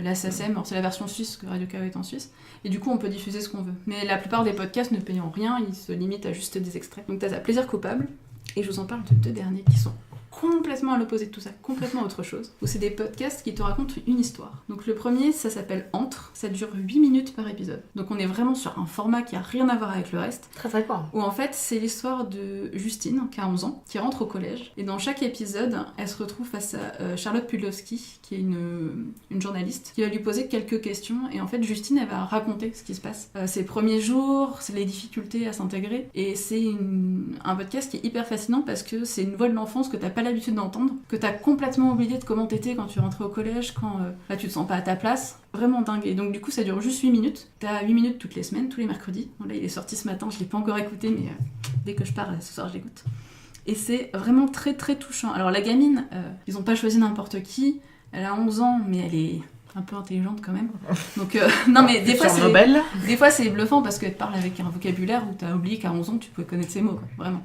[SPEAKER 1] la SACEM, alors c'est la version suisse, parce que Radio Kawa est en Suisse, et du coup on peut diffuser ce qu'on veut. Mais la plupart des podcasts ne payent rien, ils se limitent à juste des extraits. Donc t'as ça, Plaisir coupable, et je vous en parle de 2 derniers qui sont complètement à l'opposé de tout ça, complètement autre chose, où c'est des podcasts qui te racontent une histoire. Donc le premier, ça s'appelle Entre, ça dure 8 minutes par épisode. Donc on est vraiment sur un format qui a rien à voir avec le reste,
[SPEAKER 2] Très très court.
[SPEAKER 1] où en fait c'est l'histoire de Justine, qui a 11 ans, qui rentre au collège, et dans chaque épisode, elle se retrouve face à Charlotte Pudlowski, qui est une journaliste, qui va lui poser quelques questions, et en fait Justine, elle va raconter ce qui se passe. Ses premiers jours, les difficultés à s'intégrer, et c'est un podcast qui est hyper fascinant parce que c'est une voix de l'enfance que t'as pas l'habitude d'entendre, que t'as complètement oublié de comment t'étais quand tu rentrais au collège, quand là tu te sens pas à ta place. Vraiment dingue. Et donc du coup ça dure juste 8 minutes. T'as 8 minutes toutes les semaines, tous les mercredis. Bon, là il est sorti ce matin, je l'ai pas encore écouté, mais dès que je pars ce soir je l'écoute. Et c'est vraiment très très touchant. Alors la gamine, ils ont pas choisi n'importe qui. Elle a 11 ans, mais elle est un peu intelligente quand même. Donc, non, mais des fois, c'est bluffant parce qu'elle te parle avec un vocabulaire où t'as oublié qu'à 11 ans, tu pouvais connaître ces mots, quoi, vraiment.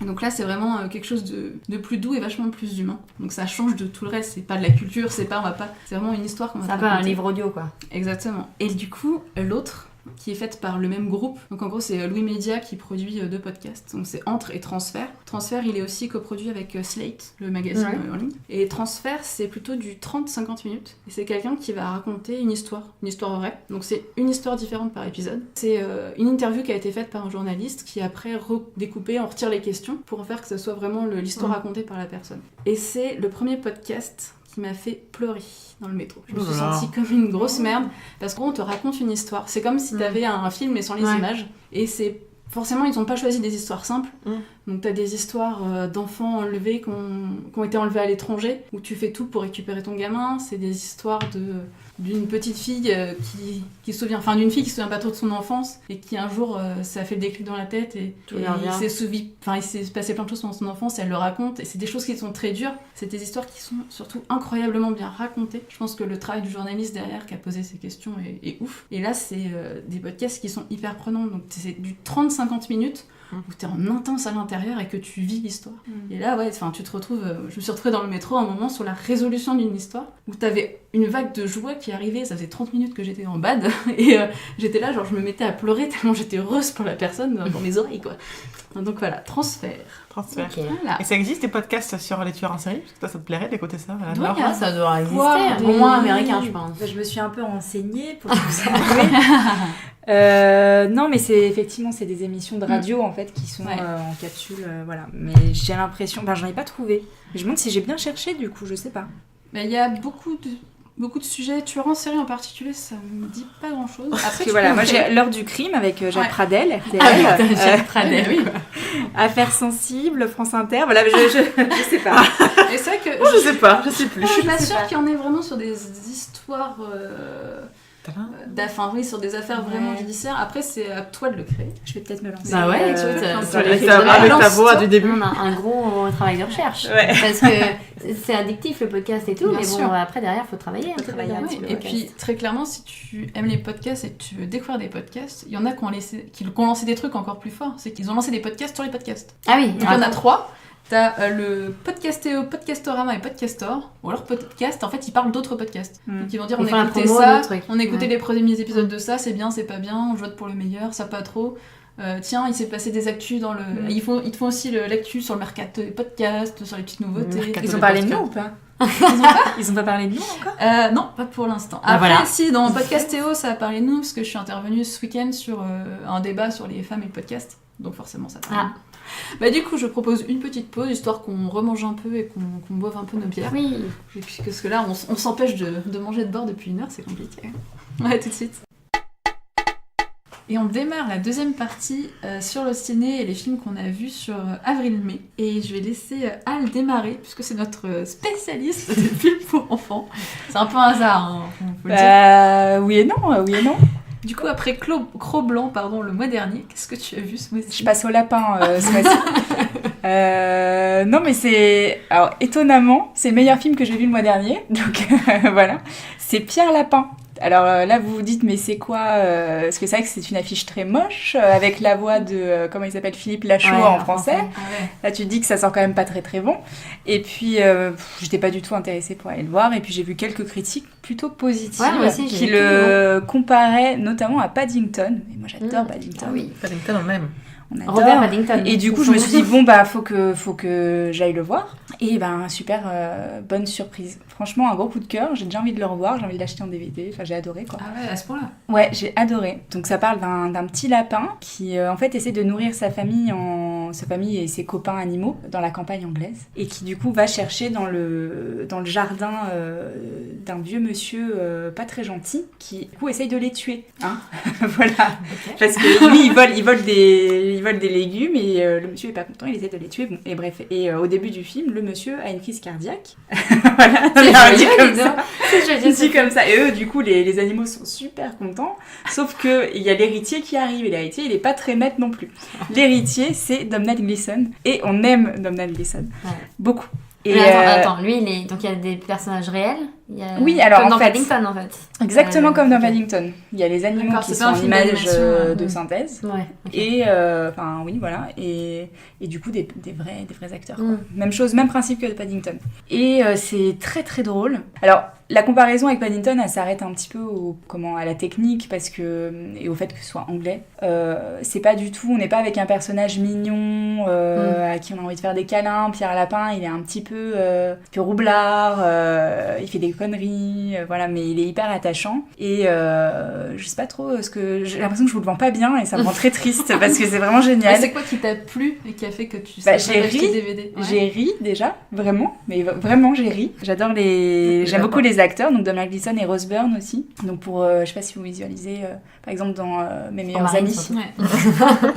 [SPEAKER 1] Et donc là, c'est vraiment quelque chose de plus doux et vachement plus humain. Donc ça change de tout le reste. C'est pas de la culture, c'est vraiment une histoire qu'on va te
[SPEAKER 2] C'est un peu un
[SPEAKER 1] raconter.
[SPEAKER 2] livre audio, quoi.
[SPEAKER 1] Exactement. Et du coup, l'autre, qui est faite par le même groupe. Donc en gros, c'est Louis Média qui produit 2 podcasts. Donc c'est Entre et Transfert. Transfert, il est aussi coproduit avec Slate, le magazine en ligne. Et Transfert, c'est plutôt du 30-50 minutes. Et c'est quelqu'un qui va raconter une histoire vraie. Donc c'est une histoire différente par épisode. C'est une interview qui a été faite par un journaliste qui après redécoupé, on retire les questions pour en faire que ce soit vraiment l'histoire racontée par la personne. Et c'est le premier podcast qui m'a fait pleurer dans le métro. Je me suis sentie comme une grosse merde parce qu'on te raconte une histoire. C'est comme si t'avais un film mais sans les images. Et c'est forcément, ils n'ont pas choisi des histoires simples. Donc t'as des histoires d'enfants enlevés qui ont été enlevés à l'étranger où tu fais tout pour récupérer ton gamin. C'est des histoires d'une petite fille qui se souvient, enfin d'une fille qui se souvient pas trop de son enfance et qui un jour ça a fait le déclic dans la tête et il s'est passé plein de choses pendant son enfance et elle le raconte et c'est des choses qui sont très dures. C'est des histoires qui sont surtout incroyablement bien racontées. Je pense que le travail du journaliste derrière qui a posé ces questions est ouf. Et là c'est des podcasts qui sont hyper prenants. Donc c'est du 30-50 minutes où t'es en intense à l'intérieur et que tu vis l'histoire. Et là, tu te retrouves... je me suis retrouvée dans le métro à un moment sur la résolution d'une histoire où t'avais une vague de joie qui arrivait, ça faisait 30 minutes que j'étais en bad, et j'étais là, genre je me mettais à pleurer tellement j'étais heureuse pour la personne dans mes oreilles, quoi. Donc voilà, Transfert.
[SPEAKER 2] Okay.
[SPEAKER 1] Voilà.
[SPEAKER 3] Et ça existe des podcasts sur les tueurs en série? Parce que toi, ça te plairait d'écouter ça?
[SPEAKER 2] Ça doit exister. Au moins américain, je pense.
[SPEAKER 4] Je me suis un peu renseignée pour tout ça. Non, mais c'est des émissions de radio en fait qui sont en capsule, voilà. Mais j'ai l'impression, j'en ai pas trouvé. Mais je me demande si j'ai bien cherché du coup, je sais pas.
[SPEAKER 1] Il y a beaucoup de sujets. Tueurs en série en particulier, ça me dit pas grand chose.
[SPEAKER 4] Parce que voilà, moi j'ai L'heure du crime avec Jacques Pradel, RTL.
[SPEAKER 2] Jacques Pradel, oui.
[SPEAKER 4] Affaires sensibles, France Inter. Voilà, je sais pas.
[SPEAKER 1] Et c'est vrai que
[SPEAKER 3] je sais pas, je sais plus.
[SPEAKER 1] Je suis pas sûre qu'il y en ait vraiment sur des histoires. Sur des affaires vraiment judiciaires. Après, c'est à toi de le créer.
[SPEAKER 4] Je vais peut-être me lancer.
[SPEAKER 3] Avec ta voix du début.
[SPEAKER 2] On a un gros travail de recherche. Parce que c'est addictif le podcast et tout,
[SPEAKER 1] Bien
[SPEAKER 2] mais
[SPEAKER 1] sûr.
[SPEAKER 2] bon, après derrière, il faut travailler.
[SPEAKER 1] Et puis, très clairement, si tu aimes les podcasts et que tu veux découvrir des podcasts, il y en a qui ont lancé des trucs encore plus forts. C'est qu'ils ont lancé des podcasts sur les podcasts.
[SPEAKER 2] Ah oui.
[SPEAKER 1] Donc, il y en a 3. T'as le Podcastéo, Podcastorama et Podcastor, ou alors podcast, en fait ils parlent d'autres podcasts. Donc ils vont dire on a écouté ça, on a écouté les premiers épisodes de ça, c'est bien, c'est pas bien, on vote pour le meilleur, ça pas trop. Tiens, il s'est passé des actus dans le... Ils te font aussi l'actu sur le mercato des podcasts, sur les petites nouveautés.
[SPEAKER 4] Ils ont parlé de nous ou pas? Ils ont pas parlé de nous encore?
[SPEAKER 1] Non, pas pour l'instant. Après, si, dans Podcastéo, ça a parlé de nous, parce que je suis intervenue ce week-end sur un débat sur les femmes et le podcast. Donc forcément, ça parle. Du coup, je propose une petite pause, histoire qu'on remange un peu et qu'on boive un peu nos bières.
[SPEAKER 2] Oui.
[SPEAKER 1] Et puis, parce que là, on s'empêche de manger de bord depuis 1 heure, c'est compliqué. Ouais, tout de suite. Et on démarre la deuxième partie sur le ciné et les films qu'on a vus sur avril-mai. Et je vais laisser Al démarrer, puisque c'est notre spécialiste des films pour enfants. C'est un peu un hasard, faut le dire.
[SPEAKER 4] Oui et non.
[SPEAKER 1] Du coup, après Cro-Blanc, le mois dernier, qu'est-ce que tu as vu ce mois-ci?
[SPEAKER 4] Je passe au lapin ce mois-ci. Non, mais c'est... Alors, étonnamment, c'est le meilleur film que j'ai vu le mois dernier. Donc, voilà. C'est Pierre Lapin. Alors là, vous vous dites, mais c'est quoi Parce que c'est vrai que c'est une affiche très moche, avec la voix de, comment il s'appelle, Philippe Lachaud en français. Là, tu te dis que ça sent quand même pas très très bon. Et puis, j'étais pas du tout intéressée pour aller le voir. Et puis, j'ai vu quelques critiques plutôt positives qui le comparaient notamment à Paddington. Et moi, j'adore Paddington.
[SPEAKER 2] Ah oui,
[SPEAKER 3] Paddington on aime.
[SPEAKER 4] On adore.
[SPEAKER 2] Robert Paddington.
[SPEAKER 4] Et du coup, je me suis dit, faut que j'aille le voir. Et super bonne surprise. Franchement, un gros coup de cœur. J'ai déjà envie de le revoir. J'ai envie de l'acheter en DVD. Enfin, j'ai adoré, quoi.
[SPEAKER 1] Ah ouais, à ce point-là?
[SPEAKER 4] Ouais, j'ai adoré. Donc, ça parle d'un petit lapin qui, en fait, essaie de nourrir sa famille et ses copains animaux dans la campagne anglaise. Et qui, du coup, va chercher dans le jardin d'un vieux monsieur pas très gentil qui, du coup, essaye de les tuer. Hein. Voilà. Okay. Parce que lui, il vole des légumes et le monsieur est pas content, il essaie de les tuer. Bon, et bref. Et au début du film, le monsieur a une crise cardiaque. Voilà. C'est comme ça. Et eux, du coup, les animaux sont super contents. Sauf qu'il y a l'héritier qui arrive. Et l'héritier, il est pas très maître non plus. L'héritier, c'est Domhnall Gleeson. Et on aime Domhnall Gleeson. Ouais. Beaucoup. Et
[SPEAKER 2] Mais attends, lui, donc il y a des personnages réels.
[SPEAKER 4] Oui, alors
[SPEAKER 2] comme
[SPEAKER 4] en
[SPEAKER 2] dans
[SPEAKER 4] fait,
[SPEAKER 2] Paddington en fait.
[SPEAKER 4] exactement comme dans
[SPEAKER 2] ok.
[SPEAKER 4] Paddington. Il y a les animaux
[SPEAKER 1] D'accord,
[SPEAKER 4] qui
[SPEAKER 1] c'est
[SPEAKER 4] sont
[SPEAKER 1] pas un
[SPEAKER 4] en
[SPEAKER 1] film
[SPEAKER 4] images
[SPEAKER 1] d'animation,
[SPEAKER 4] de synthèse.
[SPEAKER 2] Ouais. ok.
[SPEAKER 4] Et enfin oui voilà et du coup des vrais acteurs quoi.
[SPEAKER 2] Mm.
[SPEAKER 4] Même chose, même principe que de Paddington. Et c'est très très drôle. Alors la comparaison avec Paddington elle s'arrête un petit peu à la technique parce que et au fait que ce soit anglais. C'est pas du tout, on n'est pas avec un personnage mignon à qui on a envie de faire des câlins. Pierre Lapin il est un petit peu roublard, il fait des conneries, voilà, mais il est hyper attachant et je sais pas trop j'ai l'impression que je vous le vends pas bien et ça me rend très triste parce que c'est vraiment génial.
[SPEAKER 1] Ouais, c'est quoi qui t'a plu et qui a fait que tu
[SPEAKER 4] Bah,
[SPEAKER 1] sais
[SPEAKER 4] j'ai
[SPEAKER 1] pas acheter
[SPEAKER 4] ri.
[SPEAKER 1] DVD? Ouais.
[SPEAKER 4] J'ai ri déjà, vraiment, mais vraiment j'ai ri. J'adore j'aime beaucoup les acteurs, donc Domhnall Gleeson et Rose Byrne aussi. Donc pour, je sais pas si vous visualisez, par exemple dans Mes meilleurs
[SPEAKER 2] Marine,
[SPEAKER 4] amis.
[SPEAKER 2] surtout.
[SPEAKER 1] Ouais.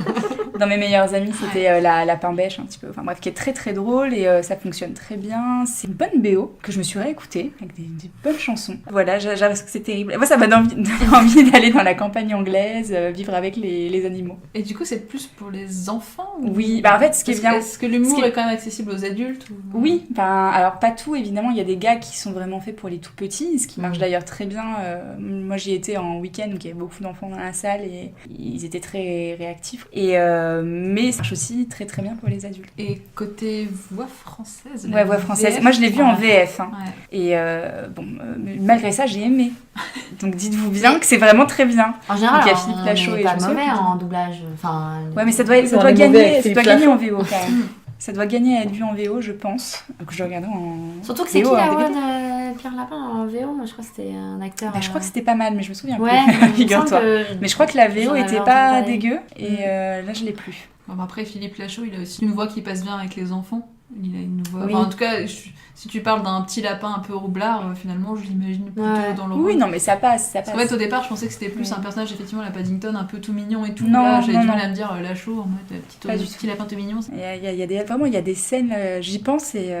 [SPEAKER 4] Dans Mes meilleurs amis, c'était la pain bêche un petit peu. Enfin bref, qui est très très drôle et ça fonctionne très bien. C'est une bonne BO que je me suis réécoutée avec des bonnes chansons. Voilà, j'avoue que c'est terrible. Moi, ça m'a donné envie d'aller dans la campagne anglaise, vivre avec les animaux.
[SPEAKER 1] Et du coup, c'est plus pour les enfants ou...
[SPEAKER 4] Oui, bah en fait, ce qui est bien.
[SPEAKER 1] Est-ce que l'humour
[SPEAKER 4] ce qui est-
[SPEAKER 1] est quand même accessible aux adultes ou...
[SPEAKER 4] Oui, enfin, alors pas tout évidemment, il y a des gags qui sont vraiment faits pour les tout petits, ce qui marche d'ailleurs très bien. Moi j'y étais en week-end, donc il y avait beaucoup d'enfants dans la salle et ils étaient très réactifs. Mais ça marche aussi très très bien pour les adultes.
[SPEAKER 1] Et côté voix française?
[SPEAKER 4] Ouais, voix française.
[SPEAKER 1] VF,
[SPEAKER 4] Moi je l'ai vu en VF. Hein.
[SPEAKER 1] Ouais.
[SPEAKER 4] Et malgré ça, j'ai aimé. Donc dites-vous bien que c'est vraiment très bien.
[SPEAKER 2] En général,
[SPEAKER 4] Donc, il y a Philippe Lachaud
[SPEAKER 2] on
[SPEAKER 4] et
[SPEAKER 2] est pas
[SPEAKER 4] je me
[SPEAKER 2] mauvais
[SPEAKER 4] souviens plus.
[SPEAKER 2] en doublage. Enfin,
[SPEAKER 4] Ouais, mais ça doit
[SPEAKER 3] on est mauvais avec Philippe
[SPEAKER 4] gagner
[SPEAKER 3] Lachaud.
[SPEAKER 4] en VO quand même. Ça doit gagner à être vu en VO, je pense. Donc je regarderai en.
[SPEAKER 2] surtout que c'est
[SPEAKER 4] VO,
[SPEAKER 2] qui la
[SPEAKER 4] en
[SPEAKER 2] voix
[SPEAKER 4] DVD.
[SPEAKER 2] de Pierre Lapin en VO? Moi, je crois que c'était un acteur.
[SPEAKER 4] Bah, je crois que c'était pas mal, mais je me souviens
[SPEAKER 2] Ouais,
[SPEAKER 4] plus.
[SPEAKER 2] il me semble
[SPEAKER 4] Figure-toi.
[SPEAKER 2] que-
[SPEAKER 4] Mais je crois que la
[SPEAKER 2] J'en
[SPEAKER 4] VO
[SPEAKER 2] avais
[SPEAKER 4] était
[SPEAKER 2] entendu
[SPEAKER 4] pas
[SPEAKER 2] parler.
[SPEAKER 4] dégueu et là je l'ai plus.
[SPEAKER 1] Bon, bah, après, Philippe Lachaud, il a aussi une voix qui passe bien avec les enfants. Il a une voix...
[SPEAKER 2] Oui.
[SPEAKER 1] Enfin, en tout cas, si tu parles d'un petit lapin un peu roublard, finalement, je l'imagine plutôt
[SPEAKER 2] Ouais.
[SPEAKER 1] dans le
[SPEAKER 4] Oui,
[SPEAKER 1] rôle.
[SPEAKER 4] non, mais ça passe, ça
[SPEAKER 1] Parce
[SPEAKER 4] passe.
[SPEAKER 1] qu'en fait, au départ, je pensais que c'était plus
[SPEAKER 4] Oui.
[SPEAKER 1] un personnage, effectivement, la Paddington, un peu tout mignon et tout.
[SPEAKER 4] Non,
[SPEAKER 1] Là, j'avais
[SPEAKER 4] non,
[SPEAKER 1] du mal
[SPEAKER 4] non.
[SPEAKER 1] à me dire Lachaud en mode
[SPEAKER 4] Pas du
[SPEAKER 1] petit lapin tout mignon.
[SPEAKER 4] Vraiment, il y a des scènes, j'y pense et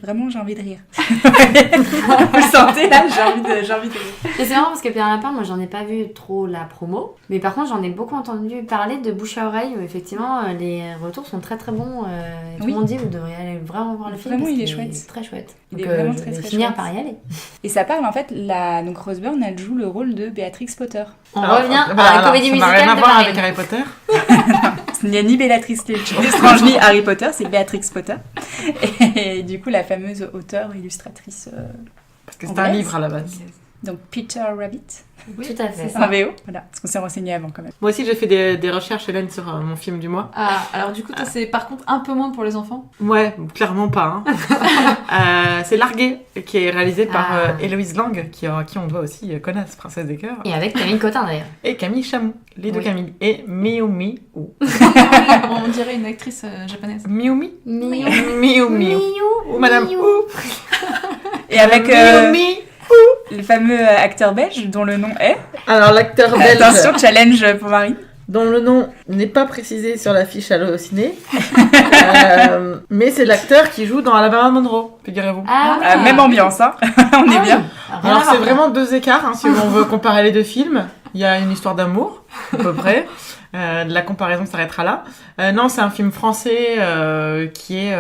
[SPEAKER 4] vraiment j'ai envie de rire. Vous le sentez là, j'ai envie de rire.
[SPEAKER 2] Et c'est marrant parce que Pierre Lapin, moi j'en ai pas vu trop la promo, mais par contre j'en ai beaucoup entendu parler de bouche à oreille où effectivement les retours sont très très bons. Tout
[SPEAKER 4] Oui.
[SPEAKER 2] le monde dit vous devriez aller vraiment voir le film.
[SPEAKER 4] Vraiment,
[SPEAKER 2] parce
[SPEAKER 4] il est
[SPEAKER 2] qu'il
[SPEAKER 4] chouette.
[SPEAKER 2] Très chouette.
[SPEAKER 4] Il
[SPEAKER 2] Donc,
[SPEAKER 4] est vraiment
[SPEAKER 2] je
[SPEAKER 4] très,
[SPEAKER 2] vais
[SPEAKER 4] très
[SPEAKER 2] finir
[SPEAKER 4] chouette.
[SPEAKER 2] par y aller.
[SPEAKER 4] Et ça parle en fait, donc Rose Byrne, elle joue le rôle de Béatrix Potter.
[SPEAKER 2] On
[SPEAKER 3] Alors,
[SPEAKER 2] revient
[SPEAKER 3] voilà,
[SPEAKER 2] à la
[SPEAKER 3] alors,
[SPEAKER 2] comédie
[SPEAKER 3] ça n'a
[SPEAKER 2] musicale
[SPEAKER 3] rien à
[SPEAKER 2] de
[SPEAKER 3] voir
[SPEAKER 2] Marine.
[SPEAKER 3] avec Harry Potter.
[SPEAKER 4] Il n'y a ni Bellatrix Lestrange ni Harry Potter, c'est Béatrix Potter. Et du coup, la fameuse auteure, illustratrice,
[SPEAKER 3] Parce que c'est un
[SPEAKER 4] Anglaise.
[SPEAKER 3] livre à la base.
[SPEAKER 4] donc Peter Rabbit,
[SPEAKER 2] Tout à fait.
[SPEAKER 4] en VO. Voilà, parce qu'on s'est renseigné avant quand même.
[SPEAKER 3] Moi aussi, j'ai fait des recherches, Hélène, sur mon film du mois.
[SPEAKER 1] Ah, alors du coup, toi, c'est par contre un peu moins pour les enfants.
[SPEAKER 3] Ouais, clairement pas. Hein. C'est Largué, qui est réalisé par
[SPEAKER 2] Ah.
[SPEAKER 3] Héloïse Lang, qui on doit aussi connaître, Princesse des Cœurs,
[SPEAKER 2] Et avec Camille Cotin d'ailleurs.
[SPEAKER 3] et Camille Chamou, les deux
[SPEAKER 2] Oui.
[SPEAKER 3] Camille, et Miyumi.
[SPEAKER 1] On dirait une actrice japonaise.
[SPEAKER 3] Miyumi
[SPEAKER 2] Miou.
[SPEAKER 3] Miyumi. Ou Madame
[SPEAKER 2] Miou.
[SPEAKER 3] Ou.
[SPEAKER 4] Et avec
[SPEAKER 3] Miyumi.
[SPEAKER 4] le fameux acteur belge dont le nom est.
[SPEAKER 3] Alors, l'acteur belge,
[SPEAKER 4] Attention, challenge pour Marie.
[SPEAKER 3] dont le nom n'est pas précisé sur l'affiche au ciné, mais c'est l'acteur qui joue dans Alabama Monroe, figurez-vous.
[SPEAKER 2] Ah, oui.
[SPEAKER 4] Même ambiance, hein. On est
[SPEAKER 2] Ah oui.
[SPEAKER 4] bien.
[SPEAKER 2] Rien
[SPEAKER 3] Alors
[SPEAKER 2] à
[SPEAKER 3] c'est
[SPEAKER 2] voir.
[SPEAKER 3] vraiment deux écarts, hein, si on veut comparer les deux films. Il y a une histoire d'amour, à peu près. La comparaison s'arrêtera là. Non, c'est un film français qui est...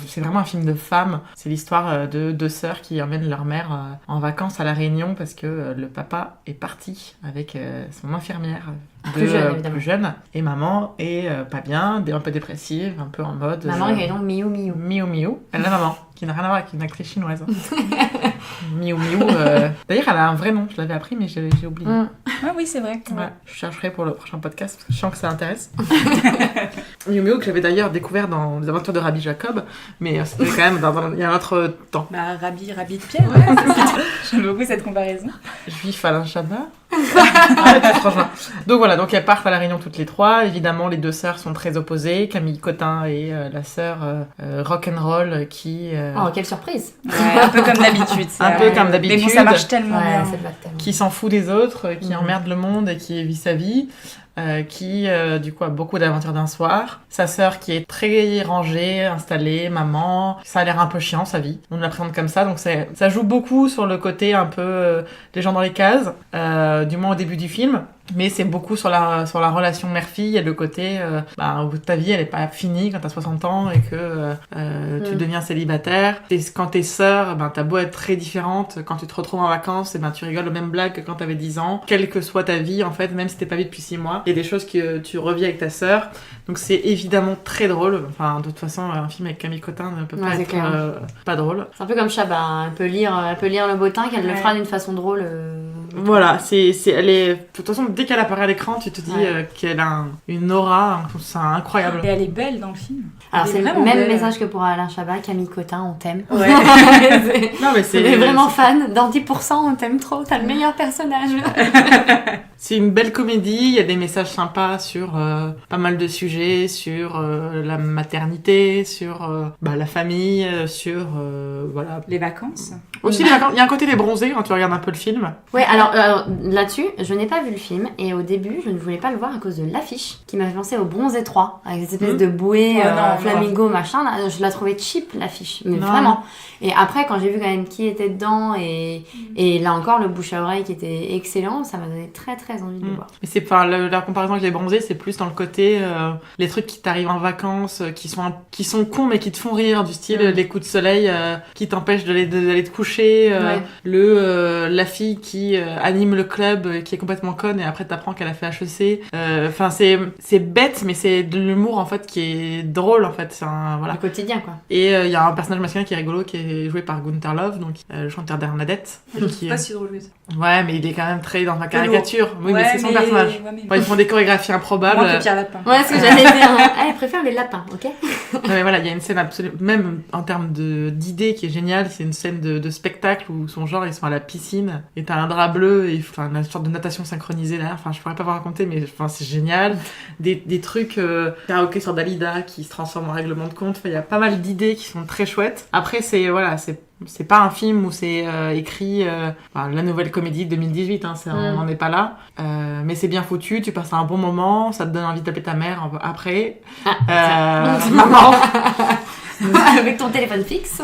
[SPEAKER 3] c'est vraiment un film de femmes. C'est l'histoire de deux sœurs qui emmènent leur mère en vacances à La Réunion parce que le papa est parti avec son infirmière.
[SPEAKER 2] Plus jeune, évidemment.
[SPEAKER 3] plus jeune. Et maman est pas bien, un peu dépressive, un peu en mode...
[SPEAKER 2] Maman, il y a donc Miou Miou.
[SPEAKER 3] Miu Miu, elle a la maman, qui n'a rien à voir avec une actrice chinoise. Miu Miu, d'ailleurs elle a un vrai nom, je l'avais appris mais j'ai oublié.
[SPEAKER 2] Mm.
[SPEAKER 4] Ah oui, c'est vrai.
[SPEAKER 3] Ouais, je chercherai pour le prochain podcast parce que je sens que ça intéresse. Miu Miu que j'avais d'ailleurs découvert dans Les Aventures de Rabbi Jacob, mais c'était quand même il y a un autre temps.
[SPEAKER 4] Bah, Rabbi de Pierre. J'aime beaucoup cette comparaison.
[SPEAKER 3] Juif Alain Chabat. Arrête, franchement. Donc voilà, donc elles partent à La Réunion toutes les trois. Évidemment, les deux sœurs sont très opposées. Camille Cotin et la sœur rock'n'roll qui...
[SPEAKER 2] Oh, quelle surprise.
[SPEAKER 4] Ouais, un peu comme d'habitude.
[SPEAKER 3] Un peu comme d'habitude.
[SPEAKER 4] Mais bon, ça marche tellement
[SPEAKER 2] Ouais,
[SPEAKER 4] bien.
[SPEAKER 2] c'est pas tellement.
[SPEAKER 3] qui s'en fout des autres, qui
[SPEAKER 2] Mhm.
[SPEAKER 3] emmerde le monde et qui vit sa vie, qui du coup a beaucoup d'aventures d'un soir. Sa sœur qui est très rangée, installée, maman, ça a l'air un peu chiant sa vie. On la présente comme ça, donc ça joue beaucoup sur le côté un peu les gens dans les cases. du moins au début du film. Mais c'est beaucoup sur la relation mère-fille et le côté où ta vie elle est pas finie quand t'as 60 ans et que tu deviens célibataire. Et quand t'es sœur, t'as beau être très différente, quand tu te retrouves en vacances, tu rigoles aux mêmes blagues que quand t'avais 10 ans. Quelle que soit ta vie, en fait, même si t'es pas vue depuis 6 mois, il y a des choses que tu revis avec ta sœur. Donc c'est évidemment très drôle. Enfin, de toute façon, un film avec Camille Cottin ne peut pas être pas drôle.
[SPEAKER 2] C'est un peu comme Chabat, elle peut lire le bottin, qu'elle le fera d'une façon drôle.
[SPEAKER 3] Voilà, elle est... De toute façon, dès qu'elle apparaît à l'écran, tu te dis qu'elle a une aura, c'est incroyable.
[SPEAKER 4] Et elle est belle dans le film.
[SPEAKER 2] Alors c'est le même message que pour Alain Chabat, Camille Cottin, on t'aime.
[SPEAKER 3] Ouais. Non, mais
[SPEAKER 2] on est vraiment fan. Dans 10%, on t'aime trop, t'as le meilleur personnage.
[SPEAKER 3] C'est une belle comédie, il y a des messages sympas sur pas mal de sujets, sur la maternité, sur la famille, sur voilà.
[SPEAKER 4] Les vacances.
[SPEAKER 3] Aussi les vacances, il y a un côté les bronzés quand tu regardes un peu le film.
[SPEAKER 2] Ouais, alors là-dessus, je n'ai pas vu le film et au début, je ne voulais pas le voir à cause de l'affiche qui m'avait pensé au Bronzé 3 avec des espèces de bouées, flamingo, machin. Là, je la trouvais cheap l'affiche, mais vraiment. Et après, quand j'ai vu quand même qui était dedans et là encore le bouche à oreille qui était excellent, ça m'a donné très très envie de le voir.
[SPEAKER 3] Mais c'est pas la comparaison avec les bronzés, c'est plus dans le côté les trucs qui t'arrivent en vacances, qui sont cons mais qui te font rire, du style les coups de soleil qui t'empêchent d'aller te coucher, la fille qui anime le club qui est complètement conne et après t'apprends qu'elle a fait HEC. Enfin c'est bête mais c'est de l'humour en fait qui est drôle en fait. C'est voilà.
[SPEAKER 2] Le quotidien quoi.
[SPEAKER 3] Et il y a un personnage masculin qui est rigolo qui est joué par Gunther Love, donc le chanteur d'Ernadette.
[SPEAKER 1] C'est pas si drôle que ça.
[SPEAKER 3] Ouais, mais il est quand même très dans la caricature. Oui, mais c'est son personnage.
[SPEAKER 4] Ouais, mais...
[SPEAKER 3] Ils font des chorégraphies improbables.
[SPEAKER 4] Moins que Pierre Lapin.
[SPEAKER 2] Ouais, ce que j'allais dire. Elle préfère les lapins, ok?
[SPEAKER 3] Non, mais voilà, il y a une scène absolument, même en termes d'idées qui est géniale. C'est une scène de spectacle où son genre ils sont à la piscine et t'as un drap bleu et une sorte de natation synchronisée là. Enfin, je pourrais pas vous raconter, mais c'est génial. Des trucs karaoké sur Dalida qui se transforment en règlement de compte. Enfin, il y a pas mal d'idées qui sont très chouettes. Après, c'est pas un film où c'est écrit la nouvelle comédie de 2018, on n'en est pas là. Mais c'est bien foutu, tu passes un bon moment, ça te donne envie de taper ta mère après. Maman.
[SPEAKER 2] Avec ton téléphone fixe.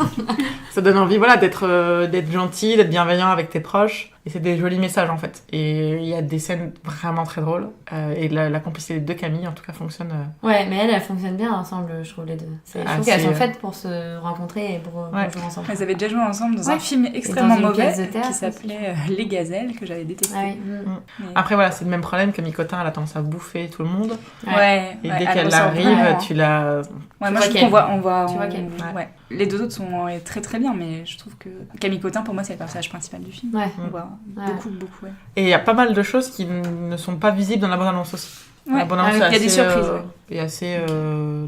[SPEAKER 3] Ça donne envie d'être gentil, d'être bienveillant avec tes proches. Et c'est des jolis messages en fait. Et il y a des scènes vraiment très drôles. Et la complicité de Camille en tout cas fonctionne.
[SPEAKER 2] Ouais, mais elles fonctionnent bien ensemble, je trouve les deux. Je trouve qu'elles sont faites pour se rencontrer et pour jouer ensemble.
[SPEAKER 4] Elles avaient déjà joué ensemble dans un film extrêmement mauvais qui s'appelait Les Gazelles, que j'avais détesté.
[SPEAKER 2] Ah oui.
[SPEAKER 4] Mais...
[SPEAKER 3] Après voilà, c'est le même problème. Camille Cottin, elle a tendance à bouffer tout le monde.
[SPEAKER 4] Ouais.
[SPEAKER 3] Et dès qu'elle arrive, tu la...
[SPEAKER 4] Ouais, moi je trouve qu'on voit...
[SPEAKER 2] Tu vois qu'elle...
[SPEAKER 4] Ouais. Les deux autres sont très très bien, mais je trouve que Camille Cottin, pour moi, c'est le personnage principal du film.
[SPEAKER 2] Ouais.
[SPEAKER 4] On voit beaucoup. Ouais.
[SPEAKER 3] Et il y a pas mal de choses qui ne sont pas visibles dans la bande-annonce aussi.
[SPEAKER 4] Ouais.
[SPEAKER 3] La bande-annonce
[SPEAKER 4] il y a des surprises.
[SPEAKER 3] est assez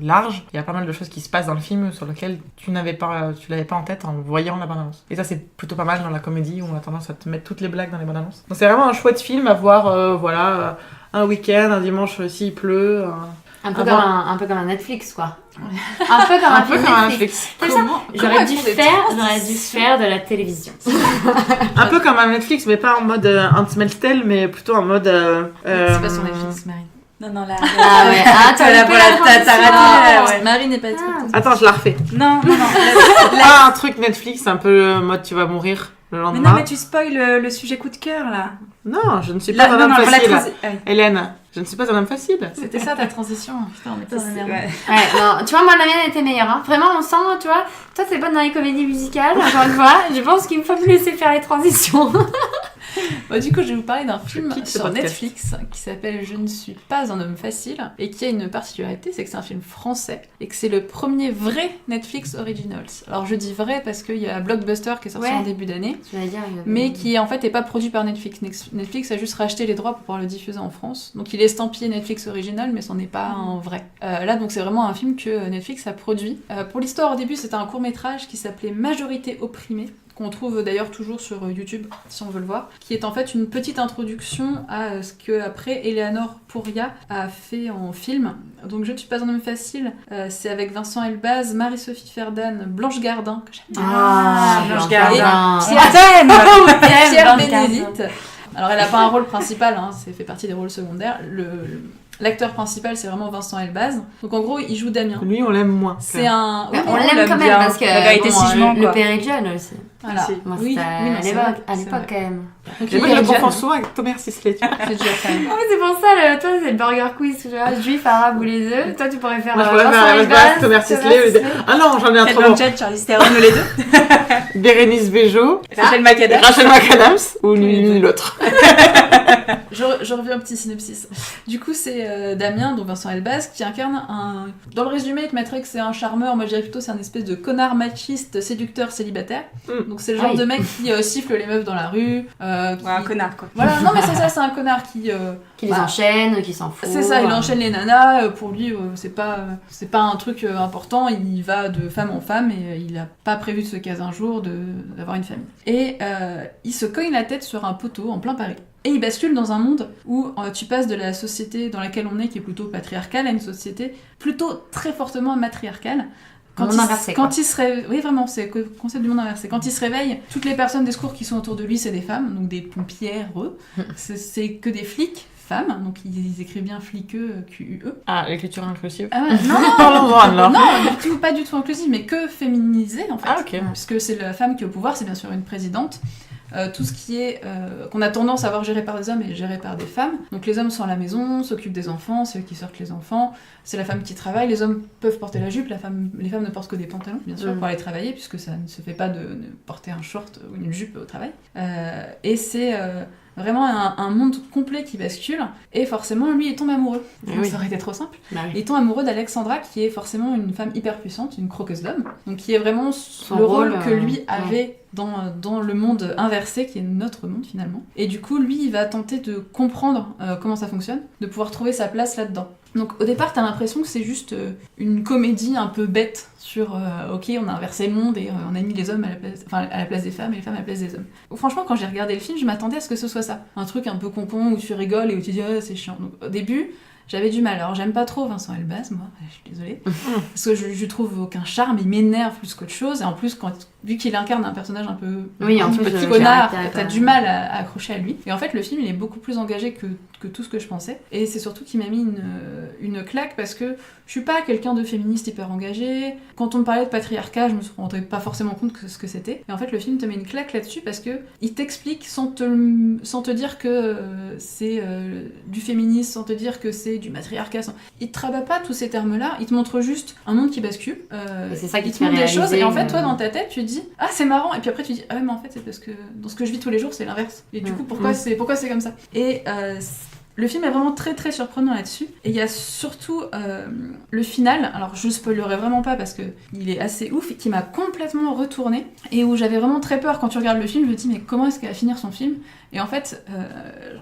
[SPEAKER 3] large. Il y a pas mal de choses qui se passent dans le film sur lesquelles tu l'avais pas en tête en voyant la bande-annonce. Et ça, c'est plutôt pas mal dans la comédie où on a tendance à te mettre toutes les blagues dans les bandes-annonces. Donc c'est vraiment un chouette film à voir, un week-end, un dimanche s'il pleut.
[SPEAKER 2] Un peu comme un Netflix, quoi. Un peu comme un Netflix. J'aurais dû faire de la télévision.
[SPEAKER 3] Un peu comme un Netflix, mais pas en mode un Smells Tell, mais plutôt en mode...
[SPEAKER 1] C'est pas sur Netflix, Marine.
[SPEAKER 4] Non, là...
[SPEAKER 2] Ah ouais,
[SPEAKER 4] t'as raté.
[SPEAKER 1] Marine n'est pas experte.
[SPEAKER 3] Attends, je la refais.
[SPEAKER 4] Non.
[SPEAKER 3] Pas un truc Netflix, un peu mode tu vas mourir le lendemain.
[SPEAKER 4] Mais non, mais tu spoil le sujet coup de cœur, là.
[SPEAKER 3] Non, je ne suis pas un homme facile. Hélène, je ne suis pas un homme facile.
[SPEAKER 1] C'était ça ta transition. Putain, on était dans la merde.
[SPEAKER 2] Ouais, non, tu vois, moi la mienne était meilleure. Hein. Vraiment, on sent, tu vois, toi t'es bonne dans les comédies musicales, encore une fois. Je pense qu'il faut plus laisser faire les transitions.
[SPEAKER 1] Du coup, je vais vous parler d'un film sur Netflix qui s'appelle Je ne suis pas un homme facile et qui a une particularité, c'est que c'est un film français et que c'est le premier vrai Netflix Originals. Alors je dis vrai parce qu'il y a Blockbuster qui est sorti en début d'année, mais qui en fait n'est pas produit par Netflix. Netflix a juste racheté les droits pour pouvoir le diffuser en France. Donc il est estampillé Netflix Original, mais c'en est pas un vrai. Là, donc c'est vraiment un film que Netflix a produit. Pour l'histoire, au début, c'était un court-métrage qui s'appelait Majorité opprimée, qu'on trouve d'ailleurs toujours sur YouTube, si on veut le voir, qui est en fait une petite introduction à ce que après Eleanor Pouria a fait en film. Donc Je ne suis pas un homme facile, c'est avec Vincent Elbaz, Marie-Sophie Ferdan, Blanche Gardin, que j'aime bien.
[SPEAKER 2] Blanche Gardin.
[SPEAKER 1] Et Pierre Bénédicte. Alors elle n'a pas un rôle principal, c'est fait partie des rôles secondaires. L'acteur principal, c'est vraiment Vincent Elbaz. Donc en gros, il joue Damien.
[SPEAKER 3] Lui, on l'aime moins.
[SPEAKER 1] C'est un...
[SPEAKER 2] on l'aime quand même parce que
[SPEAKER 4] le père était si
[SPEAKER 2] le père est jeune aussi.
[SPEAKER 1] Voilà.
[SPEAKER 2] Moi, c'était à l'époque quand même.
[SPEAKER 3] Et moi, je le confonds souvent avec Thomas Sisley.
[SPEAKER 1] C'est déjà quand même.
[SPEAKER 2] Ah, mais c'est pour ça, toi, c'est le burger quiz. Tu vois, juif, arabe ou les œufs. Toi, tu pourrais faire.
[SPEAKER 3] Moi, je pourrais faire Thomas Sisley. Ah non, j'en ai un
[SPEAKER 4] Kate
[SPEAKER 3] trop bon.
[SPEAKER 4] Blanchett, Charlize Theron ou les deux.
[SPEAKER 3] Bérénice Bejo,
[SPEAKER 4] Rachel McAdams.
[SPEAKER 3] Rachel McAdams ou l'une ou l'autre.
[SPEAKER 1] Je reviens au petit synopsis. Du coup, c'est Damien, donc Vincent Elbaz, qui incarne un... Dans le résumé, il te mettrait que c'est un charmeur. Moi, je dirais plutôt c'est un espèce de connard machiste, séducteur, célibataire. Donc, c'est le genre
[SPEAKER 2] Oui.
[SPEAKER 1] de mec qui siffle les meufs dans la rue.
[SPEAKER 4] Ouais, un connard, quoi.
[SPEAKER 1] Voilà, non, mais c'est ça, c'est un connard qui...
[SPEAKER 2] Qui les enchaîne, qui s'en fout.
[SPEAKER 1] C'est ça, il enchaîne les nanas. Pour lui, c'est pas un truc important. Il va de femme en femme et il a pas prévu de se caser un jour, d'avoir une famille. Et il se cogne la tête sur un poteau en plein Paris. Et il bascule dans un monde où tu passes de la société dans laquelle on est, qui est plutôt patriarcale, à une société plutôt très fortement matriarcale.
[SPEAKER 2] Monde inversé, quoi.
[SPEAKER 1] Quand il se réveille, oui vraiment, c'est le concept du monde inversé. Quand il se réveille, toutes les personnes des secours qui sont autour de lui, c'est des femmes, donc des pompières, c'est que des flics femmes, donc ils écrivent bien fliqueux, QUE.
[SPEAKER 3] Ah, l'écriture inclusive.
[SPEAKER 1] Ah ouais, non,
[SPEAKER 3] Parlons-en alors.
[SPEAKER 1] non, pas du tout inclusive, mais que féminisée en fait.
[SPEAKER 3] Ah, ok.
[SPEAKER 1] Puisque c'est la femme qui est au pouvoir, c'est bien sûr une présidente. Tout ce qui est qu'on a tendance à voir géré par des hommes est géré par des femmes. Donc les hommes sont à la maison, s'occupent des enfants, c'est eux qui sortent les enfants, c'est la femme qui travaille, les hommes peuvent porter la jupe, les femmes ne portent que des pantalons, bien sûr, pour aller travailler, puisque ça ne se fait pas de porter un short ou une jupe au travail. Et c'est vraiment un monde complet qui bascule, et forcément lui il tombe amoureux.
[SPEAKER 3] Oui.
[SPEAKER 1] Ça aurait été trop simple.
[SPEAKER 2] Bah oui.
[SPEAKER 1] Il tombe amoureux d'Alexandra, qui est forcément une femme hyper puissante, une croqueuse d'hommes, donc qui est vraiment
[SPEAKER 2] Son
[SPEAKER 1] le rôle
[SPEAKER 2] rôle,
[SPEAKER 1] que lui avait dans le monde inversé, qui est notre monde finalement. Et du coup, lui, il va tenter de comprendre comment ça fonctionne, de pouvoir trouver sa place là-dedans. Donc au départ, t'as l'impression que c'est juste une comédie un peu bête sur ok, on a inversé le monde et on a mis les hommes à la place des femmes et les femmes à la place des hommes. Franchement, quand j'ai regardé le film, je m'attendais à ce que ce soit ça. Un truc un peu compon où tu rigoles et où tu dis oh, c'est chiant. Donc au début, j'avais du mal. Alors j'aime pas trop Vincent Elbaz, moi, je suis désolée. Parce que je trouve aucun charme, il m'énerve plus qu'autre chose. Et en plus, vu qu'il incarne un personnage un peu
[SPEAKER 2] Oui, en plus,
[SPEAKER 1] petit connard,
[SPEAKER 2] caractère,
[SPEAKER 1] t'as du mal à accrocher à lui. Et en fait, le film, il est beaucoup plus engagé que tout ce que je pensais. Et c'est surtout qu'il m'a mis une claque parce que je suis pas quelqu'un de féministe hyper engagé. Quand on me parlait de patriarcat, je me rendais pas forcément compte de ce que c'était. Et en fait, le film te met une claque là-dessus parce que il t'explique sans te dire que c'est du féminisme, sans te dire que c'est du matriarcat. Il te rabat pas tous ces termes-là, il te montre juste un monde qui bascule.
[SPEAKER 2] Et c'est ça qui
[SPEAKER 1] il
[SPEAKER 2] te
[SPEAKER 1] te montre
[SPEAKER 2] fait
[SPEAKER 1] des choses,
[SPEAKER 2] réaliser,
[SPEAKER 1] et en fait, toi, dans ta tête, tu te dis ah, c'est marrant, et puis après, tu dis ah, ouais, mais en fait, c'est parce que dans ce que je vis tous les jours, c'est l'inverse. Et du coup, pourquoi c'est comme ça? Et le film est vraiment très très surprenant là-dessus. Et il y a surtout le final, alors je spoilerai vraiment pas parce que il est assez ouf, et qui m'a complètement retournée, et où j'avais vraiment très peur quand tu regardes le film, je me dis mais comment est-ce qu'elle va finir son film? Et en fait,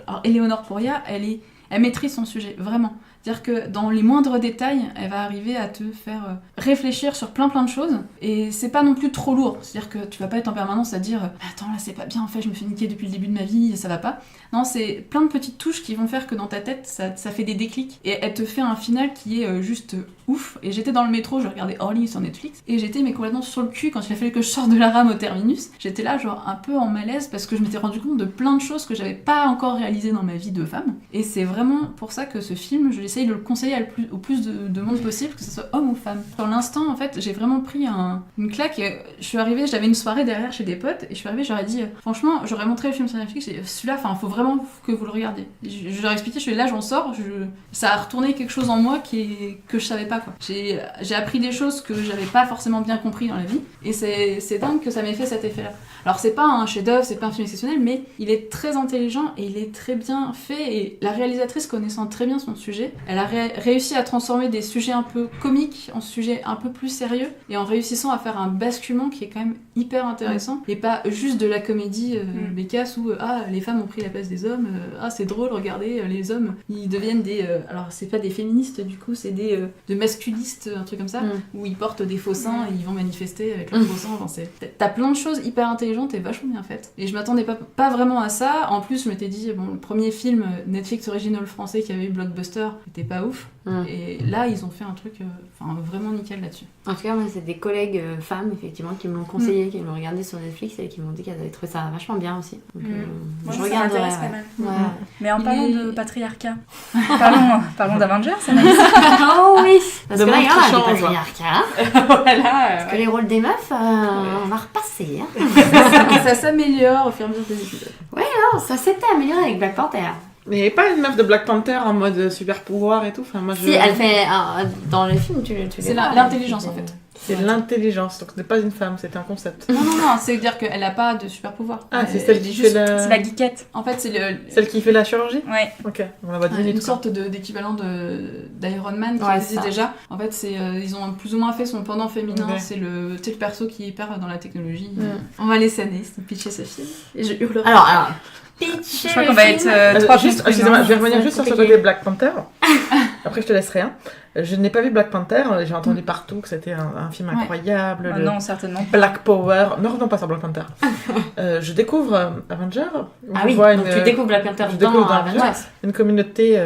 [SPEAKER 1] alors Éléonore Pourria, elle maîtrise son sujet, vraiment. C'est-à-dire que dans les moindres détails, elle va arriver à te faire réfléchir sur plein de choses, et c'est pas non plus trop lourd. C'est-à-dire que tu vas pas être en permanence à dire attends, là c'est pas bien, en fait je me fais niquer depuis le début de ma vie, ça va pas. Non, c'est plein de petites touches qui vont faire que dans ta tête, ça fait des déclics, et elle te fait un final qui est juste ouf. Et j'étais dans le métro, je regardais Orly sur Netflix, et j'étais mais complètement sur le cul quand il a fallu que je sorte de la rame au terminus. J'étais là genre un peu en malaise parce que je m'étais rendu compte de plein de choses que j'avais pas encore réalisées dans ma vie de femme. Et c'est vraiment pour ça que ce film, j'essaye de le conseiller au plus de monde possible, que ce soit homme ou femme. Pour l'instant, en fait, j'ai vraiment pris une claque. Et je suis arrivée, j'avais une soirée derrière chez des potes, et je suis arrivée, j'aurais dit franchement, j'aurais montré le film sur Netflix, et celui-là, enfin, faut vraiment que vous le regardiez. Je leur ai expliqué, je suis là, j'en sors, ça a retourné quelque chose en moi que je savais pas, quoi. J'ai appris des choses que j'avais pas forcément bien compris dans la vie, et c'est dingue que ça m'ait fait cet effet-là. Alors c'est pas un chef-d'œuvre, c'est pas un film exceptionnel, mais il est très intelligent et il est très bien fait, et la réalisatrice, connaissant très bien son sujet, elle a réussi à transformer des sujets un peu comiques en sujets un peu plus sérieux, et en réussissant à faire un basculement qui est quand même hyper intéressant, et pas juste de la comédie bécasse où les femmes ont pris la place des hommes, c'est drôle, regardez, les hommes ils deviennent des alors c'est pas des féministes du coup, c'est de masculistes, un truc comme ça, où ils portent des faux seins et ils vont manifester avec leurs faux seins. Enfin, t'as plein de choses hyper intelligentes et vachement bien faites, et je m'attendais pas vraiment à ça. En plus je m'étais dit bon, le premier film Netflix original français qui avait eu Blockbuster était pas ouf, et là ils ont fait un truc vraiment nickel là-dessus.
[SPEAKER 2] En tout cas, moi, c'est des collègues femmes, effectivement, qui me l'ont conseillé, qui l'ont regardé sur Netflix et qui m'ont dit qu'elles avaient trouvé ça vachement bien aussi. Donc,
[SPEAKER 4] Moi,
[SPEAKER 2] je
[SPEAKER 4] ça
[SPEAKER 2] regarderai.
[SPEAKER 4] m'intéresse quand même.
[SPEAKER 2] Ouais.
[SPEAKER 4] Mais en
[SPEAKER 1] Il
[SPEAKER 4] parlant
[SPEAKER 1] est-
[SPEAKER 4] de patriarcat, parlons d'Avengers, Anaïs.
[SPEAKER 2] Oh oui. Parce
[SPEAKER 3] De
[SPEAKER 2] que là,
[SPEAKER 3] monde
[SPEAKER 2] il y a
[SPEAKER 3] qui
[SPEAKER 2] du
[SPEAKER 3] change.
[SPEAKER 2] patriarcat.
[SPEAKER 4] Voilà.
[SPEAKER 2] Parce que les rôles des meufs, on va repasser. Hein.
[SPEAKER 1] Ça s'améliore au fur et à mesure des épisodes.
[SPEAKER 2] Non, non, ça s'était amélioré avec Black Panther.
[SPEAKER 3] Mais il n'y a pas une meuf de Black Panther en mode super pouvoir et tout. Enfin, moi,
[SPEAKER 2] Si, elle fait dans le film, tu
[SPEAKER 1] C'est
[SPEAKER 2] les vois,
[SPEAKER 1] l'intelligence en fait.
[SPEAKER 3] C'est l'intelligence, donc ce n'est pas une femme, c'est un concept.
[SPEAKER 1] Non, c'est-à-dire qu'elle n'a pas de super pouvoir.
[SPEAKER 3] Ah, c'est celle qui fait
[SPEAKER 4] C'est la geekette.
[SPEAKER 1] En fait, c'est
[SPEAKER 3] Celle qui fait la chirurgie.
[SPEAKER 4] Ouais.
[SPEAKER 3] Ok, on la voit 10 minutes.
[SPEAKER 1] une sorte d'équivalent d'Iron Man qui
[SPEAKER 2] Ouais,
[SPEAKER 1] existe
[SPEAKER 2] ça.
[SPEAKER 1] déjà. En fait, ils ont plus ou moins fait son pendant féminin.
[SPEAKER 3] Ouais.
[SPEAKER 1] C'est le perso qui est hyper dans la technologie.
[SPEAKER 2] Mm.
[SPEAKER 1] On va laisser Anaïs nous pitcher ce film. Et je hurlerai.
[SPEAKER 2] Alors, pitcher
[SPEAKER 4] Je crois
[SPEAKER 2] le
[SPEAKER 4] qu'on va
[SPEAKER 2] film.
[SPEAKER 4] être 3
[SPEAKER 3] Juste,
[SPEAKER 4] contre
[SPEAKER 3] excusez-moi,
[SPEAKER 4] une,
[SPEAKER 3] je vais revenir
[SPEAKER 2] c'est
[SPEAKER 3] juste sur ce
[SPEAKER 2] compliqué.
[SPEAKER 3] côté Black Panther. Après, je te laisserai. Je n'ai pas vu Black Panther, j'ai entendu partout que c'était un film
[SPEAKER 1] Ouais.
[SPEAKER 3] incroyable.
[SPEAKER 4] Ah
[SPEAKER 3] le
[SPEAKER 4] non, certainement.
[SPEAKER 3] Black Power. Ne revenons pas sur Black Panther. Je découvre Avenger. Où
[SPEAKER 2] Ah
[SPEAKER 3] je
[SPEAKER 2] oui,
[SPEAKER 3] vois
[SPEAKER 2] donc tu découvres Black Panther
[SPEAKER 3] je
[SPEAKER 2] dans
[SPEAKER 3] découvre dans
[SPEAKER 2] Avengers.
[SPEAKER 3] une communauté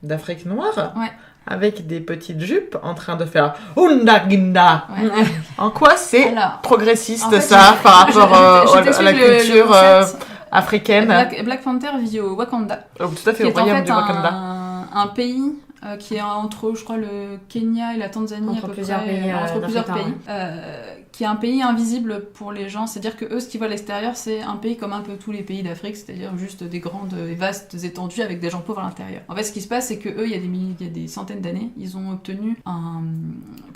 [SPEAKER 3] d'Afrique noire.
[SPEAKER 1] Ouais.
[SPEAKER 3] Avec des petites jupes en train de faire Unda Ginda.
[SPEAKER 1] Ouais.
[SPEAKER 3] En quoi c'est
[SPEAKER 1] Alors,
[SPEAKER 3] progressiste
[SPEAKER 1] en fait,
[SPEAKER 3] ça par rapport
[SPEAKER 1] je
[SPEAKER 3] à
[SPEAKER 1] t'explique
[SPEAKER 3] la
[SPEAKER 1] le
[SPEAKER 3] culture
[SPEAKER 1] concept.
[SPEAKER 3] africaine?
[SPEAKER 1] Black Panther vit au Wakanda,
[SPEAKER 3] Oh, tout à fait,
[SPEAKER 1] qui
[SPEAKER 3] au
[SPEAKER 1] est en
[SPEAKER 3] royaume
[SPEAKER 1] fait
[SPEAKER 3] du Wakanda.
[SPEAKER 1] un pays qui est entre, je crois, le Kenya et la Tanzanie
[SPEAKER 2] Entre
[SPEAKER 1] à peu
[SPEAKER 2] plusieurs
[SPEAKER 1] près,
[SPEAKER 2] pays,
[SPEAKER 1] entre plusieurs
[SPEAKER 2] d'Afrique,
[SPEAKER 1] pays, qui est un pays invisible pour les gens. C'est-à-dire que eux, ce qu'ils voient à l'extérieur, c'est un pays comme un peu tous les pays d'Afrique, c'est-à-dire juste des grandes et vastes étendues avec des gens pauvres à l'intérieur. En fait, ce qui se passe, c'est que eux, il y a des centaines d'années, ils ont obtenu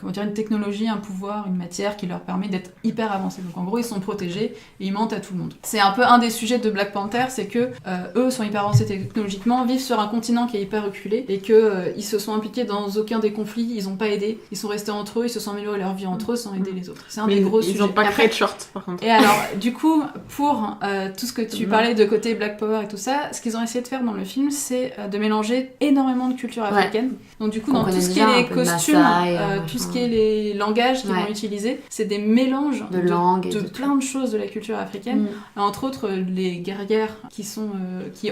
[SPEAKER 1] une technologie, un pouvoir, une matière qui leur permet d'être hyper avancés. Donc en gros, ils sont protégés et ils mentent à tout le monde. C'est un peu un des sujets de Black Panther, c'est que eux sont hyper avancés technologiquement, vivent sur un continent qui est hyper reculé et que ils se sont impliqués dans aucun des conflits, ils ont pas aidé, ils sont restés entre eux, ils se sont améliorés leur vie entre eux sans aider les autres. C'est un
[SPEAKER 3] Mais
[SPEAKER 1] des gros
[SPEAKER 3] ils
[SPEAKER 1] sujets.
[SPEAKER 3] n'ont pas
[SPEAKER 1] Et
[SPEAKER 3] créé
[SPEAKER 1] après-
[SPEAKER 3] de short par contre.
[SPEAKER 1] et alors, du coup, pour tout ce que tu
[SPEAKER 3] Non.
[SPEAKER 1] parlais de côté Black Power et tout ça, ce qu'ils ont essayé de faire dans le film, c'est de mélanger énormément de culture africaine. Donc du coup,
[SPEAKER 2] Qu'on
[SPEAKER 1] dans tout
[SPEAKER 2] connaît
[SPEAKER 1] ce qui
[SPEAKER 2] déjà,
[SPEAKER 1] est les
[SPEAKER 2] un peu de
[SPEAKER 1] costumes,
[SPEAKER 2] Maasai,
[SPEAKER 1] tout ce
[SPEAKER 2] machin.
[SPEAKER 1] qui est les langages qu'ils
[SPEAKER 2] Ouais.
[SPEAKER 1] vont utiliser, c'est des mélanges
[SPEAKER 2] De langues et
[SPEAKER 1] de
[SPEAKER 2] de tout.
[SPEAKER 1] plein de choses de la culture africaine. Entre autres, les guerrières qui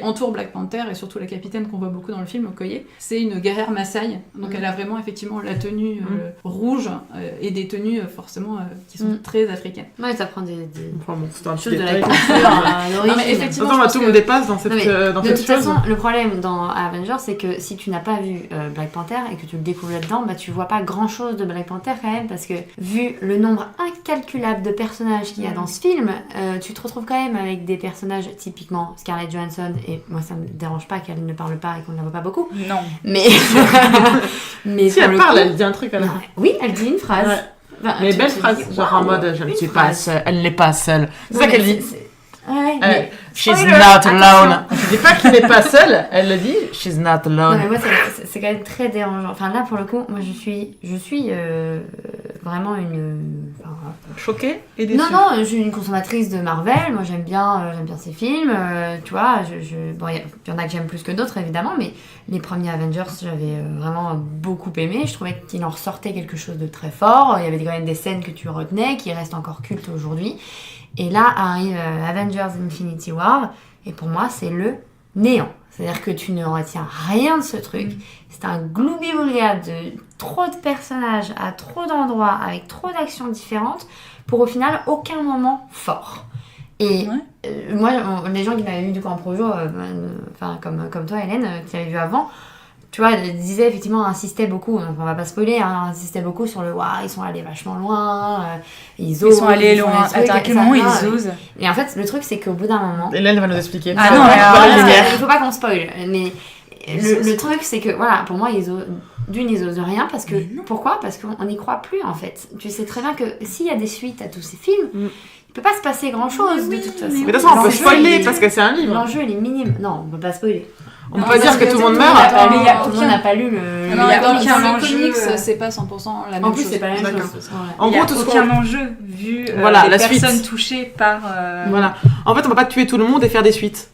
[SPEAKER 1] entourent Black Panther et surtout la capitaine qu'on voit beaucoup dans le film, Okoye, c'est une guerrière Maasai. Donc elle a vraiment effectivement la tenue rouge et des tenues forcément qui sont très africaines.
[SPEAKER 2] Ouais, ça prend des
[SPEAKER 3] Enfin bon, c'est un petit
[SPEAKER 2] choses de la
[SPEAKER 3] détail.
[SPEAKER 2] culture à
[SPEAKER 1] Non,
[SPEAKER 2] l'origine.
[SPEAKER 1] mais effectivement,
[SPEAKER 3] Attends,
[SPEAKER 1] je
[SPEAKER 3] moi,
[SPEAKER 1] pense
[SPEAKER 3] tout
[SPEAKER 1] que-
[SPEAKER 3] me dépasse dans cette,
[SPEAKER 2] Non, mais
[SPEAKER 3] dans
[SPEAKER 2] de
[SPEAKER 3] cette
[SPEAKER 2] toute
[SPEAKER 3] chose.
[SPEAKER 2] façon, le problème dans Avengers, c'est que si tu n'as pas vu Black Panther et que tu le découvres là-dedans, bah tu vois pas grand-chose de Black Panther quand même, parce que vu le nombre incalculable de personnages qu'il y a dans ce film, tu te retrouves quand même avec des personnages typiquement Scarlett Johansson, et moi ça me dérange pas qu'elle ne parle pas et qu'on ne la voit pas beaucoup,
[SPEAKER 4] Non.
[SPEAKER 2] mais mais
[SPEAKER 3] Si
[SPEAKER 2] pour
[SPEAKER 3] elle
[SPEAKER 2] le
[SPEAKER 3] parle,
[SPEAKER 2] coup-
[SPEAKER 3] elle dit un truc à la fin.
[SPEAKER 2] Oui, elle dit une phrase.
[SPEAKER 3] Ouais.
[SPEAKER 2] Enfin,
[SPEAKER 3] Mais
[SPEAKER 2] tu
[SPEAKER 3] belle
[SPEAKER 2] te
[SPEAKER 3] phrase,
[SPEAKER 2] dis,
[SPEAKER 3] genre en
[SPEAKER 2] waouh,
[SPEAKER 3] mode je ne
[SPEAKER 2] une
[SPEAKER 3] suis pas
[SPEAKER 2] phrase.
[SPEAKER 3] seule, elle n'est pas seule. C'est
[SPEAKER 2] Non,
[SPEAKER 3] ça
[SPEAKER 2] mais
[SPEAKER 3] qu'elle dit.
[SPEAKER 2] Ouais, mais...
[SPEAKER 3] She's
[SPEAKER 2] Spoiler,
[SPEAKER 3] not
[SPEAKER 2] attention.
[SPEAKER 3] alone. Je dis pas qu'il n'est pas seul, elle le dit, she's not
[SPEAKER 2] Non,
[SPEAKER 3] alone.
[SPEAKER 2] mais moi, c'est quand même très dérangeant. Enfin, là, pour le coup, moi, je suis vraiment une... enfin,
[SPEAKER 3] Choquée et déçue.
[SPEAKER 2] non, non, je suis une consommatrice de Marvel. Moi, j'aime bien ces films. Tu vois, bon, il y en a que j'aime plus que d'autres, évidemment, mais les premiers Avengers, j'avais vraiment beaucoup aimé. Je trouvais qu'il en ressortait quelque chose de très fort. Il y avait quand même des scènes que tu retenais, qui restent encore cultes aujourd'hui. Et là arrive Avengers Infinity War, et pour moi, c'est le néant. C'est-à-dire que tu ne retiens rien de ce truc. C'est un gloubi-boulga de trop de personnages à trop d'endroits, avec trop d'actions différentes, pour au final aucun moment fort. Et moi, les gens qui m'avaient vu du coup en projo, enfin comme toi Hélène, qui l'avaient vu avant, tu vois, disaient effectivement, insistaient beaucoup, donc on va pas spoiler, insistaient beaucoup sur le waouh, ils sont allés vachement loin, ils osent.
[SPEAKER 4] Ils sont allés
[SPEAKER 2] font
[SPEAKER 4] loin.
[SPEAKER 2] des trucs,
[SPEAKER 4] Attends, à
[SPEAKER 2] et
[SPEAKER 4] quel
[SPEAKER 2] ça,
[SPEAKER 4] moment
[SPEAKER 2] non,
[SPEAKER 4] ils osent?
[SPEAKER 2] Et en fait, le truc, c'est qu'au bout d'un moment.
[SPEAKER 3] Hélène va nous expliquer.
[SPEAKER 4] Ah non,
[SPEAKER 3] Pas
[SPEAKER 4] mais alors
[SPEAKER 3] la
[SPEAKER 4] là,
[SPEAKER 3] lumière.
[SPEAKER 2] Il faut pas qu'on spoil, mais le truc, c'est que voilà, pour moi, ils osent rien parce que. Pourquoi? Parce qu'on n'y croit plus en fait. Tu sais très bien que s'il y a des suites à tous ces films, il peut pas se passer grand chose de toute façon.
[SPEAKER 3] Mais de toute façon, on peut
[SPEAKER 2] L'enjeu,
[SPEAKER 3] spoiler
[SPEAKER 2] il est-
[SPEAKER 3] parce que c'est un livre.
[SPEAKER 2] L'enjeu, il est minime. Non, on peut pas spoiler.
[SPEAKER 3] On peut pas dire que tout le monde meurt.
[SPEAKER 1] Attends,
[SPEAKER 4] mais il y a
[SPEAKER 2] Tout le
[SPEAKER 4] aucun-
[SPEAKER 2] monde n'a pas lu le.
[SPEAKER 4] mais
[SPEAKER 1] Non,
[SPEAKER 4] il y a
[SPEAKER 1] dans
[SPEAKER 4] aucun
[SPEAKER 1] le
[SPEAKER 4] enjeu,
[SPEAKER 1] comics, c'est pas 100% la même
[SPEAKER 2] En plus,
[SPEAKER 1] chose.
[SPEAKER 2] c'est pas la même
[SPEAKER 3] D'accord.
[SPEAKER 2] chose.
[SPEAKER 3] En
[SPEAKER 4] Il n'y
[SPEAKER 3] gros,
[SPEAKER 4] a
[SPEAKER 3] tout ce qu'on-
[SPEAKER 4] aucun enjeu vu
[SPEAKER 3] Voilà,
[SPEAKER 4] les
[SPEAKER 3] la suite.
[SPEAKER 4] personnes touchées par...
[SPEAKER 3] Voilà. En fait, on va pas tuer tout le monde et faire des suites.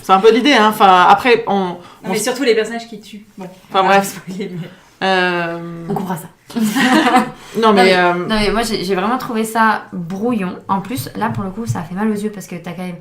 [SPEAKER 3] C'est un peu l'idée, hein. Enfin, après,
[SPEAKER 4] Non, mais surtout les personnages qui tuent. Bon,
[SPEAKER 3] Enfin,
[SPEAKER 4] on va
[SPEAKER 3] bref.
[SPEAKER 4] pas spoiler, mais-
[SPEAKER 2] On coupera ça.
[SPEAKER 3] Non, mais.
[SPEAKER 2] Non mais moi j'ai vraiment trouvé ça brouillon. En plus, là pour le coup, ça a fait mal aux yeux parce que t'as quand même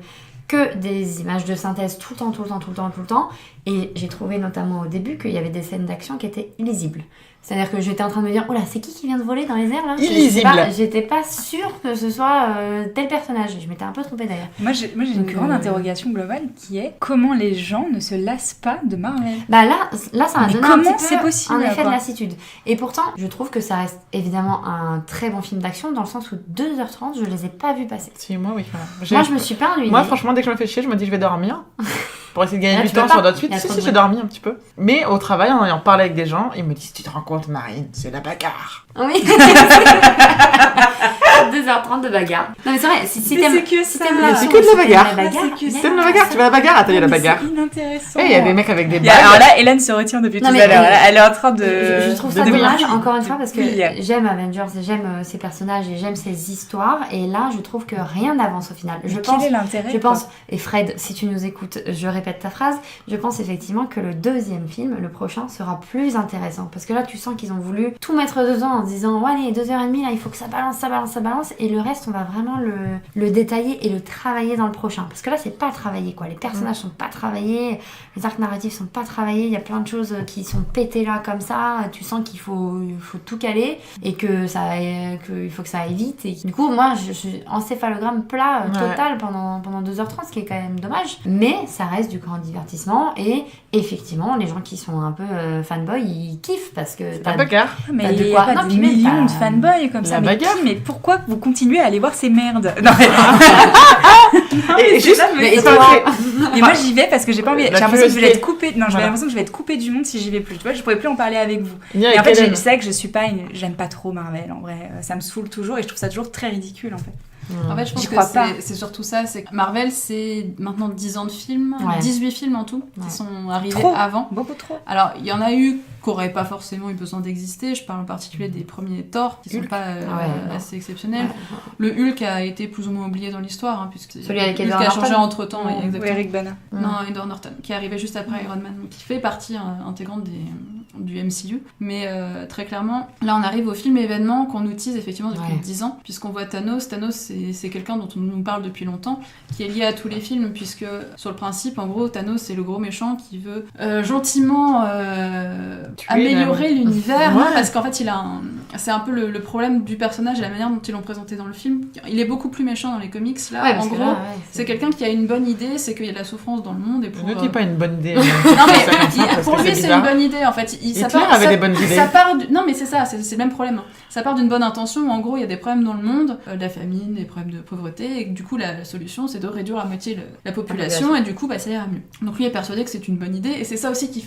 [SPEAKER 2] que des images de synthèse tout le temps. Et j'ai trouvé notamment au début qu'il y avait des scènes d'action qui étaient illisibles. C'est-à-dire que j'étais en train de me dire, oh là, c'est qui vient de voler dans les airs là?
[SPEAKER 3] Illisible.
[SPEAKER 2] J'étais pas sûre que ce soit tel personnage. Je m'étais un peu trompée d'ailleurs.
[SPEAKER 4] Moi, j'ai une
[SPEAKER 2] Donc,
[SPEAKER 4] grande interrogation globale qui est comment les gens ne se lassent pas de Marvel.
[SPEAKER 2] Bah là ça m'a
[SPEAKER 4] Mais
[SPEAKER 2] donné un
[SPEAKER 4] comment
[SPEAKER 2] petit
[SPEAKER 4] c'est
[SPEAKER 2] peu
[SPEAKER 4] possible,
[SPEAKER 2] un effet
[SPEAKER 4] quoi
[SPEAKER 2] de lassitude. Et pourtant, je trouve que ça reste évidemment un très bon film d'action dans le sens où 2h30, je les ai pas vus passer.
[SPEAKER 3] Si, moi, oui. Voilà.
[SPEAKER 2] Moi, je me suis pas ennuyée.
[SPEAKER 3] Moi, franchement, dès que je me fais chier, je me dis je vais dormir. Pour essayer de gagner
[SPEAKER 2] Là,
[SPEAKER 3] du
[SPEAKER 2] tu peux
[SPEAKER 3] temps
[SPEAKER 2] pas.
[SPEAKER 3] sur d'autres suites.
[SPEAKER 2] Il y a
[SPEAKER 3] Si,
[SPEAKER 2] trop
[SPEAKER 3] si,
[SPEAKER 2] de
[SPEAKER 3] j'ai
[SPEAKER 2] bruit.
[SPEAKER 3] dormi un petit peu. Mais au travail, en ayant parlé avec des gens, ils me disent tu te rends compte, Marine, c'est la bagarre.
[SPEAKER 2] Oui. 2h30 de bagarre. Non mais c'est vrai, si
[SPEAKER 4] Mais
[SPEAKER 2] t'aimes
[SPEAKER 4] c'est que
[SPEAKER 2] si
[SPEAKER 4] ça.
[SPEAKER 2] t'aimes
[SPEAKER 4] Mais
[SPEAKER 2] l'action,
[SPEAKER 3] c'est que de la
[SPEAKER 2] si t'aimes
[SPEAKER 3] bagarre.
[SPEAKER 2] la bagarre,
[SPEAKER 4] Ah, c'est que
[SPEAKER 2] il y a
[SPEAKER 3] T'aimes la bagarre? Tu veux la bagarre? Attends, il y a la
[SPEAKER 4] Mais
[SPEAKER 3] bagarre.
[SPEAKER 4] c'est inintéressant.
[SPEAKER 3] Et il y a des mecs avec des
[SPEAKER 4] Alors
[SPEAKER 3] bagues.
[SPEAKER 4] là, Hélène se retient depuis
[SPEAKER 2] Non,
[SPEAKER 4] tout
[SPEAKER 2] mais-
[SPEAKER 4] à l'heure. Elle est en train de.
[SPEAKER 2] Je trouve ça
[SPEAKER 3] de
[SPEAKER 2] dommage,
[SPEAKER 3] oui.
[SPEAKER 2] encore une fois, parce que
[SPEAKER 4] Oui.
[SPEAKER 2] j'aime Avengers, et j'aime ces personnages et j'aime ces histoires, et là, je trouve que rien n'avance au final. Je
[SPEAKER 4] Quel est l'intérêt?
[SPEAKER 2] Je pense, et Fred, si tu nous écoutes, je répète ta phrase, je pense effectivement que le deuxième film, le prochain, sera plus intéressant. Parce que là, tu sens qu'ils ont voulu tout mettre dedans en se disant, ouais, allez, 2h30, là, il faut que ça balance, ça balance, ça balance, et le reste, on va vraiment le détailler et le travailler dans le prochain. Parce que là, c'est pas travaillé, quoi. Les personnages sont pas travaillés, les arcs narratifs sont pas travaillés, il y a plein de choses qui sont pétées là, comme ça, tu sens qu'il faut tout caler, et que qu'il faut que ça aille vite, et du coup, moi, je suis encéphalogramme plat total pendant 2h30, ce qui est quand même dommage, mais ça reste du grand divertissement, et effectivement, les gens qui sont un peu fanboys, ils kiffent, parce que
[SPEAKER 3] La bagarre.
[SPEAKER 4] Mais
[SPEAKER 2] T'as de
[SPEAKER 4] il y
[SPEAKER 2] quoi-
[SPEAKER 4] a pas
[SPEAKER 2] non,
[SPEAKER 4] des
[SPEAKER 2] puis même,
[SPEAKER 4] millions de
[SPEAKER 2] t'as-
[SPEAKER 4] fanboys comme
[SPEAKER 3] La
[SPEAKER 4] ça.
[SPEAKER 3] bagarre.
[SPEAKER 4] Mais pourquoi vous continuez à aller voir ces merdes? Non, mais...
[SPEAKER 3] Et juste,
[SPEAKER 2] mais
[SPEAKER 3] c'est pas
[SPEAKER 2] toi-
[SPEAKER 3] fait.
[SPEAKER 4] Et moi j'y vais parce que j'ai pas envie. J'ai
[SPEAKER 3] La
[SPEAKER 4] l'impression que je vais
[SPEAKER 3] curiosité.
[SPEAKER 4] être coupée. Non, j'ai
[SPEAKER 3] Voilà.
[SPEAKER 4] l'impression que je vais être coupée du monde si j'y vais plus. Tu vois, je pourrais plus en parler avec vous.
[SPEAKER 3] Ni
[SPEAKER 4] Et
[SPEAKER 3] avec
[SPEAKER 4] en fait, je
[SPEAKER 3] Hélène.
[SPEAKER 4] sais que je suis pas j'aime pas trop Marvel en vrai. Ça me saoule toujours et je trouve ça toujours très ridicule en fait.
[SPEAKER 1] En fait, je pense
[SPEAKER 4] J'y
[SPEAKER 1] que
[SPEAKER 4] crois pas.
[SPEAKER 1] c'est surtout ça, c'est que Marvel, c'est maintenant 10 ans de films,
[SPEAKER 2] Ouais.
[SPEAKER 1] 18 films en tout,
[SPEAKER 2] Ouais.
[SPEAKER 1] qui sont arrivés
[SPEAKER 4] Trop.
[SPEAKER 1] avant.
[SPEAKER 4] Beaucoup trop.
[SPEAKER 1] Alors, il y en a eu qui n'auraient pas forcément eu besoin d'exister. Je parle en particulier des premiers Thor, qui sont
[SPEAKER 3] Hulk.
[SPEAKER 1] pas
[SPEAKER 2] Ouais,
[SPEAKER 1] assez exceptionnels.
[SPEAKER 2] Ouais.
[SPEAKER 1] Le Hulk a été plus ou moins oublié dans l'histoire, hein, puisque
[SPEAKER 2] Celui avec
[SPEAKER 1] Hulk
[SPEAKER 2] Edward
[SPEAKER 1] a changé
[SPEAKER 2] Norton.
[SPEAKER 1] entre-temps.
[SPEAKER 2] Ouais.
[SPEAKER 1] ouais,
[SPEAKER 4] Ou
[SPEAKER 1] exactement.
[SPEAKER 4] Eric Bana.
[SPEAKER 1] Non, Edward Norton, qui est arrivé juste après Iron Man, donc qui fait partie intégrante du MCU. Mais très clairement, là on arrive au film événement qu'on utilise effectivement depuis
[SPEAKER 2] Ouais.
[SPEAKER 1] 10 ans, puisqu'on voit Thanos. Thanos, c'est quelqu'un dont on nous parle depuis longtemps, qui est lié à tous les films, puisque sur le principe, en gros, Thanos c'est le gros méchant qui veut gentiment
[SPEAKER 3] Tuer
[SPEAKER 1] améliorer l'univers,
[SPEAKER 3] Ouais.
[SPEAKER 1] hein, parce qu'en fait c'est un peu le problème du personnage et la manière dont ils l'ont présenté dans le film. Il est beaucoup plus méchant dans les comics, là,
[SPEAKER 2] Ouais,
[SPEAKER 1] en
[SPEAKER 2] parce que
[SPEAKER 1] gros.
[SPEAKER 2] là, ouais,
[SPEAKER 1] C'est quelqu'un qui a une bonne idée, c'est qu'il y a de la souffrance dans le monde et pour.
[SPEAKER 3] Ne dis pas une bonne idée.
[SPEAKER 1] Non mais pour lui c'est une
[SPEAKER 3] bizarre.
[SPEAKER 1] bonne idée en fait. Ça
[SPEAKER 3] Hitler
[SPEAKER 1] part,
[SPEAKER 3] avait
[SPEAKER 1] ça-
[SPEAKER 3] des bonnes idées.
[SPEAKER 1] ça part du- Non mais c'est ça, c'est le même problème. Ça part d'une bonne intention où en gros il y a des problèmes dans le monde, de la famine, des problèmes de pauvreté, et que, du coup la solution c'est de réduire à moitié la population et du coup bah, ça ira mieux. Donc lui est persuadé que c'est une bonne idée et c'est ça aussi qui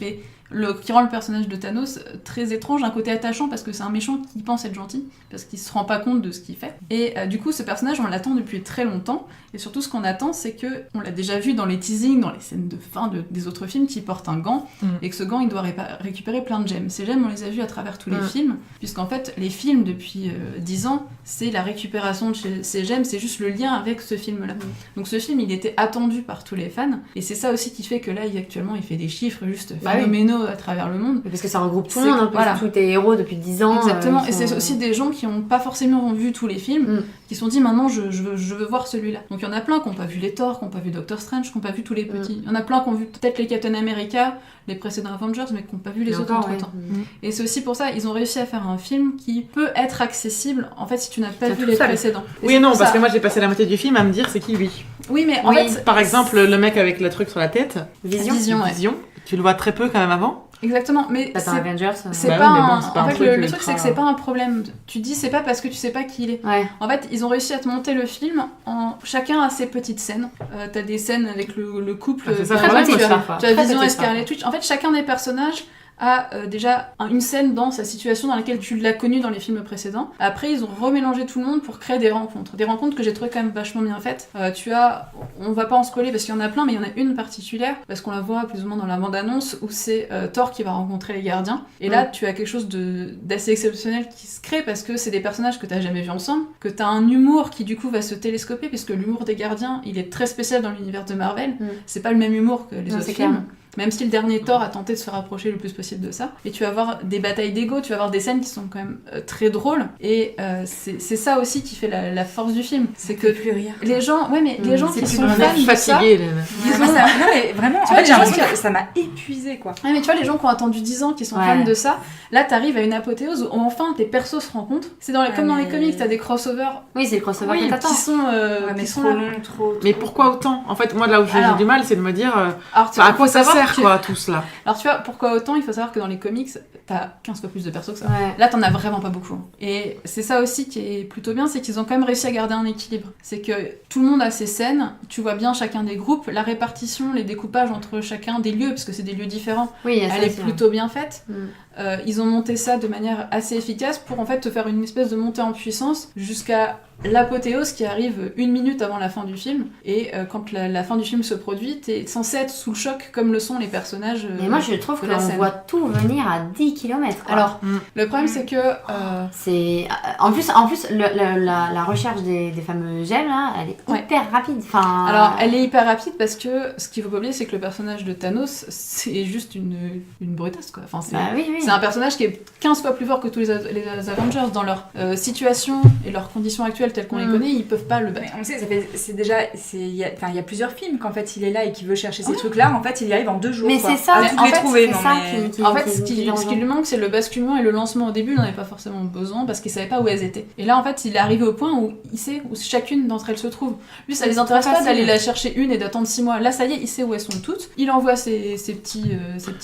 [SPEAKER 1] rend le personnage de Thanos très étrange, un côté attachant parce que c'est un méchant qui pense être gentil, parce qu'il se rend pas compte de ce qu'il fait. Et du coup ce personnage on l'attend depuis très longtemps, et surtout ce qu'on attend c'est que, on l'a déjà vu dans les teasings, dans les scènes de fin des autres films, qu'il porte un gant, et que ce gant il doit récupérer plein de gemmes. Ces gemmes on les a vus à travers tous les films, puisqu'en fait les films depuis 10 ans c'est la récupération de ces gemmes, c'est juste le lien avec ce film là. Donc ce film il était attendu par tous les fans, et c'est ça aussi qui fait que là actuellement il fait des chiffres juste
[SPEAKER 2] Bah oui.
[SPEAKER 1] phénoménaux à travers le monde.
[SPEAKER 2] Parce que ça regroupe tout
[SPEAKER 1] C'est
[SPEAKER 2] le monde,
[SPEAKER 1] que-
[SPEAKER 2] un peu,
[SPEAKER 1] voilà.
[SPEAKER 2] tous tes héros depuis 10 ans.
[SPEAKER 1] Exactement,
[SPEAKER 2] ils
[SPEAKER 1] et
[SPEAKER 2] sont-
[SPEAKER 1] c'est aussi des gens qui n'ont pas forcément vu tous les films, qui se sont dit maintenant je veux voir celui-là. Donc il y en a plein qui n'ont pas vu les Thor, qui n'ont pas vu Doctor Strange, qui n'ont pas vu tous les petits. Il y en a plein qui ont vu peut-être les Captain America, les précédents Avengers, mais qui n'ont pas vu les
[SPEAKER 2] Mais
[SPEAKER 1] autres
[SPEAKER 2] encore,
[SPEAKER 1] entre-temps.
[SPEAKER 2] ouais.
[SPEAKER 1] Et c'est aussi pour ça ils ont réussi à faire un film qui peut être accessible en fait si tu n'as pas
[SPEAKER 2] C'est
[SPEAKER 1] vu
[SPEAKER 2] tout
[SPEAKER 1] les
[SPEAKER 2] seul.
[SPEAKER 1] précédents.
[SPEAKER 3] Oui et non,
[SPEAKER 1] pour
[SPEAKER 3] parce
[SPEAKER 1] ça.
[SPEAKER 3] que moi j'ai passé la moitié du film à me dire c'est qui lui.
[SPEAKER 1] Oui mais en
[SPEAKER 2] Oui.
[SPEAKER 1] fait
[SPEAKER 3] Par exemple, le mec avec le truc sur la tête,
[SPEAKER 1] Vision, ouais.
[SPEAKER 3] Vision, tu le vois très peu quand même avant.
[SPEAKER 1] Exactement, mais
[SPEAKER 2] T'as
[SPEAKER 1] c'est
[SPEAKER 2] Avengers.
[SPEAKER 1] c'est
[SPEAKER 3] Bah
[SPEAKER 1] pas,
[SPEAKER 3] oui, mais bon,
[SPEAKER 1] un...
[SPEAKER 3] c'est pas
[SPEAKER 1] en
[SPEAKER 3] un
[SPEAKER 1] fait,
[SPEAKER 3] truc
[SPEAKER 1] le
[SPEAKER 3] ultra-
[SPEAKER 1] truc c'est que c'est pas un problème. Tu dis c'est pas parce que tu sais pas qui il est.
[SPEAKER 2] Ouais.
[SPEAKER 1] En fait, ils ont réussi à te monter le film chacun a ses petites scènes. T'as des scènes avec le couple.
[SPEAKER 3] Ah, c'est ça,
[SPEAKER 1] par
[SPEAKER 3] très
[SPEAKER 1] exemple,
[SPEAKER 3] petite,
[SPEAKER 1] tu as,
[SPEAKER 2] parfois.
[SPEAKER 1] tu as
[SPEAKER 2] Très
[SPEAKER 1] Vision et
[SPEAKER 2] petite,
[SPEAKER 1] Scarlet Witch. En fait, chacun des personnages a déjà une scène dans sa situation dans laquelle tu l'as connu dans les films précédents. Après, ils ont remélangé tout le monde pour créer des rencontres. Des rencontres que j'ai trouvé quand même vachement bien faites. On va pas en spoiler parce qu'il y en a plein, mais il y en a une particulière, parce qu'on la voit plus ou moins dans la bande-annonce, où c'est Thor qui va rencontrer les gardiens. Et là, tu as quelque chose d'assez exceptionnel qui se crée parce que c'est des personnages que t'as jamais vus ensemble, que t'as un humour qui du coup va se télescoper, puisque l'humour des gardiens, il est très spécial dans l'univers de Marvel. C'est pas le même humour que les
[SPEAKER 2] Non,
[SPEAKER 1] autres
[SPEAKER 2] c'est
[SPEAKER 1] films.
[SPEAKER 2] clair.
[SPEAKER 1] Même si le dernier Thor a tenté de se rapprocher le plus possible de ça. Et tu vas avoir des batailles d'ego, tu vas avoir des scènes qui sont quand même très drôles. Et c'est ça aussi qui fait la force du film. C'est que
[SPEAKER 4] plus rire.
[SPEAKER 1] les gens, les gens
[SPEAKER 3] C'est
[SPEAKER 1] qui
[SPEAKER 3] plus
[SPEAKER 1] sont fans de ça...
[SPEAKER 3] fatigués.
[SPEAKER 4] Non, mais vraiment,
[SPEAKER 1] Tu
[SPEAKER 4] en
[SPEAKER 1] vois,
[SPEAKER 4] fait, j'ai
[SPEAKER 1] les
[SPEAKER 4] l'impression
[SPEAKER 1] gens
[SPEAKER 4] que ça m'a épuisé, quoi.
[SPEAKER 1] Ouais, mais tu vois, les gens qui ont attendu 10 ans, qui sont fans de ça, là, t'arrives à une apothéose où enfin tes persos se rencontrent. C'est comme dans les comics, t'as des crossovers.
[SPEAKER 2] Oui, c'est le crossover que t'attends.
[SPEAKER 1] Qui sont,
[SPEAKER 4] mais
[SPEAKER 1] qui sont
[SPEAKER 4] trop
[SPEAKER 1] là.
[SPEAKER 4] long, trop.
[SPEAKER 3] Mais pourquoi autant? En fait, moi, là où j'ai du mal, c'est de me dire
[SPEAKER 1] Alors,
[SPEAKER 3] à quoi ça
[SPEAKER 1] faut savoir
[SPEAKER 3] sert,
[SPEAKER 1] que-
[SPEAKER 3] quoi, tout cela?
[SPEAKER 1] Alors, tu vois, pourquoi autant? Il faut savoir que dans les comics, t'as 15 fois plus de persos que ça.
[SPEAKER 2] Ouais.
[SPEAKER 1] Là, t'en as vraiment pas beaucoup. Et c'est ça aussi qui est plutôt bien, c'est qu'ils ont quand même réussi à garder un équilibre. C'est que tout le monde a ses scènes, tu vois bien chacun des groupes, la répartition, les découpages entre chacun des lieux, parce que c'est des lieux différents,
[SPEAKER 2] Oui, il y a ça
[SPEAKER 1] elle est
[SPEAKER 2] aussi,
[SPEAKER 1] plutôt bien faite.
[SPEAKER 2] Mm.
[SPEAKER 1] Ils ont monté ça de manière assez efficace pour en fait te faire une espèce de montée en puissance jusqu'à l'apothéose qui arrive 1 minute avant la fin du film. Et quand la fin du film se produit, t'es censé être sous le choc comme le sont les personnages.
[SPEAKER 2] Mais moi, je trouve
[SPEAKER 1] de la
[SPEAKER 2] qu'on
[SPEAKER 1] scène.
[SPEAKER 2] voit tout venir à 10 km.
[SPEAKER 1] Alors, le problème c'est que
[SPEAKER 2] c'est en plus la recherche des fameux gemmes là, elle est
[SPEAKER 1] Ouais.
[SPEAKER 2] hyper rapide. Enfin,
[SPEAKER 1] alors, elle est hyper rapide parce que ce qu'il faut pas oublier, c'est que le personnage de Thanos, c'est juste une brutasse quoi. Enfin, c'est
[SPEAKER 2] bah oui.
[SPEAKER 1] c'est un personnage qui est 15 fois plus fort que tous les Avengers dans leur situation et leurs conditions actuelles telles qu'on les connaît, ils peuvent pas le battre.
[SPEAKER 4] Mais on sait, il y a plusieurs films qu'en fait il est là et qu'il veut chercher ces trucs-là. En fait, il y arrive en 2 jours.
[SPEAKER 2] Mais
[SPEAKER 4] quoi.
[SPEAKER 2] c'est ça,
[SPEAKER 4] À
[SPEAKER 1] mais
[SPEAKER 4] toutes
[SPEAKER 1] en
[SPEAKER 4] les
[SPEAKER 1] fait,
[SPEAKER 4] trouver.
[SPEAKER 2] c'est
[SPEAKER 4] Non,
[SPEAKER 2] ça
[SPEAKER 4] mais...
[SPEAKER 2] qui
[SPEAKER 1] En fait, ce
[SPEAKER 2] qui
[SPEAKER 1] qui
[SPEAKER 2] dérange.
[SPEAKER 1] lui manque, c'est le basculement et le lancement au début, il n'en avait pas forcément besoin parce qu'il savait pas où elles étaient. Et là, en fait, il est arrivé au point où il sait où chacune d'entre elles se trouve. Lui, ça
[SPEAKER 2] C'est
[SPEAKER 1] les intéresse
[SPEAKER 2] trop
[SPEAKER 1] pas
[SPEAKER 2] facile.
[SPEAKER 1] d'aller la chercher une et d'attendre 6 mois. Là, ça y est, il sait où elles sont toutes. Il envoie ses petits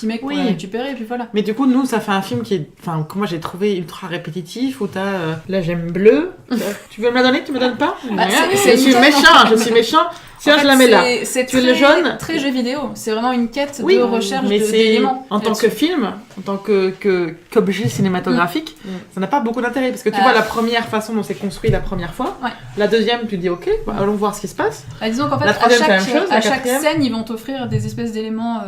[SPEAKER 1] mecs pour
[SPEAKER 3] Oui.
[SPEAKER 1] la récupérer et puis voilà.
[SPEAKER 3] Mais du coup, nous, ça fait un film qui est, enfin, que moi j'ai trouvé ultra répétitif, où t'as la gemme bleue. Tu veux me la donner? Tu me donnes pas?
[SPEAKER 1] Bah,
[SPEAKER 3] Rien.
[SPEAKER 1] c'est
[SPEAKER 3] Je suis
[SPEAKER 1] une quête,
[SPEAKER 3] méchant, je suis méchant. Tiens,
[SPEAKER 1] En fait,
[SPEAKER 3] je la mets là.
[SPEAKER 1] C'est
[SPEAKER 3] Tu es
[SPEAKER 1] très,
[SPEAKER 3] le jaune
[SPEAKER 1] très jeu vidéo. C'est vraiment une quête
[SPEAKER 3] Oui,
[SPEAKER 1] de recherche
[SPEAKER 3] mais
[SPEAKER 1] d'éléments.
[SPEAKER 3] en tant que film, en tant qu'objet cinématographique, ça n'a pas beaucoup d'intérêt parce que tu vois la première façon dont c'est construit la première fois,
[SPEAKER 1] Ouais.
[SPEAKER 3] la deuxième tu dis ok, bah, allons voir ce qui se passe.
[SPEAKER 1] Bah, disons qu'en fait,
[SPEAKER 3] La
[SPEAKER 1] à
[SPEAKER 3] troisième, c'est la
[SPEAKER 1] chaque,
[SPEAKER 3] même chose, la
[SPEAKER 1] à chaque
[SPEAKER 3] quatrième.
[SPEAKER 1] scène, ils vont t'offrir des espèces d'éléments,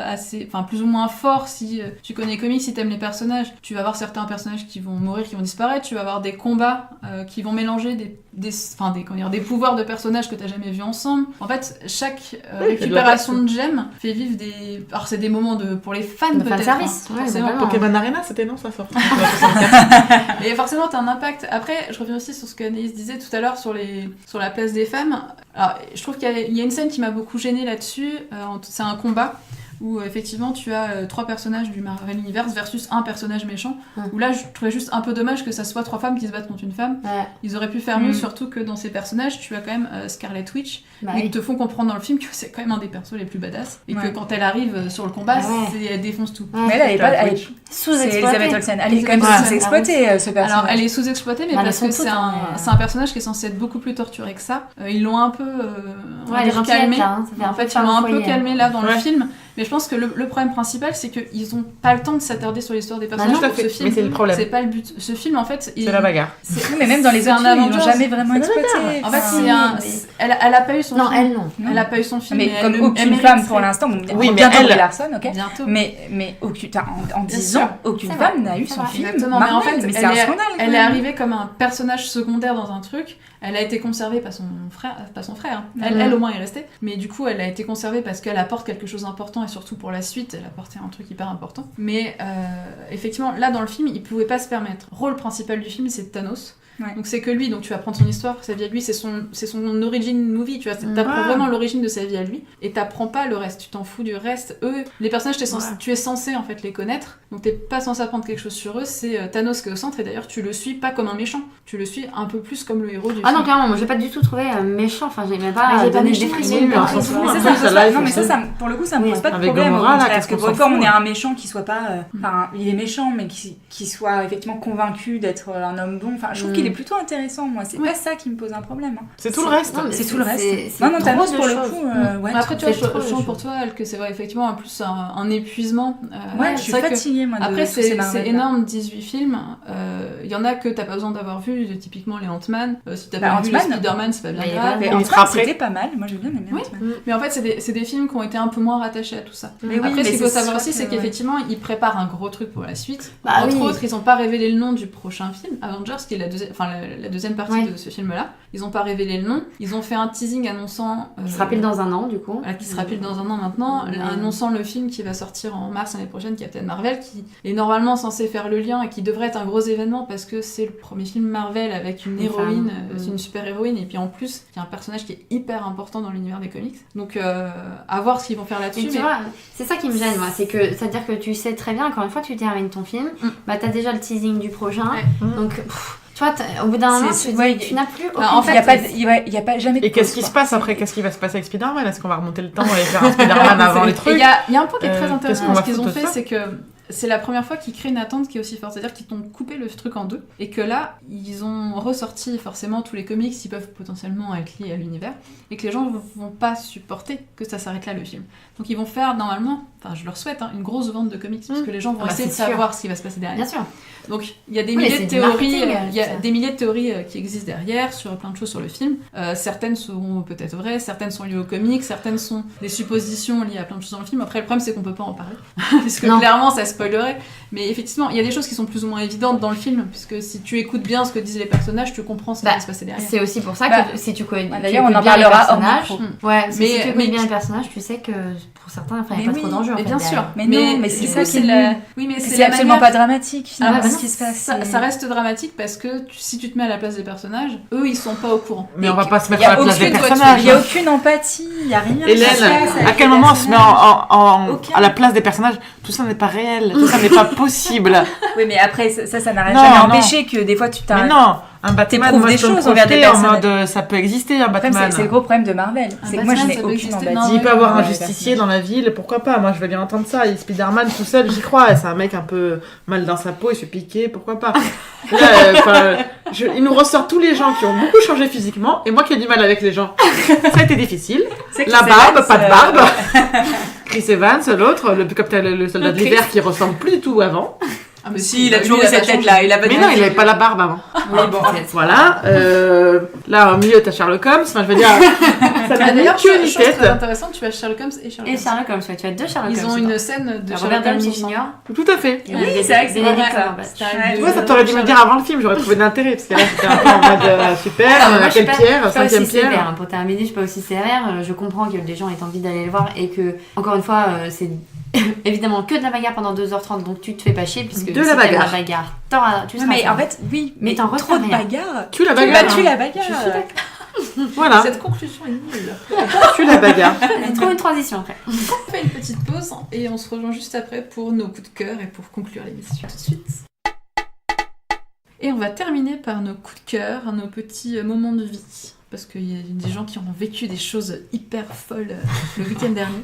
[SPEAKER 1] assez, enfin plus ou moins forts. Si tu connais les comics, si t'aimes les personnages, tu vas avoir certains personnages qui vont mourir, qui vont disparaître. Tu vas avoir des combats qui vont mélanger des pouvoirs de personnages que t'as jamais vus ensemble. En fait, chaque récupération de gemmes fait vivre des. Alors c'est des moments pour les fans
[SPEAKER 2] De
[SPEAKER 1] peut-être.
[SPEAKER 2] fanservice,
[SPEAKER 1] hein,
[SPEAKER 2] ouais,
[SPEAKER 1] forcément.
[SPEAKER 2] vraiment.
[SPEAKER 3] Pokémon Arena, c'était non, ça sort.
[SPEAKER 1] Et forcément, t'as un impact. Après, je reviens aussi sur ce qu'Anaïs disait tout à l'heure sur la place des femmes. Alors, je trouve qu'il y a une scène qui m'a beaucoup gênée là-dessus. C'est un combat où effectivement tu as 3 personnages du Marvel Universe versus un personnage méchant. Où là, je trouvais juste un peu dommage que ça soit 3 femmes qui se battent contre une femme.
[SPEAKER 2] Ouais.
[SPEAKER 1] Ils auraient pu faire mieux, surtout que dans ces personnages, tu as quand même Scarlet Witch,
[SPEAKER 2] Bah
[SPEAKER 1] mais
[SPEAKER 2] oui.
[SPEAKER 1] ils te font comprendre dans le film que c'est quand même un des persos les plus badass. Et que
[SPEAKER 4] Ouais.
[SPEAKER 1] quand elle arrive sur le combat,
[SPEAKER 2] Ouais.
[SPEAKER 1] elle défonce tout.
[SPEAKER 2] Ouais.
[SPEAKER 4] Mais elle est pas. Elle est c'est
[SPEAKER 2] Sous-exploitée.
[SPEAKER 4] Elisabeth Olsen. Elle est quand même
[SPEAKER 1] Ouais.
[SPEAKER 4] sous-exploitée, ce personnage.
[SPEAKER 1] Alors, elle est sous-exploitée, mais
[SPEAKER 2] Bah,
[SPEAKER 1] parce
[SPEAKER 2] elles
[SPEAKER 1] que
[SPEAKER 2] sont
[SPEAKER 1] c'est
[SPEAKER 2] toutes,
[SPEAKER 1] un,
[SPEAKER 2] hein,
[SPEAKER 1] c'est un personnage qui est censé être beaucoup plus torturé que ça. Ils l'ont un peu on va
[SPEAKER 2] Ouais, les
[SPEAKER 1] dire,
[SPEAKER 2] gentillettes,
[SPEAKER 1] calmé.
[SPEAKER 2] là, hein, ça fait un
[SPEAKER 1] En
[SPEAKER 2] peu
[SPEAKER 1] fait, ils l'ont un peu
[SPEAKER 2] foyer, hein.
[SPEAKER 1] calmé là dans le
[SPEAKER 3] Ouais.
[SPEAKER 1] film. Mais je pense que le problème principal, c'est qu'ils ont pas le temps de s'attarder sur l'histoire des
[SPEAKER 2] Bah
[SPEAKER 1] personnages
[SPEAKER 3] Tout à
[SPEAKER 1] pour
[SPEAKER 3] fait,
[SPEAKER 1] ce film.
[SPEAKER 3] mais c'est le problème.
[SPEAKER 1] C'est pas le but. Ce film, en fait,
[SPEAKER 3] C'est la bagarre.
[SPEAKER 4] Oui, mais même dans les
[SPEAKER 1] c'est
[SPEAKER 4] autres
[SPEAKER 1] un
[SPEAKER 4] films, ils l'ont
[SPEAKER 1] Avengers.
[SPEAKER 4] jamais vraiment
[SPEAKER 3] C'est la
[SPEAKER 4] exploité.
[SPEAKER 1] En fait,
[SPEAKER 4] Enfin,
[SPEAKER 1] elle a pas eu son
[SPEAKER 2] Non,
[SPEAKER 1] film.
[SPEAKER 2] elle non.
[SPEAKER 1] Elle a pas eu son film.
[SPEAKER 4] Mais
[SPEAKER 1] elle
[SPEAKER 4] comme
[SPEAKER 1] le
[SPEAKER 4] aucune
[SPEAKER 1] mérite,
[SPEAKER 4] femme
[SPEAKER 1] c'est-
[SPEAKER 4] pour l'instant, bon,
[SPEAKER 3] Oui, mais
[SPEAKER 4] bientôt
[SPEAKER 3] elle-
[SPEAKER 4] Brie Larson, ok.
[SPEAKER 1] Bientôt.
[SPEAKER 4] Mais aucune, en
[SPEAKER 1] Bien
[SPEAKER 4] 10
[SPEAKER 1] sûr.
[SPEAKER 4] ans, aucune
[SPEAKER 2] C'est
[SPEAKER 4] femme
[SPEAKER 2] vrai,
[SPEAKER 4] n'a eu
[SPEAKER 2] c'est
[SPEAKER 4] son
[SPEAKER 2] vrai.
[SPEAKER 4] film.
[SPEAKER 1] Exactement, mais en
[SPEAKER 4] Marvel,
[SPEAKER 1] fait,
[SPEAKER 4] mais c'est un scandale.
[SPEAKER 1] elle
[SPEAKER 4] quand
[SPEAKER 1] est
[SPEAKER 4] même.
[SPEAKER 1] arrivée comme un personnage secondaire dans un truc. Elle a été conservée par son frère, pas son frère. Hein.
[SPEAKER 2] Mhm.
[SPEAKER 1] Elle au moins est restée. Mais du coup, elle a été conservée parce qu'elle apporte quelque chose d'important et surtout pour la suite, elle apportait un truc hyper important. Mais effectivement, là dans le film, il pouvait pas se permettre. Le rôle principal du film, c'est Thanos.
[SPEAKER 4] Ouais.
[SPEAKER 1] Donc c'est que lui, donc tu vas prendre son histoire, sa vie à lui, c'est son origin movie, tu vois, t'apprends
[SPEAKER 3] Ah.
[SPEAKER 1] vraiment l'origine de sa vie à lui, et t'apprends pas le reste, tu t'en fous du reste. Eux, les personnages, tu es censé en fait les connaître, donc t'es pas censé apprendre quelque chose sur eux, c'est Thanos qui est au centre, et d'ailleurs tu le suis pas comme un méchant, tu le suis un peu plus comme le héros du
[SPEAKER 2] Ah
[SPEAKER 1] film.
[SPEAKER 2] non, clairement, moi j'ai pas du tout trouvé méchant. Enfin, j'ai même pas
[SPEAKER 1] Ah, j'ai pas
[SPEAKER 2] donné
[SPEAKER 1] méchant,
[SPEAKER 2] des
[SPEAKER 1] mais
[SPEAKER 2] frissons.
[SPEAKER 1] j'ai eu
[SPEAKER 2] pas
[SPEAKER 3] peur.
[SPEAKER 2] de frissons.
[SPEAKER 3] Mais
[SPEAKER 4] Mais
[SPEAKER 3] ça,
[SPEAKER 4] ça,
[SPEAKER 3] ça,
[SPEAKER 4] ça,
[SPEAKER 3] là, il
[SPEAKER 4] non,
[SPEAKER 3] faut
[SPEAKER 4] mais
[SPEAKER 3] ça.
[SPEAKER 4] ça, pour le coup, ça me pose pas de
[SPEAKER 3] Avec
[SPEAKER 4] problème.
[SPEAKER 3] Gamora,
[SPEAKER 4] au
[SPEAKER 3] là,
[SPEAKER 4] contraire,
[SPEAKER 3] qu'est-ce
[SPEAKER 4] parce que
[SPEAKER 3] qu'on
[SPEAKER 4] pour une
[SPEAKER 3] s'en
[SPEAKER 4] fois, on
[SPEAKER 3] fout,
[SPEAKER 4] est
[SPEAKER 3] hein.
[SPEAKER 4] un méchant qui soit pas. Enfin, il est méchant, mais qui soit effectivement convaincu d'être un homme bon. Enfin, je trouve qu'il est plutôt intéressant, moi. C'est pas ça qui me pose un problème. hein.
[SPEAKER 3] C'est tout le reste.
[SPEAKER 2] Non, mais
[SPEAKER 4] C'est tout le reste.
[SPEAKER 2] c'est
[SPEAKER 4] Non, non,
[SPEAKER 2] trop
[SPEAKER 4] Thanos,
[SPEAKER 2] de
[SPEAKER 4] pour le
[SPEAKER 2] choses.
[SPEAKER 4] coup, ouais.
[SPEAKER 1] Mais après, tu vois,
[SPEAKER 2] c'est trop
[SPEAKER 1] je
[SPEAKER 2] de
[SPEAKER 1] sens
[SPEAKER 2] choses.
[SPEAKER 1] pour toi, Elle, que c'est effectivement en plus un épuisement.
[SPEAKER 4] Ouais, je
[SPEAKER 1] c'est
[SPEAKER 4] suis
[SPEAKER 1] vrai que-
[SPEAKER 4] fatiguée, moi, de
[SPEAKER 1] Après,
[SPEAKER 4] tous ces
[SPEAKER 1] c'est
[SPEAKER 4] Marvel-là.
[SPEAKER 1] énorme, 18 films. Il y en a que t'as pas besoin d'avoir vu, typiquement les Ant-Man. Si t'as
[SPEAKER 4] Bah,
[SPEAKER 1] pas vu les
[SPEAKER 4] Ant-Man.
[SPEAKER 1] Spider-Man, c'est pas bien
[SPEAKER 2] Bah, il y a
[SPEAKER 1] grave.
[SPEAKER 2] pas-
[SPEAKER 4] Mais
[SPEAKER 3] Il
[SPEAKER 4] Ant-Man,
[SPEAKER 3] frapperait.
[SPEAKER 4] c'était pas mal. Moi, j'ai bien aimé
[SPEAKER 1] Oui.
[SPEAKER 4] Ant-Man.
[SPEAKER 1] Mais en fait, c'est des films qui ont été un peu moins rattachés tout ça.
[SPEAKER 4] Mais oui,
[SPEAKER 1] Après,
[SPEAKER 4] mais
[SPEAKER 1] ce qu'il faut
[SPEAKER 4] c'est
[SPEAKER 1] savoir
[SPEAKER 4] sûr
[SPEAKER 1] aussi, c'est
[SPEAKER 4] que,
[SPEAKER 1] qu'effectivement, ils préparent un gros truc pour la suite.
[SPEAKER 2] Bah
[SPEAKER 1] Entre
[SPEAKER 2] oui.
[SPEAKER 1] autres, ils n'ont pas révélé le nom du prochain film, Avengers, qui est la deuxième partie
[SPEAKER 2] Ouais.
[SPEAKER 1] de ce film-là. Ils n'ont pas révélé le nom. Ils ont fait un teasing annonçant...
[SPEAKER 2] Qui sera pile dans un an, du coup.
[SPEAKER 1] Voilà, qui sera pile dans un an maintenant, annonçant le film qui va sortir en mars l'année prochaine, Captain Marvel, qui est normalement censé faire le lien et qui devrait être un gros événement parce que c'est le premier film Marvel avec une héroïne, c'est une super héroïne, et puis en plus, il y a un personnage qui est hyper important dans l'univers des comics. Donc, à voir ce qu'ils vont faire là-dessus.
[SPEAKER 2] Mais tu vois, c'est ça qui me gêne, moi. C'est-à-dire que tu sais très bien, encore une fois, tu termines ton film, bah t'as déjà le teasing du prochain.
[SPEAKER 1] Ouais.
[SPEAKER 2] Donc, tu vois, au bout d'un moment, tu n'as plus aucune
[SPEAKER 1] en fait,
[SPEAKER 4] il y a pas jamais de
[SPEAKER 3] Et qu'est-ce
[SPEAKER 4] pause,
[SPEAKER 3] qui se
[SPEAKER 4] quoi.
[SPEAKER 3] passe après? Qu'est-ce qui va se passer avec Spider-Man? Est-ce qu'on va remonter le temps et faire un Spider-Man avant les trucs?
[SPEAKER 1] Il y a un point qui est très
[SPEAKER 3] qu'est-ce
[SPEAKER 1] intéressant
[SPEAKER 3] qu'on
[SPEAKER 1] dans
[SPEAKER 3] va
[SPEAKER 1] ce qu'ils ont
[SPEAKER 3] foutre de
[SPEAKER 1] fait,
[SPEAKER 3] ça
[SPEAKER 1] c'est que c'est la première fois qu'ils créent une attente qui est aussi forte. C'est-à-dire qu'ils t'ont coupé le truc en deux. Et que là, ils ont ressorti forcément tous les comics qui peuvent potentiellement être liés à l'univers. Et que les gens vont pas supporter que ça s'arrête là, le film. Donc ils vont faire normalement, enfin je leur souhaite, une grosse vente de comics. Parce que les gens vont essayer de savoir ce qui va se passer derrière.
[SPEAKER 2] Bien sûr.
[SPEAKER 1] Donc il y a des
[SPEAKER 2] Oui,
[SPEAKER 1] milliers
[SPEAKER 2] c'est
[SPEAKER 1] de
[SPEAKER 2] du
[SPEAKER 1] théories,
[SPEAKER 2] marketing,
[SPEAKER 1] il y a
[SPEAKER 2] ça.
[SPEAKER 1] des milliers de théories qui existent derrière sur plein de choses sur le film. Certaines seront peut-être vraies, certaines sont liées aux comics, certaines sont des suppositions liées à plein de choses dans le film. Après le problème c'est qu'on peut pas en parler parce que
[SPEAKER 2] Non.
[SPEAKER 1] clairement ça spoilerait. Mais effectivement il y a des choses qui sont plus ou moins évidentes dans le film puisque si tu écoutes bien ce que disent les personnages, tu comprends ce qui va se passer derrière.
[SPEAKER 2] C'est aussi pour ça que
[SPEAKER 4] Bah,
[SPEAKER 2] si tu connais
[SPEAKER 4] d'ailleurs,
[SPEAKER 2] tu
[SPEAKER 4] on en
[SPEAKER 2] écoutes bien les
[SPEAKER 4] parlera hors
[SPEAKER 2] personnages,
[SPEAKER 4] micro.
[SPEAKER 2] ouais, parce que si tu
[SPEAKER 1] mais
[SPEAKER 2] écoutes bien les personnages, tu sais que pour certains, il n'y a
[SPEAKER 4] Mais
[SPEAKER 2] pas trop
[SPEAKER 4] oui,
[SPEAKER 2] d'enjeux. en
[SPEAKER 1] Mais
[SPEAKER 2] fait,
[SPEAKER 1] bien
[SPEAKER 2] derrière.
[SPEAKER 1] sûr.
[SPEAKER 4] Mais non, mais
[SPEAKER 1] du
[SPEAKER 4] c'est
[SPEAKER 1] coup,
[SPEAKER 4] ça qui est
[SPEAKER 1] la...
[SPEAKER 4] nul.
[SPEAKER 1] Oui, mais
[SPEAKER 4] C'est
[SPEAKER 1] la
[SPEAKER 4] absolument
[SPEAKER 1] manière-
[SPEAKER 4] pas dramatique, finalement,
[SPEAKER 1] Ah bah
[SPEAKER 4] ce qui se passe.
[SPEAKER 1] ça reste dramatique parce que si tu te mets à la place des personnages, eux ils sont pas au courant.
[SPEAKER 3] Mais on va pas se
[SPEAKER 4] Il
[SPEAKER 3] mettre
[SPEAKER 4] y
[SPEAKER 3] à
[SPEAKER 4] a
[SPEAKER 3] la place des
[SPEAKER 4] aucune
[SPEAKER 3] personnages.
[SPEAKER 4] Il y a aucune empathie, il y a rien. qui se
[SPEAKER 3] Hélène,
[SPEAKER 4] passe avec
[SPEAKER 3] à quel
[SPEAKER 4] les
[SPEAKER 3] moment on se met
[SPEAKER 4] personnages. Aucun.
[SPEAKER 3] à la place des personnages? Tout ça n'est pas réel, tout ça n'est pas possible.
[SPEAKER 4] Oui, mais après, ça n'arrête
[SPEAKER 3] Non,
[SPEAKER 4] jamais
[SPEAKER 3] non.
[SPEAKER 4] empêché que des fois tu
[SPEAKER 3] Mais non, un Batman,
[SPEAKER 4] T'éprouves
[SPEAKER 3] moi
[SPEAKER 4] des
[SPEAKER 3] je peux me
[SPEAKER 4] choses envers des
[SPEAKER 3] projeter en
[SPEAKER 4] personnages.
[SPEAKER 3] mode ça peut exister un
[SPEAKER 4] Le problème,
[SPEAKER 3] Batman.
[SPEAKER 4] c'est le gros problème de Marvel. C'est que moi, je
[SPEAKER 1] Batman,
[SPEAKER 4] n'ai
[SPEAKER 1] ça peut
[SPEAKER 4] aucune
[SPEAKER 1] exister,
[SPEAKER 4] empathie.
[SPEAKER 1] non,
[SPEAKER 3] S'il peut avoir un
[SPEAKER 4] envers les
[SPEAKER 3] justicier dans la ville, pourquoi pas? Moi je vais bien entendre ça. Et Spider-Man tout seul, j'y crois. C'est un mec un peu mal dans sa peau, il se fait piquer, pourquoi pas? Là, il nous ressort tous les gens qui ont beaucoup changé physiquement et moi qui ai du mal avec les gens. Ça a été difficile.
[SPEAKER 4] C'est que
[SPEAKER 3] La
[SPEAKER 4] Chris
[SPEAKER 3] barbe,
[SPEAKER 4] Evans,
[SPEAKER 3] pas de barbe. Chris Evans, l'autre, le soldat de
[SPEAKER 1] Chris.
[SPEAKER 3] l'hiver qui ressemble plus du tout avant.
[SPEAKER 1] Ah, mais
[SPEAKER 4] Si, il a
[SPEAKER 1] lui,
[SPEAKER 4] toujours eu
[SPEAKER 1] pas
[SPEAKER 4] cette
[SPEAKER 1] changé.
[SPEAKER 4] tête-là. Il a pas
[SPEAKER 3] Mais non, il avait pas la barbe avant.
[SPEAKER 4] Oui, bon.
[SPEAKER 3] Voilà. Là, au milieu, t'as Sherlock Holmes. Enfin, je veux dire, ça n'a
[SPEAKER 1] Ah,
[SPEAKER 3] ni
[SPEAKER 1] d'ailleurs,
[SPEAKER 3] queue ni
[SPEAKER 1] chose très
[SPEAKER 3] tête.
[SPEAKER 1] intéressante, tu as Sherlock Holmes et Sherlock
[SPEAKER 2] Et
[SPEAKER 1] Holmes.
[SPEAKER 2] Sherlock Holmes, ouais, tu as deux Sherlock
[SPEAKER 1] Ils
[SPEAKER 2] Holmes.
[SPEAKER 1] ont une scène de
[SPEAKER 2] Robert
[SPEAKER 1] Sherlock Holmes
[SPEAKER 2] Downey
[SPEAKER 1] ensemble.
[SPEAKER 2] Jr.
[SPEAKER 3] Tout à fait.
[SPEAKER 4] Oui, c'est vrai que c'est
[SPEAKER 2] Benedict
[SPEAKER 4] vrai.
[SPEAKER 2] Cumberbatch.
[SPEAKER 4] Ouais,
[SPEAKER 3] Tu vois, ça t'aurait dû me le dire avant le film, j'aurais trouvé de l'intérêt. Parce que là, j'étais un peu en mode super,
[SPEAKER 2] Moi, je suis
[SPEAKER 3] quelle
[SPEAKER 2] pas-
[SPEAKER 3] pierre,
[SPEAKER 2] je suis pas
[SPEAKER 3] cinquième
[SPEAKER 2] aussi sévère,
[SPEAKER 3] pierre.
[SPEAKER 2] hein. Pour terminer, je suis pas aussi sévère. Je comprends que les gens aient envie d'aller le voir et que, encore une fois, c'est évidemment que de la bagarre pendant 2h30, donc tu te fais pas chier puisque
[SPEAKER 3] De
[SPEAKER 2] si
[SPEAKER 3] la
[SPEAKER 2] t'aimes
[SPEAKER 3] bagarre.
[SPEAKER 2] la bagarre, tu seras
[SPEAKER 4] Mais
[SPEAKER 2] fan.
[SPEAKER 4] en fait, oui,
[SPEAKER 2] Mais
[SPEAKER 4] mais
[SPEAKER 2] t'en
[SPEAKER 4] trop de
[SPEAKER 2] retiens rien.
[SPEAKER 4] bagarres.
[SPEAKER 3] Tu la
[SPEAKER 4] Tu
[SPEAKER 3] bagarre.
[SPEAKER 4] la
[SPEAKER 3] hein.
[SPEAKER 4] bagarre.
[SPEAKER 2] Je suis d'accord.
[SPEAKER 3] Voilà,
[SPEAKER 1] Cette conclusion est nulle.
[SPEAKER 3] tu la bagarre.
[SPEAKER 2] Allez, trouve une transition après.
[SPEAKER 1] On fait une petite pause et on se rejoint juste après pour nos coups de cœur et pour conclure l'émission tout de suite. Et on va terminer par nos coups de cœur, nos petits moments de vie. Parce qu'il y a des gens qui ont vécu des choses hyper folles le week-end dernier.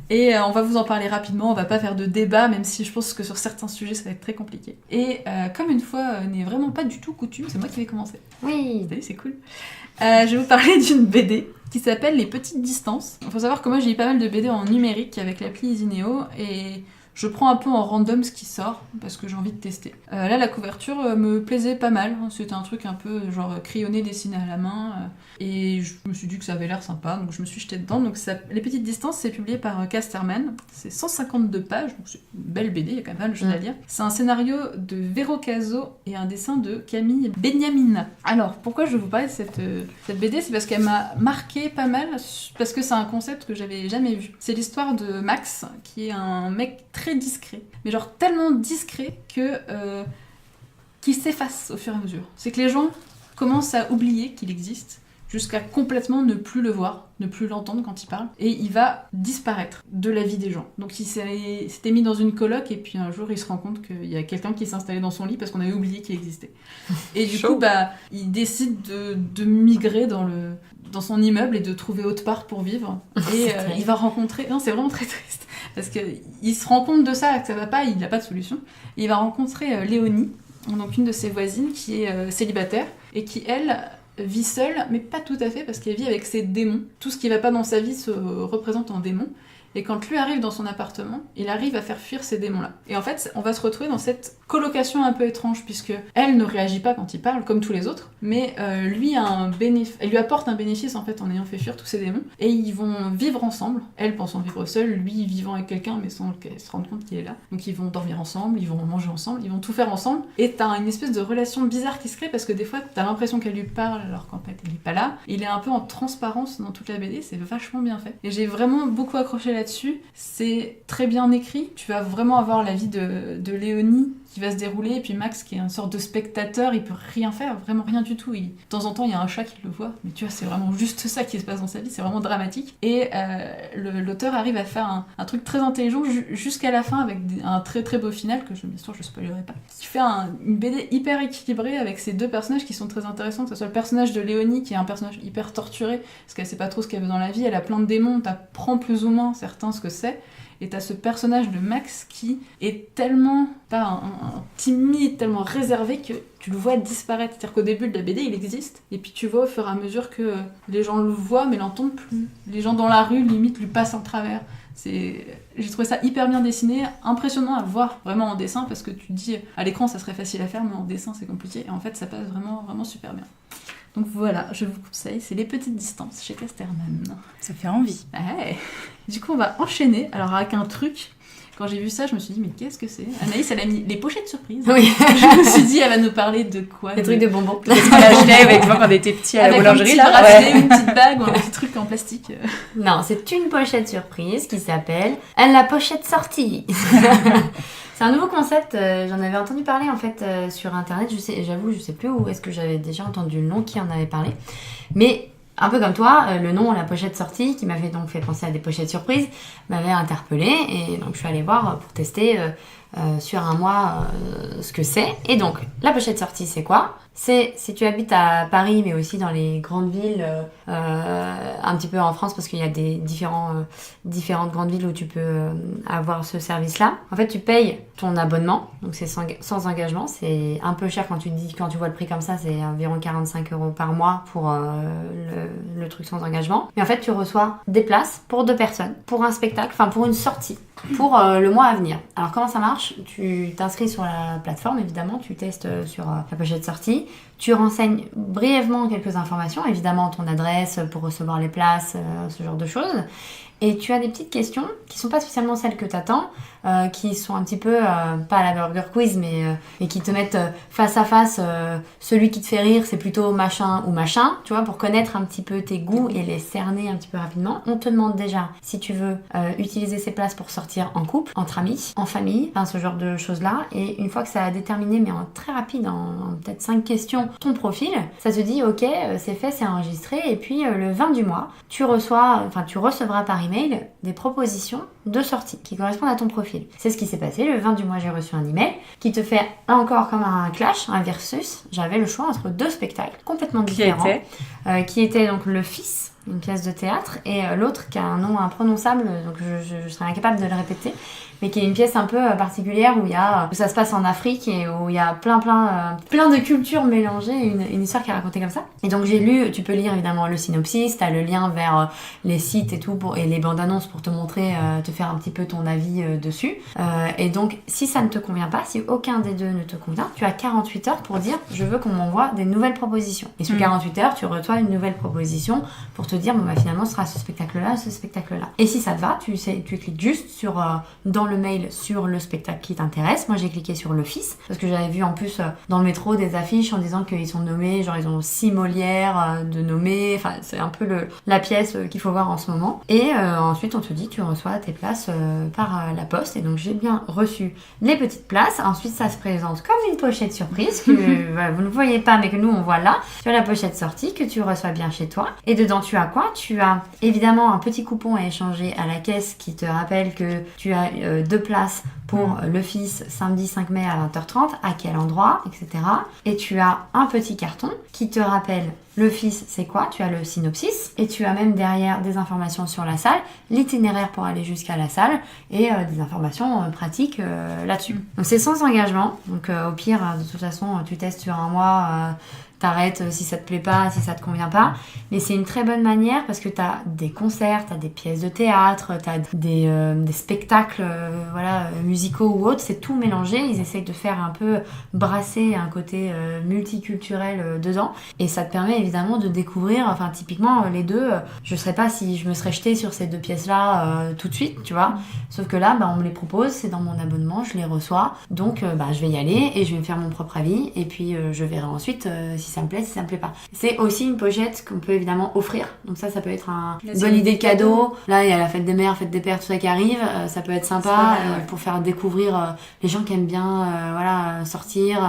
[SPEAKER 1] Et on va vous en parler rapidement, on va pas faire de débat, même si je pense que sur certains sujets ça va être très compliqué. Et comme une fois n'est vraiment pas du tout coutume, c'est moi qui vais commencer.
[SPEAKER 2] Oui.
[SPEAKER 1] Vous savez, c'est cool. Je vais vous parler d'une BD qui s'appelle Les Petites Distances. Il faut savoir que moi j'ai eu pas mal de BD en numérique avec l'appli Isineo et je prends un peu en random ce qui sort parce que j'ai envie de tester. Là la couverture me plaisait pas mal, c'était un truc un peu genre crayonné, dessiné à la main et je me suis dit que ça avait l'air sympa donc je me suis jetée dedans. Donc Les Petites Distances c'est publié par Casterman, c'est 152 pages donc c'est une belle BD, il y a quand même pas mal de choses à lire. C'est un scénario de Vero Caso et un dessin de Camille Beniamina. Alors pourquoi je vais vous parler de cette BD, c'est parce qu'elle m'a marqué pas mal parce que c'est un concept que j'avais jamais vu. C'est l'histoire de Max qui est un mec très discret, mais genre tellement discret que qu'il s'efface au fur et à mesure. C'est que les gens commencent à oublier qu'il existe jusqu'à complètement ne plus le voir, ne plus l'entendre quand il parle, et il va disparaître de la vie des gens. Donc il s'était mis dans une coloc, et puis un jour il se rend compte qu'il y a quelqu'un qui s'est installé dans son lit parce qu'on avait oublié qu'il existait. Et du coup, il décide de migrer dans son immeuble et de trouver autre part pour vivre. Et il va rencontrer... Non, c'est vraiment très triste. Parce qu'il se rend compte de ça, que ça va pas, il n'a pas de solution. Et il va rencontrer Léonie, donc une de ses voisines qui est célibataire, et qui, elle, vit seule, mais pas tout à fait, parce qu'elle vit avec ses démons. Tout ce qui va pas dans sa vie se représente en démons. Et quand lui arrive dans son appartement, il arrive à faire fuir ces démons-là. Et en fait, on va se retrouver dans cette colocation un peu étrange, puisque elle ne réagit pas quand il parle, comme tous les autres, mais lui elle lui apporte un bénéfice en fait en ayant fait fuir tous ces démons. Et ils vont vivre ensemble, elle pensant vivre seule, lui vivant avec quelqu'un, mais sans qu'elle se rende compte qu'il est là. Donc ils vont dormir ensemble, ils vont manger ensemble, ils vont tout faire ensemble. Et t'as une espèce de relation bizarre qui se crée, parce que des fois, t'as l'impression qu'elle lui parle, alors qu'en fait, elle n'est pas là. Il est un peu en transparence dans toute la BD, c'est vachement bien fait. Et j'ai vraiment beaucoup accroché là-dessus. C'est très bien écrit. Tu vas vraiment avoir la vie de Léonie qui va se dérouler, et puis Max qui est une sorte de spectateur, il peut rien faire, vraiment rien du tout. De temps en temps, il y a un chat qui le voit, mais tu vois, c'est vraiment juste ça qui se passe dans sa vie, c'est vraiment dramatique. Et l'auteur arrive à faire un truc très intelligent jusqu'à la fin, avec un très très beau final, que bien sûr je spoilerai pas. Qui fait une BD hyper équilibrée, avec ces deux personnages qui sont très intéressants, que ce soit le personnage de Léonie, qui est un personnage hyper torturé, parce qu'elle sait pas trop ce qu'elle veut dans la vie, elle a plein de démons, t'apprends plus ou moins certains ce que c'est. Et t'as ce personnage de Max qui est tellement timide, tellement réservé que tu le vois disparaître. C'est-à-dire qu'au début de la BD, il existe, et puis tu vois au fur et à mesure que les gens le voient mais l'entendent plus. Les gens dans la rue, limite, lui passent en travers. J'ai trouvé ça hyper bien dessiné, impressionnant à voir vraiment en dessin, parce que tu te dis, à l'écran ça serait facile à faire, mais en dessin c'est compliqué, et en fait ça passe vraiment, vraiment super bien. Donc voilà, je vous conseille, c'est Les Petites Distances chez Casterman.
[SPEAKER 4] Ça fait envie.
[SPEAKER 1] Ouais. Du coup, on va enchaîner. Alors, avec un truc, quand j'ai vu ça, je me suis dit, mais qu'est-ce que c'est ? Anaïs, elle a mis les pochettes surprises.
[SPEAKER 2] Oui.
[SPEAKER 1] Je me suis dit, elle va nous parler de quoi ?
[SPEAKER 2] Des trucs de bonbons.
[SPEAKER 4] Parce qu'on l'achetait avec moi quand on était petits à la boulangerie.
[SPEAKER 1] Avec un petit bracelet, une petite bague ou un petit truc en plastique.
[SPEAKER 2] Non, c'est une pochette surprise qui s'appelle La pochette sortie. C'est un nouveau concept, j'en avais entendu parler en fait sur internet, j'avoue, je sais plus où est-ce que j'avais déjà entendu le nom, qui en avait parlé. Mais un peu comme toi, le nom La pochette sortie, qui m'avait donc fait penser à des pochettes surprises, m'avait interpellée, et donc je suis allée voir pour tester sur un mois ce que c'est. Et donc, la pochette sortie, c'est quoi ? C'est si tu habites à Paris, mais aussi dans les grandes villes, un petit peu en France, parce qu'il y a des différentes grandes villes où tu peux avoir ce service-là. En fait, tu payes ton abonnement, donc c'est sans engagement. C'est un peu cher quand tu vois le prix comme ça, c'est environ 45 € par mois pour le truc sans engagement. Mais en fait, tu reçois des places pour 2 personnes, pour un spectacle, enfin pour une sortie, pour le mois à venir. Alors comment ça marche ? Tu t'inscris sur la plateforme, évidemment, tu testes sur la pochette sortie. Tu renseignes brièvement quelques informations, évidemment ton adresse pour recevoir les places, ce genre de choses. Et tu as des petites questions qui sont pas spécialement celles que tu attends, qui sont un petit peu, pas à la Burger Quiz, mais qui te mettent face à face. Celui qui te fait rire, c'est plutôt machin ou machin, tu vois, pour connaître un petit peu tes goûts et les cerner un petit peu rapidement. On te demande déjà si tu veux utiliser ces places pour sortir en couple, entre amis, en famille, enfin ce genre de choses-là. Et une fois que ça a déterminé, mais en très rapide, en peut-être 5 questions, ton profil, ça te dit ok, c'est fait, c'est enregistré. Et puis le 20 du mois, tu recevras par email des propositions de sortie qui correspondent à ton profil. C'est ce qui s'est passé. Le 20 du mois, j'ai reçu un email qui te fait encore comme un clash, un versus. J'avais le choix entre 2 spectacles complètement différents. Qui était donc Le Fils, une pièce de théâtre, et l'autre qui a un nom imprononçable, donc je serais incapable de le répéter, mais qui est une pièce un peu particulière où ça se passe en Afrique et où il y a plein de cultures mélangées, une histoire qui est racontée comme ça. Et donc j'ai lu, tu peux lire évidemment le synopsis, t'as le lien vers les sites et tout, et les bandes annonces pour te montrer, te faire un petit peu ton avis dessus. Et donc si ça ne te convient pas, si aucun des deux ne te convient, tu as 48 heures pour dire je veux qu'on m'envoie des nouvelles propositions. Et sous 48 heures, tu reçois une nouvelle proposition pour te dire finalement ce sera ce spectacle-là, ce spectacle-là. Et si ça te va, tu cliques juste dans le mail sur le spectacle qui t'intéresse. Moi j'ai cliqué sur Le Fils parce que j'avais vu en plus dans le métro des affiches en disant qu'ils sont nommés, genre ils ont 6 Molières de nommer, enfin c'est un peu la pièce qu'il faut voir en ce moment. Et ensuite on te dit tu reçois tes places par la poste, et donc j'ai bien reçu les petites places. Ensuite ça se présente comme une pochette surprise que vous ne voyez pas mais que nous on voit là. Tu as la pochette sortie que tu reçois bien chez toi, et dedans tu as quoi ? Tu as évidemment un petit coupon à échanger à la caisse qui te rappelle que tu as 2 places pour Le Fils samedi 5 mai à 20h30, à quel endroit, etc. Et tu as un petit carton qui te rappelle Le Fils c'est quoi, tu as le synopsis, et tu as même derrière des informations sur la salle, l'itinéraire pour aller jusqu'à la salle, et des informations pratiques là-dessus. Donc c'est sans engagement, donc au pire de toute façon tu testes sur un mois, t'arrêtes si ça te plaît pas, si ça te convient pas. Mais c'est une très bonne manière parce que t'as des concerts, t'as des pièces de théâtre, t'as des spectacles musicaux ou autres, c'est tout mélangé. Ils essayent de faire un peu brasser un côté multiculturel dedans. Et ça te permet évidemment de découvrir, enfin typiquement les deux, je sais pas si je me serais jetée sur ces deux pièces-là tout de suite, tu vois. Sauf que là, on me les propose, c'est dans mon abonnement, je les reçois. Donc je vais y aller et je vais me faire mon propre avis. Et puis je verrai ensuite si ça me plaît, si ça me plaît pas. C'est aussi une pochette qu'on peut évidemment offrir. Donc ça peut être une bonne idée de cadeau. Là, il y a la fête des mères, fête des pères, tout ça qui arrive. Ça peut être sympa pour faire découvrir les gens qui aiment bien sortir.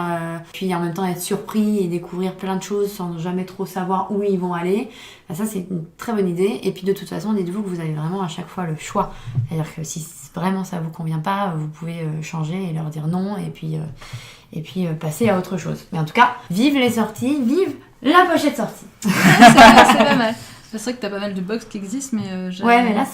[SPEAKER 2] Puis en même temps être surpris et découvrir plein de choses sans jamais trop savoir où ils vont aller. Ça, c'est une très bonne idée. Et puis de toute façon, dites-vous que vous avez vraiment à chaque fois le choix. C'est-à-dire que si vraiment ça vous convient pas, vous pouvez changer et leur dire non et puis passer à autre chose. Mais en tout cas, vive les sorties, vive la pochette sortie.
[SPEAKER 1] C'est pas mal. C'est vrai que t'as pas mal de box qui existent, mais...
[SPEAKER 2] mais là,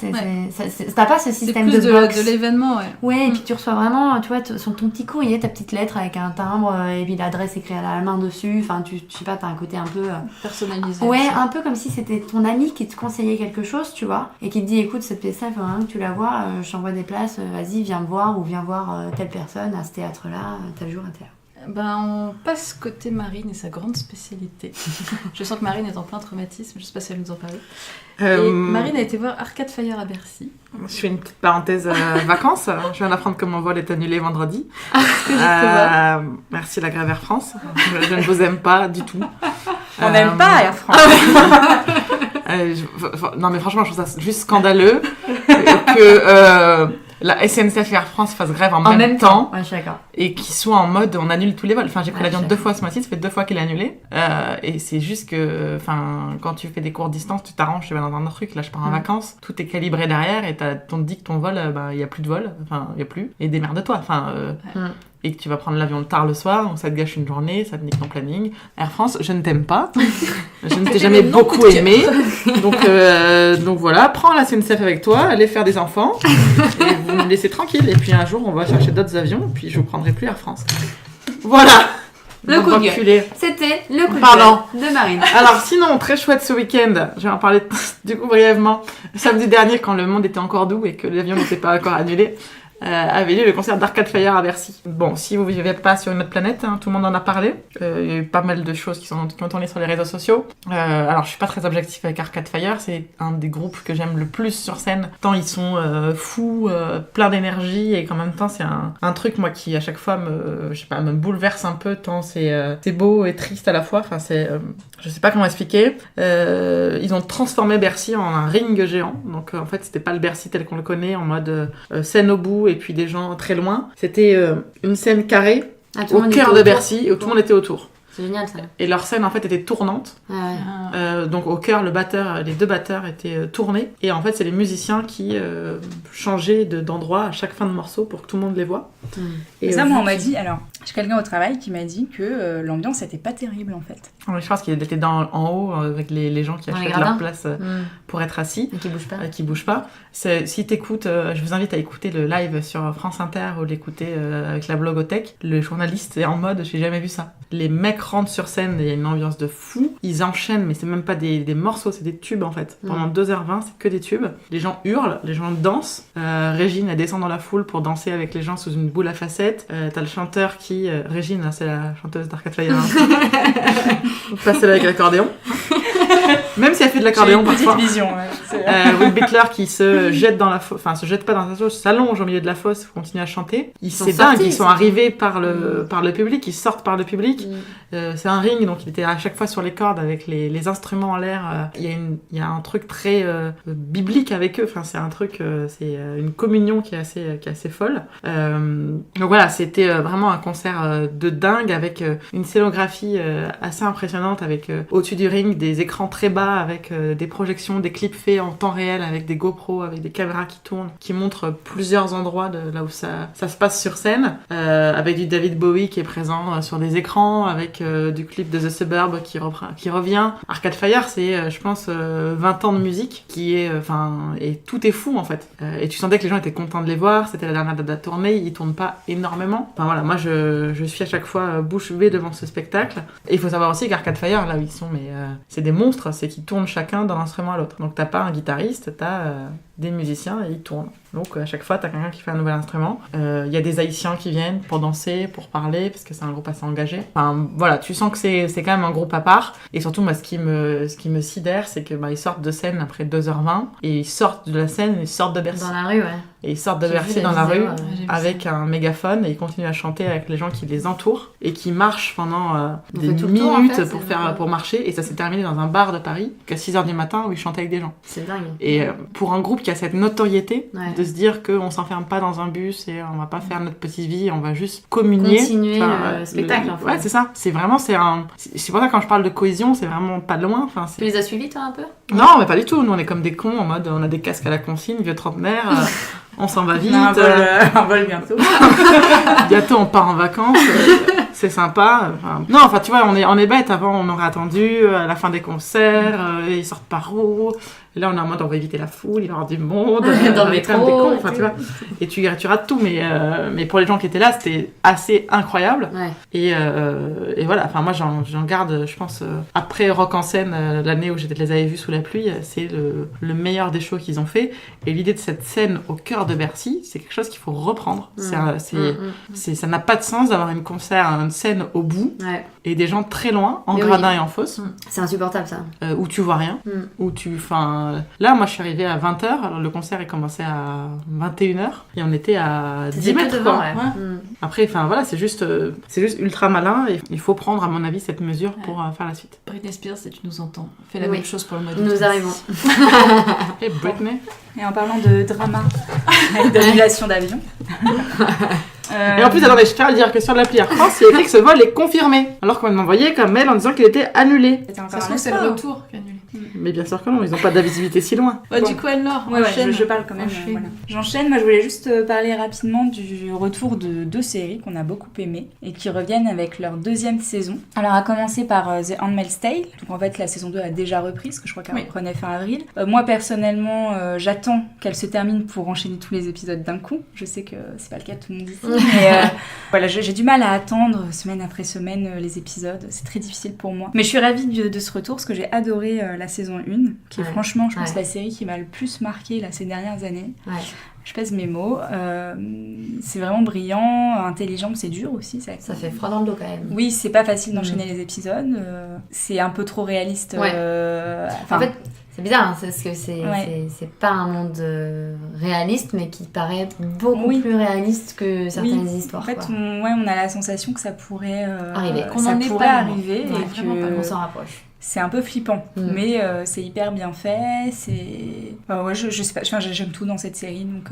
[SPEAKER 2] t'as pas ce système de box.
[SPEAKER 1] C'est plus de l'événement,
[SPEAKER 2] Ouais, et puis tu reçois vraiment, tu vois, ton petit courrier, ta petite lettre avec un timbre, et puis l'adresse écrite à la main dessus. Enfin, je sais pas, t'as un côté un peu...
[SPEAKER 1] personnalisé.
[SPEAKER 2] Ouais, un peu comme si c'était ton ami qui te conseillait quelque chose, tu vois, et qui te dit, écoute, cette pièce-là, il faut vraiment que tu la vois, je t'envoie des places, vas-y, viens me voir, ou viens voir telle personne à ce théâtre-là, tel jour, à tel heure.
[SPEAKER 1] On passe côté Marine et sa grande spécialité. Je sens que Marine est en plein traumatisme, je sais pas si elle nous en parlait. Et Marine a été voir Arcade Fire à Bercy.
[SPEAKER 3] Je fais une petite parenthèse vacances. Je viens d'apprendre que mon vol est annulé vendredi. Merci la grève Air France. Je ne vous aime pas du tout.
[SPEAKER 4] On n'aime pas Air France.
[SPEAKER 3] Non mais franchement, je trouve ça juste scandaleux que la SNCF et Air France fassent grève en même temps.
[SPEAKER 2] Ouais, je suis d'accord.
[SPEAKER 3] Et qu'ils soient en mode on annule tous les vols. Enfin, j'ai pris l'avion 2 fois ce mois-ci, ça fait 2 fois qu'il est annulé. Et c'est juste que, quand tu fais des courtes distances, tu t'arranges, tu vas dans un autre truc. Là, je pars en vacances, tout est calibré derrière et on te dit que ton vol, il n'y a plus de vol. Enfin, il n'y a plus. Et démerde-toi. Et que tu vas prendre l'avion tard le soir, donc ça te gâche une journée, ça te nique ton planning. Air France, je ne t'aime pas. Je ne t'ai jamais beaucoup aimé. Donc voilà, prends la SNCF avec toi, allez faire des enfants, et vous me laissez tranquille. Et puis un jour, on va chercher d'autres avions, et puis je vous prendrai plus Air France. Voilà.
[SPEAKER 2] Le coup de gueule. C'était le coup de gueule de Marine.
[SPEAKER 3] Alors sinon, très chouette ce week-end, je vais en parler du coup brièvement. Samedi dernier, quand le monde était encore doux et que l'avion n'était pas encore annulé, avait lieu le concert d'Arcade Fire à Bercy. Bon, si vous ne vivez pas sur une autre planète, tout le monde en a parlé. Il y a eu pas mal de choses qui ont tourné sur les réseaux sociaux. Alors, je suis pas très objective avec Arcade Fire, c'est un des groupes que j'aime le plus sur scène. Tant ils sont fous, plein d'énergie, et qu'en même temps, c'est un truc, moi, qui à chaque fois me bouleverse un peu, tant c'est beau et triste à la fois. Enfin, je sais pas comment expliquer. Ils ont transformé Bercy en un ring géant. Donc, en fait, c'était pas le Bercy tel qu'on le connaît, en mode scène au bout, et puis des gens très loin. C'était une scène carrée au cœur de Bercy, où tout le monde était autour.
[SPEAKER 2] C'est génial ça.
[SPEAKER 3] Et leur scène en fait était tournante. Donc au cœur, les 2 batteurs étaient tournés. Et en fait, c'est les musiciens qui changeaient d'endroit à chaque fin de morceau pour que tout le monde les voit.
[SPEAKER 4] Et ça, moi, on m'a dit, alors, j'ai quelqu'un au travail qui m'a dit que l'ambiance était pas terrible en fait.
[SPEAKER 3] Je pense qu'il était en haut avec les gens qui achètent leur place pour être assis.
[SPEAKER 2] Et qui bougent pas.
[SPEAKER 3] Si t'écoutes, je vous invite à écouter le live sur France Inter ou l'écouter avec la blogothèque. Le journaliste est en mode, j'ai jamais vu ça. Les mecs rentrent sur scène, il y a une ambiance de fou. Ils enchaînent, mais c'est même pas des morceaux, c'est des tubes en fait. Pendant 2h20, c'est que des tubes. Les gens hurlent, les gens dansent. Régine, elle descend dans la foule pour danser avec les gens sous une boule à facettes. T'as le chanteur qui... Régine, c'est la chanteuse d'Arcade Fire. Passez-la avec l'accordéon. Même si elle fait de l'accordéon parfois.
[SPEAKER 4] Vision,
[SPEAKER 3] Will Butler qui se jette dans la fosse, enfin se jette pas dans sa fosse, s'allonge au milieu de la fosse pour continuer à chanter. C'est dingue, ils sont arrivés par le public, ils sortent par le public. C'est un ring, donc il était à chaque fois sur les cordes avec les instruments en l'air. Il y a un truc très biblique avec eux. Enfin, c'est un truc, c'est une communion qui est assez folle. Donc voilà, c'était vraiment un concert de dingue avec une scénographie assez impressionnante, avec au-dessus du ring des écrans très bas avec des projections, des clips faits en temps réel avec des GoPro, avec des caméras qui tournent, qui montrent plusieurs endroits de là où ça se passe sur scène, avec du David Bowie qui est présent sur des écrans, avec avec du clip de The Suburb qui revient. Arcade Fire, c'est, je pense, 20 ans de musique qui est... et tout est fou, en fait. Et tu sentais que les gens étaient contents de les voir. C'était la dernière date de la tournée. Ils tournent pas énormément. Enfin, voilà, moi, je suis à chaque fois bouche bée devant ce spectacle. Et il faut savoir aussi qu'Arcade Fire, là où ils sont, c'est des monstres. C'est qu'ils tournent chacun d'un instrument à l'autre. Donc, t'as pas un guitariste, t'as des musiciens et ils tournent. Donc à chaque fois, t'as quelqu'un qui fait un nouvel instrument. Il y a des Haïtiens qui viennent pour danser, pour parler, parce que c'est un groupe assez engagé. Enfin voilà, tu sens que c'est quand même un groupe à part. Et surtout, moi, ce qui me sidère, c'est que ils sortent de scène après 2h20 et ils sortent de la scène et ils sortent de Bercy.
[SPEAKER 2] Dans la rue, ouais.
[SPEAKER 3] Et ils sortent de Bercy dans la rue avec un mégaphone et ils continuent à chanter avec les gens qui les entourent et qui marchent pendant des minutes tour, en fait, pour marcher. Et ça s'est terminé dans un bar de Paris qu'à 6h du matin où ils chantaient avec des gens.
[SPEAKER 2] C'est dingue.
[SPEAKER 3] Et pour un groupe qui a cette notoriété de se dire qu'on s'enferme pas dans un bus et on va pas faire notre petite vie, on va juste communier.
[SPEAKER 2] Continuer le spectacle, en fait.
[SPEAKER 3] Ouais, c'est ça. C'est vraiment, c'est pour ça que quand je parle de cohésion, c'est vraiment pas de loin. Enfin,
[SPEAKER 2] tu les as suivis, toi, un peu?
[SPEAKER 3] Non, mais pas du tout. Nous, on est comme des cons en mode, on a des casques à la consigne, vieux trentenaires. On s'en va vite.
[SPEAKER 4] Un vol bientôt.
[SPEAKER 3] Bientôt, on part en vacances. C'est sympa. Non, tu vois, on est bête. Avant, on aurait attendu à la fin des concerts. Ils sortent par où? Et là, on est en mode, on va éviter la foule, il va y avoir du monde.
[SPEAKER 2] Dans le métro.
[SPEAKER 3] Des cons, tu vois. Et tu rates tout. Mais pour les gens qui étaient là, c'était assez incroyable.
[SPEAKER 2] Ouais.
[SPEAKER 3] Et voilà. Enfin, moi, j'en garde, je pense, après Rock en scène, l'année où je les avais vus sous la pluie, c'est le meilleur des shows qu'ils ont fait. Et l'idée de cette scène au cœur de Bercy, c'est quelque chose qu'il faut reprendre. Ça n'a pas de sens d'avoir une scène au bout et des gens très loin, en gradin et en fosse.
[SPEAKER 2] C'est insupportable, ça.
[SPEAKER 3] Où tu vois rien. Là, moi, je suis arrivée à 20h. Alors, le concert est commencé à 21h et on était à 10 mètres.
[SPEAKER 2] Devant,
[SPEAKER 3] quoi. Après, voilà, c'est juste ultra malin et il faut prendre, à mon avis, cette mesure pour faire la suite.
[SPEAKER 1] Britney Spears, si tu nous entends, fais la même chose pour le mois d'août.
[SPEAKER 2] Nous arrivons.
[SPEAKER 3] Et Britney.
[SPEAKER 4] Et en parlant de drama et d'annulation d'avion.
[SPEAKER 3] Et en plus, attendez, je tiens à dire que sur l'appli Air France, il y a écrit que ce vol est confirmé. Alors qu'on m'a envoyé comme mail en disant qu'il était annulé.
[SPEAKER 1] Ça se trouve, c'est le retour qui est annulé.
[SPEAKER 3] Mais bien sûr que non, ils n'ont pas de la visibilité si loin.
[SPEAKER 1] Du coup, Anne-Laure,
[SPEAKER 4] je parle quand même. Voilà. J'enchaîne. Moi, je voulais juste parler rapidement du retour de 2 séries qu'on a beaucoup aimées et qui reviennent avec leur 2e saison. Alors, à commencer par The Handmaid's Tale. Donc, en fait, la saison 2 a déjà repris, parce que je crois qu'elle reprenait fin avril. Moi, personnellement, j'attends qu'elle se termine pour enchaîner tous les épisodes d'un coup. Je sais que c'est pas le cas de tout le monde ici. Mais voilà, j'ai du mal à attendre semaine après semaine les épisodes. C'est très difficile pour moi. Mais je suis ravie de ce retour, parce que j'ai adoré la saison 1, qui est franchement, je pense, la série qui m'a le plus marquée ces dernières années. Je pèse mes mots. C'est vraiment brillant, intelligent, c'est dur aussi.
[SPEAKER 2] Ça fait froid dans le dos quand même.
[SPEAKER 4] Oui, c'est pas facile d'enchaîner les épisodes. C'est un peu trop réaliste.
[SPEAKER 2] En fait, c'est bizarre, hein, parce que c'est pas un monde réaliste, mais qui paraît beaucoup plus réaliste que certaines histoires.
[SPEAKER 4] En fait, on a la sensation que ça pourrait
[SPEAKER 2] arriver.
[SPEAKER 4] Arriver et
[SPEAKER 2] qu'on s'en rapproche.
[SPEAKER 4] C'est un peu flippant, mais c'est hyper bien fait. Je sais pas, j'aime tout dans cette série, donc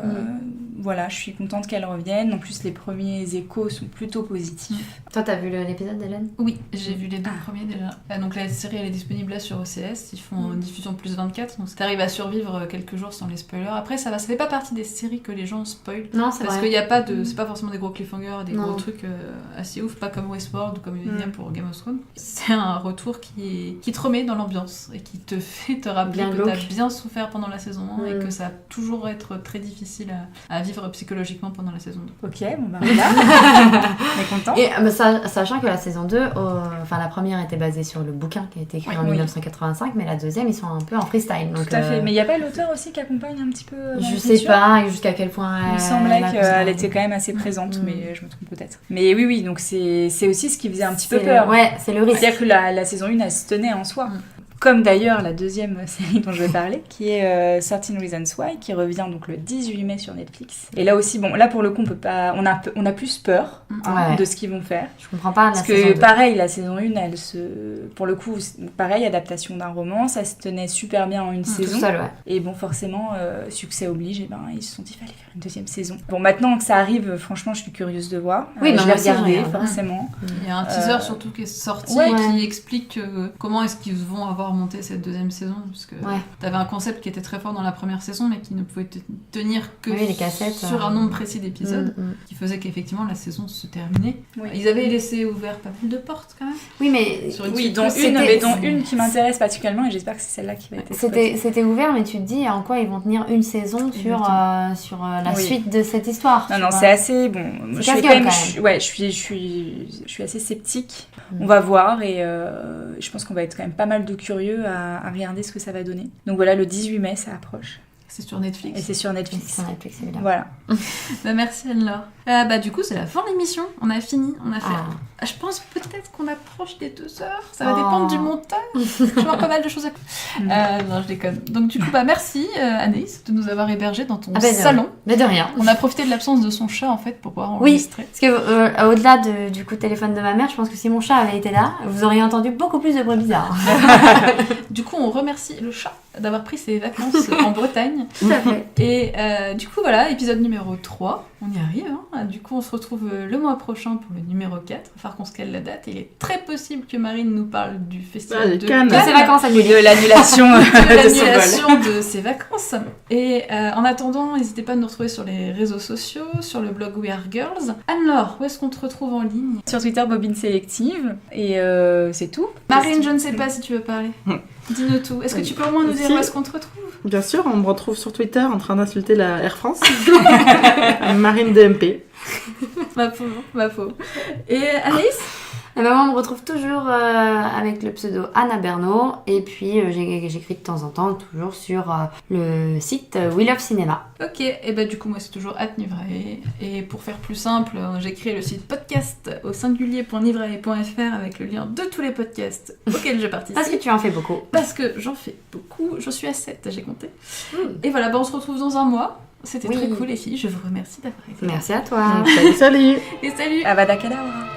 [SPEAKER 4] voilà, je suis contente qu'elle revienne. En plus, les premiers échos sont plutôt positifs.
[SPEAKER 2] Toi, t'as vu l'épisode, Hélène?
[SPEAKER 1] Oui, j'ai vu les 2 premiers déjà. Donc la série, elle est disponible là sur OCS. Ils font une diffusion plus 24, donc si t'arrives à survivre quelques jours sans les spoilers. Après, ça fait pas partie des séries que les gens spoilent.
[SPEAKER 2] Non, c'est
[SPEAKER 1] parce
[SPEAKER 2] vrai.
[SPEAKER 1] qu'il y a pas c'est pas forcément des gros cliffhangers, des gros trucs assez ouf, pas comme Westworld ou comme il y a pour Game of Thrones. C'est un retour qui te remet dans l'ambiance et qui te fait te rappeler que t'as bien souffert pendant la saison 1 et que ça va toujours être très difficile à vivre psychologiquement pendant la saison 2.
[SPEAKER 4] Ok, bon bah voilà. On est content.
[SPEAKER 2] Et sachant que la saison 2, la première était basée sur le bouquin qui a été écrit en 1985, mais la deuxième, ils sont un peu en freestyle. Donc,
[SPEAKER 4] tout à fait. Mais il n'y a pas l'auteur aussi qui accompagne un petit peu
[SPEAKER 2] je sais pas jusqu'à quel point
[SPEAKER 4] il me semblait qu'elle était quand même assez présente, mais je me trompe peut-être. Mais oui, donc c'est aussi ce qui faisait un petit peu peur.
[SPEAKER 2] Ouais, c'est le risque.
[SPEAKER 4] C'est-à-dire que la saison 1, elle se tenait en soi. Comme d'ailleurs la 2e série dont je vais parler, qui est 13 Reasons Why, qui revient donc le 18 mai sur Netflix. Et là aussi, là pour le coup, on a plus peur de ce qu'ils vont faire.
[SPEAKER 2] Je comprends pas
[SPEAKER 4] parce que pareil, la saison 1, pour le coup, pareil, adaptation d'un roman, ça se tenait super bien en une saison.
[SPEAKER 2] Tout seul,
[SPEAKER 4] Et bon, forcément, succès oblige, ils se sont dit qu'il fallait faire une 2e saison. Bon, maintenant que ça arrive, franchement, je suis curieuse de voir.
[SPEAKER 2] Oui,
[SPEAKER 4] je vais regarder, forcément.
[SPEAKER 1] Il y a un teaser surtout qui est sorti qui explique comment est-ce qu'ils vont avoir voir monter cette deuxième saison, parce que
[SPEAKER 2] Ouais.
[SPEAKER 1] t'avais un concept qui était très fort dans la première saison, mais qui ne pouvait tenir que
[SPEAKER 2] Oui, les cassettes,
[SPEAKER 1] sur un nombre précis d'épisodes,
[SPEAKER 2] Mm.
[SPEAKER 1] qui faisait qu'effectivement la saison se terminait.
[SPEAKER 4] Oui.
[SPEAKER 1] Ils avaient laissé ouvert pas mal de portes quand même.
[SPEAKER 2] Oui, mais
[SPEAKER 1] Sur une
[SPEAKER 4] Oui,
[SPEAKER 1] suite
[SPEAKER 4] dont
[SPEAKER 1] possible.
[SPEAKER 4] une,
[SPEAKER 2] C'était-
[SPEAKER 4] mais dont une qui m'intéresse particulièrement et j'espère que c'est celle-là qui va être exploitée.
[SPEAKER 2] c'était ouvert, mais tu te dis en quoi ils vont tenir une saison sur la
[SPEAKER 4] Oui.
[SPEAKER 2] suite de cette histoire.
[SPEAKER 4] Non,
[SPEAKER 2] tu
[SPEAKER 4] non,
[SPEAKER 2] vois.
[SPEAKER 4] c'est assez bon. Je suis
[SPEAKER 2] casse-gueule, quand même.
[SPEAKER 4] je suis assez sceptique. On va voir et je pense qu'on va être quand même pas mal de curieux à regarder ce que ça va donner. Donc voilà, le 18 mai, ça approche
[SPEAKER 1] C'est sur Netflix.
[SPEAKER 4] et c'est sur
[SPEAKER 2] C'est
[SPEAKER 4] Netflix.
[SPEAKER 2] sur Netflix, évidemment.
[SPEAKER 4] Voilà.
[SPEAKER 1] Bah, merci Anne-Laure. Du coup, c'est la fin de l'émission. On a fini. On a fait. Je pense peut-être qu'on approche des 2 heures. Ça va dépendre du montage. Je vais avoir pas mal de choses à. Non, je déconne. Donc du coup, merci Anaïs de nous avoir hébergés dans ton
[SPEAKER 2] Ah bah, de
[SPEAKER 1] salon.
[SPEAKER 2] Mais de rien.
[SPEAKER 1] On a profité de l'absence de son chat en fait pour pouvoir
[SPEAKER 2] Oui.
[SPEAKER 1] enregistrer.
[SPEAKER 2] Parce que au-delà du coup de téléphone de ma mère, je pense que si mon chat avait été là, vous auriez entendu beaucoup plus de bruit bizarre.
[SPEAKER 1] Du coup, on remercie le chat d'avoir pris ses vacances en Bretagne.
[SPEAKER 2] Tout à fait.
[SPEAKER 1] Et du coup, voilà, épisode numéro 3. On y arrive. Hein. Du coup, on se retrouve le mois prochain pour le numéro 4. Il va falloir qu'on se cale la date. Il est très possible que Marine nous parle du festival
[SPEAKER 3] de
[SPEAKER 1] de
[SPEAKER 3] Cannes.
[SPEAKER 2] De ses vacances
[SPEAKER 4] Oui,
[SPEAKER 2] annulées.
[SPEAKER 4] de l'annulation
[SPEAKER 1] de
[SPEAKER 4] de ce vol.
[SPEAKER 1] l'annulation de ses vacances. Et en attendant, n'hésitez pas à nous retrouver sur les réseaux sociaux, sur le blog We Are Girls. Anne-Laure, où est-ce qu'on te retrouve en ligne?
[SPEAKER 4] Sur Twitter, Bobine Sélective. Et c'est tout.
[SPEAKER 1] Marine, je ne sais pas si tu veux parler. Dis-nous tout. Est-ce que tu peux au moins nous dire
[SPEAKER 3] Si.
[SPEAKER 1] où est-ce qu'on te retrouve?
[SPEAKER 3] Bien sûr, on me retrouve sur Twitter en train d'insulter la Air France. Marine DMP.
[SPEAKER 1] Ma pauvre. Et Anaïs?
[SPEAKER 2] Et ben moi, on me retrouve toujours avec le pseudo Anna Bernot. Et puis, j'écris de temps en temps, toujours sur le site We Love Cinéma.
[SPEAKER 1] Ok, et du coup moi c'est toujours @nivrae et pour faire plus simple, j'ai créé le site podcast au singulier.nivrae.fr avec le lien de tous les podcasts auxquels je participe.
[SPEAKER 2] Parce que tu en fais beaucoup.
[SPEAKER 1] Parce que j'en fais beaucoup, j'en suis à 7, j'ai compté. Et voilà, on se retrouve dans un mois. C'était
[SPEAKER 2] Oui.
[SPEAKER 1] très cool les filles, je vous remercie d'avoir été là.
[SPEAKER 2] Merci à toi.
[SPEAKER 3] Salut, salut.
[SPEAKER 1] Et salut.
[SPEAKER 4] Avada Kedavra.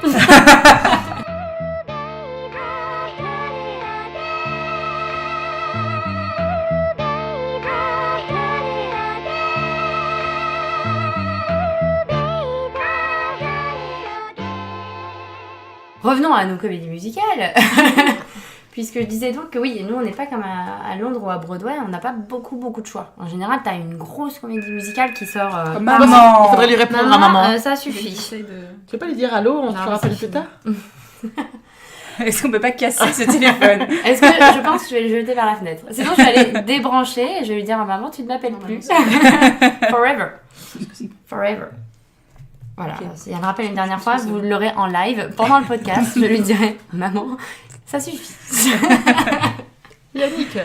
[SPEAKER 2] Revenons à nos comédies musicales. Puisque je disais donc que oui, nous on n'est pas comme à Londres ou à Broadway, on n'a pas beaucoup de choix. En général, t'as une grosse comédie musicale qui sort.
[SPEAKER 4] Maman.
[SPEAKER 3] Il faudrait lui répondre à maman.
[SPEAKER 2] ça suffit.
[SPEAKER 1] J'essaie de...
[SPEAKER 3] Tu veux pas lui dire allô, on se
[SPEAKER 2] Non,
[SPEAKER 3] rappelle
[SPEAKER 2] c'est
[SPEAKER 3] plus tard?
[SPEAKER 4] Est-ce qu'on peut pas casser ce téléphone?
[SPEAKER 2] Est-ce que je pense que je vais le jeter vers la fenêtre? Sinon, je vais aller le débrancher et je vais lui dire à maman, tu ne m'appelles plus. Forever. Forever. Voilà. S'il y a un rappel une dernière fois, vous l'aurez en live pendant le podcast. Je lui dirai, maman, ça suffit.
[SPEAKER 3] Yannick.